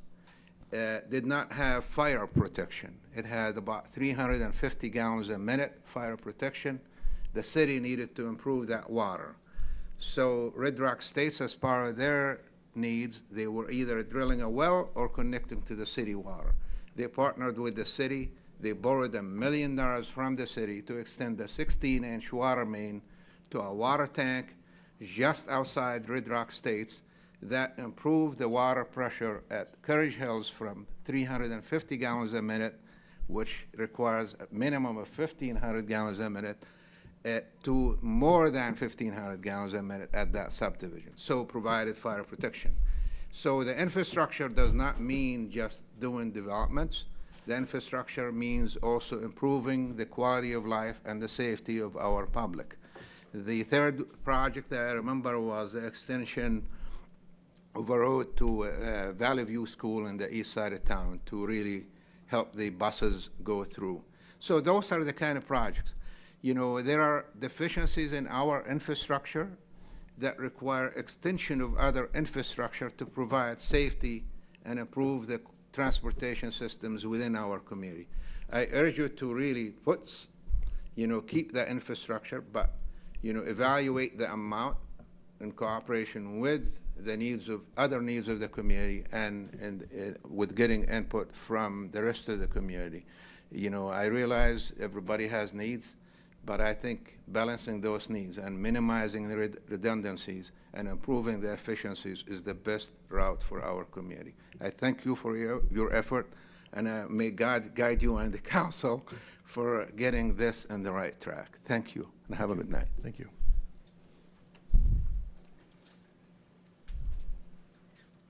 did not have fire protection. It had about 350 gallons a minute fire protection. The city needed to improve that water. So Red Rock Estates, as part of their needs, they were either drilling a well or connecting to the city water. They partnered with the city. They borrowed $1 million from the city to extend a 16-inch water main to a water tank just outside Red Rock Estates that improved the water pressure at Courage Hills from 350 gallons a minute, which requires a minimum of 1,500 gallons a minute, to more than 1,500 gallons a minute at that subdivision. So provided fire protection. So the infrastructure does not mean just doing developments. The infrastructure means also improving the quality of life and the safety of our public. The third project that I remember was the extension of a road to Valley View School in the east side of town to really help the buses go through. So those are the kind of projects. You know, there are deficiencies in our infrastructure that require extension of other infrastructure to provide safety and improve the transportation systems within our community. I urge you to really keep the infrastructure, but, evaluate the amount in cooperation with the other needs of the community and with getting input from the rest of the community. I realize everybody has needs, but I think balancing those needs and minimizing the redundancies and improving the efficiencies is the best route for our community. I thank you for your effort, and may God guide you and the council for getting this in the right track. Thank you, and have a good night. Thank you.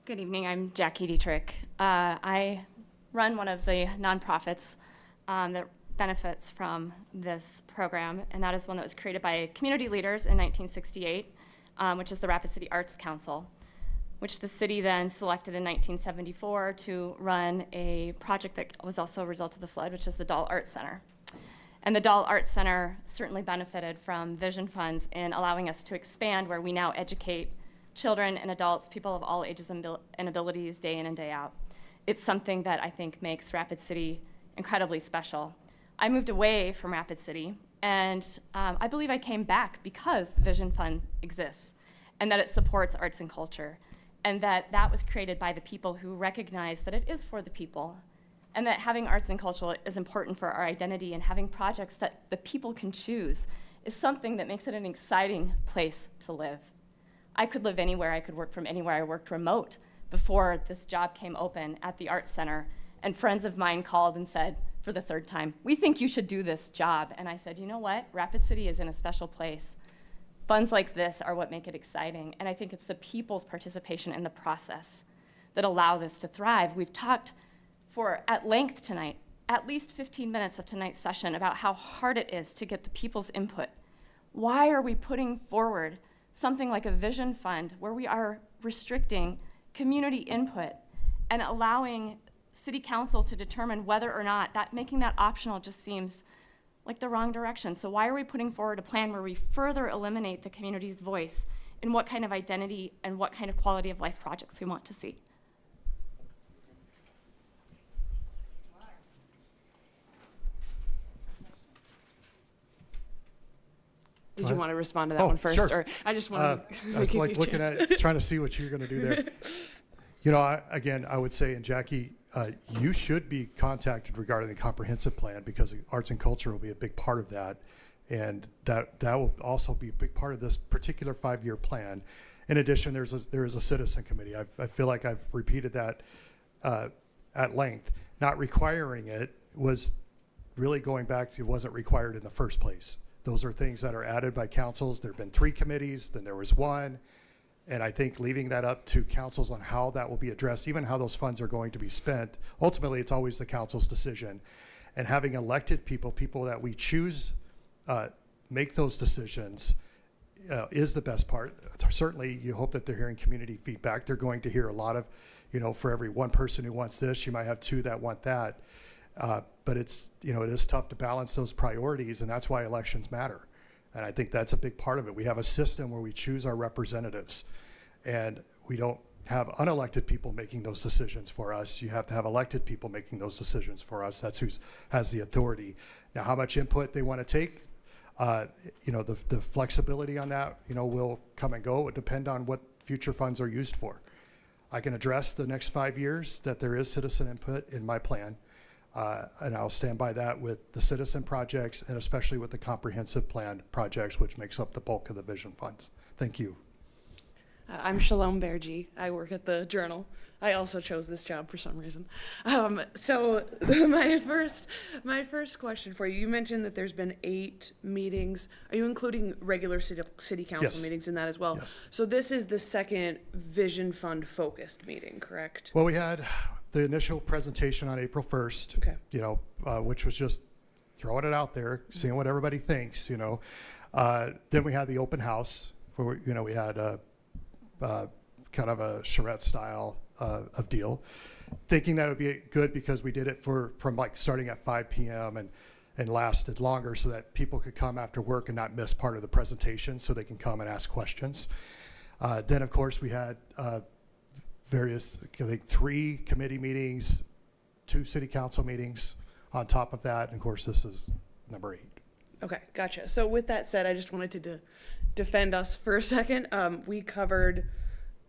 Good evening, I'm Jackie Dietrich. I run one of the nonprofits that benefits from this program, and that is one that was created by community leaders in 1968, which is the Rapid City Arts Council, which the city then selected in 1974 to run a project that was also a result of the flood, which is the Dahl Art Center. And the Dahl Arts Center certainly benefited from vision funds in allowing us to expand where we now educate children and adults, people of all ages and abilities, day in and day out. It's something that I think makes Rapid City incredibly special. I moved away from Rapid City, and I believe I came back because the Vision Fund exists and that it supports arts and culture, and that was created by the people who recognize that it is for the people, and that having arts and culture is important for our identity, and having projects that the people can choose is something that makes it an exciting place to live. I could live anywhere, I could work from anywhere. I worked remote before this job came open at the Arts Center, and friends of mine called and said, for the third time, we think you should do this job. And I said, you know what? Rapid City is in a special place. Funds like this are what make it exciting, and I think it's the people's participation in the process that allow this to thrive. We've talked for at length tonight, at least 15 minutes of tonight's session, about how hard it is to get the people's input. Why are we putting forward something like a vision fund where we are restricting community input and allowing city council to determine whether or not making that optional just seems like the wrong direction? So why are we putting forward a plan where we further eliminate the community's voice in what kind of identity and what kind of quality of life projects we want to see? Did you want to respond to that one first? Sure. Or I just want to I was like looking at, trying to see what you're going to do there. You know, I would say, and Jackie, you should be contacted regarding the comprehensive plan, because arts and culture will be a big part of that. And that will also be a big part of this particular 5-year plan. In addition, there is a citizen committee. I feel like I've repeated that at length. Not requiring it was really going back to, it wasn't required in the first place. Those are things that are added by councils. There have been 3 committees, then there was 1. And I think leaving that up to councils on how that will be addressed, even how those funds are going to be spent, ultimately it's always the council's decision. And having elected people that we choose make those decisions is the best part. Certainly you hope that they're hearing community feedback. They're going to hear a lot of, for every 1 person who wants this, you might have 2 that want that. But it's, it is tough to balance those priorities, and that's why elections matter. And I think that's a big part of it. We have a system where we choose our representatives, and we don't have unelected people making those decisions for us. You have to have elected people making those decisions for us. That's who has the authority. Now, how much input they want to take, the flexibility on that, will come and go. It depend on what future funds are used for. I can address the next 5 years that there is citizen input in my plan. And I'll stand by that with the citizen projects, and especially with the comprehensive plan projects, which makes up the bulk of the vision funds. Thank you. I'm Shalom Bergy. I work at the Journal. I also chose this job for some reason. So my first question for you, you mentioned that there's been 8 meetings. Are you including regular city council Yes. meetings in that as well? Yes. So this is the second Vision Fund focused meeting, correct? Well, we had the initial presentation on April 1st, Okay. which was just throwing it out there, seeing what everybody thinks, Then we had the open house where, we had kind of a charrette style of deal, thinking that would be good because we did it from like starting at 5 p.m. and lasted longer so that people could come after work and not miss part of the presentation, so they can come and ask questions. Then, of course, we had various, I think 3 committee meetings, 2 city council meetings on top of that. And of course, this is number 8. Okay, gotcha. So with that said, I just wanted to defend us for a second. We covered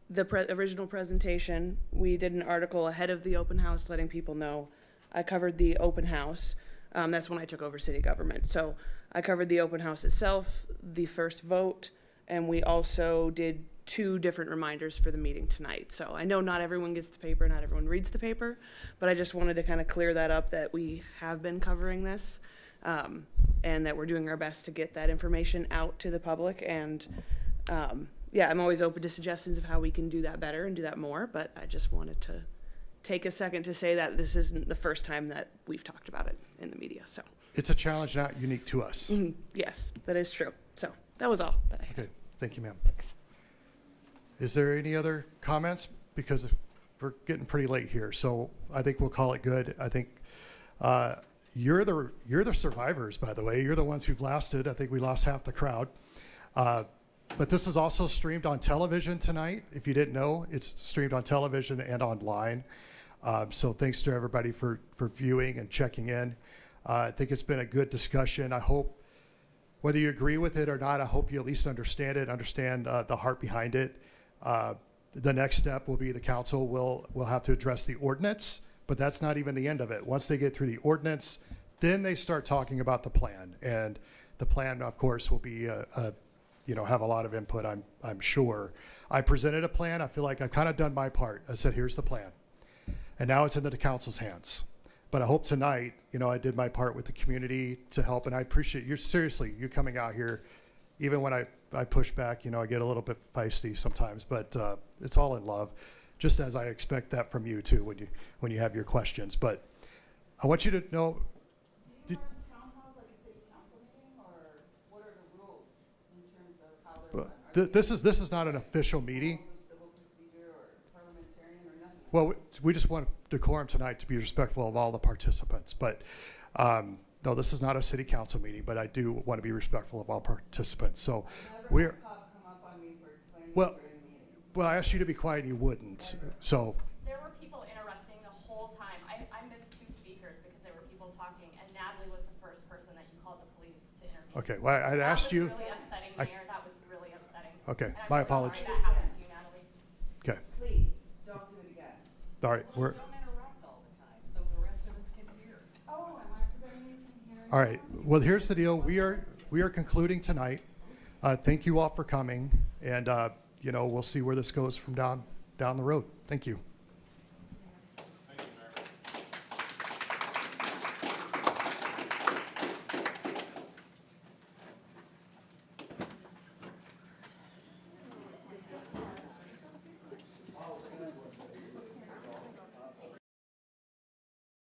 the original presentation. We did an article ahead of the open house letting people know. I covered the open house. That's when I took over city government. So I covered the open house itself, the first vote, and we also did 2 different reminders for the meeting tonight. So I know not everyone gets the paper, not everyone reads the paper, but I just wanted to kind of clear that up, that we have been covering this, and that we're doing our best to get that information out to the public. And I'm always open to suggestions of how we can do that better and do that more, but I just wanted to take a second to say that this isn't the first time that we've talked about it in the media. So It's a challenge not unique to us. Yes, that is true. So that was all that I had. Okay, thank you, ma'am. Is there any other comments? Because we're getting pretty late here, so I think we'll call it good. I think, you're the survivors, by the way. You're the ones who've lasted. I think we lost half the crowd. But this is also streamed on television tonight. If you didn't know, it's streamed on television and online. So thanks to everybody for viewing and checking in. I think it's been a good discussion. I hope, whether you agree with it or not, I hope you at least understand it, understand the heart behind it. The next step will be the council will have to address the ordinance, but that's not even the end of it. Once they get through the ordinance, then they start talking about the plan. And the plan, of course, will be have a lot of input, I'm sure. I presented a plan. I feel like I've kind of done my part. I said, here's the plan. And now it's in the council's hands. But I hope tonight, I did my part with the community to help. And I appreciate you coming out here. Even when I push back, I get a little bit feisty sometimes, but it's all in love, just as I expect that from you too when you have your questions. But I want you to know. This is not an official meeting. Well, we just want decorum tonight to be respectful of all the participants. But no, this is not a city council meeting, but I do want to be respectful of all participants. So we're, well, I asked you to be quiet and you wouldn't. So. There were people interrupting the whole time. I missed 2 speakers because there were people talking, and Natalie was the first person that you called the police to intervene. Okay, well, I'd asked you. That was really upsetting, Mayor. That was really upsetting. Okay, And I'm my really apology. sorry that happened to you, Natalie. Okay. Please, don't do it again. All right, we're. All right. Well, here's the deal. We are concluding tonight. Thank you all for coming, and we'll see where this goes from down the road. Thank you.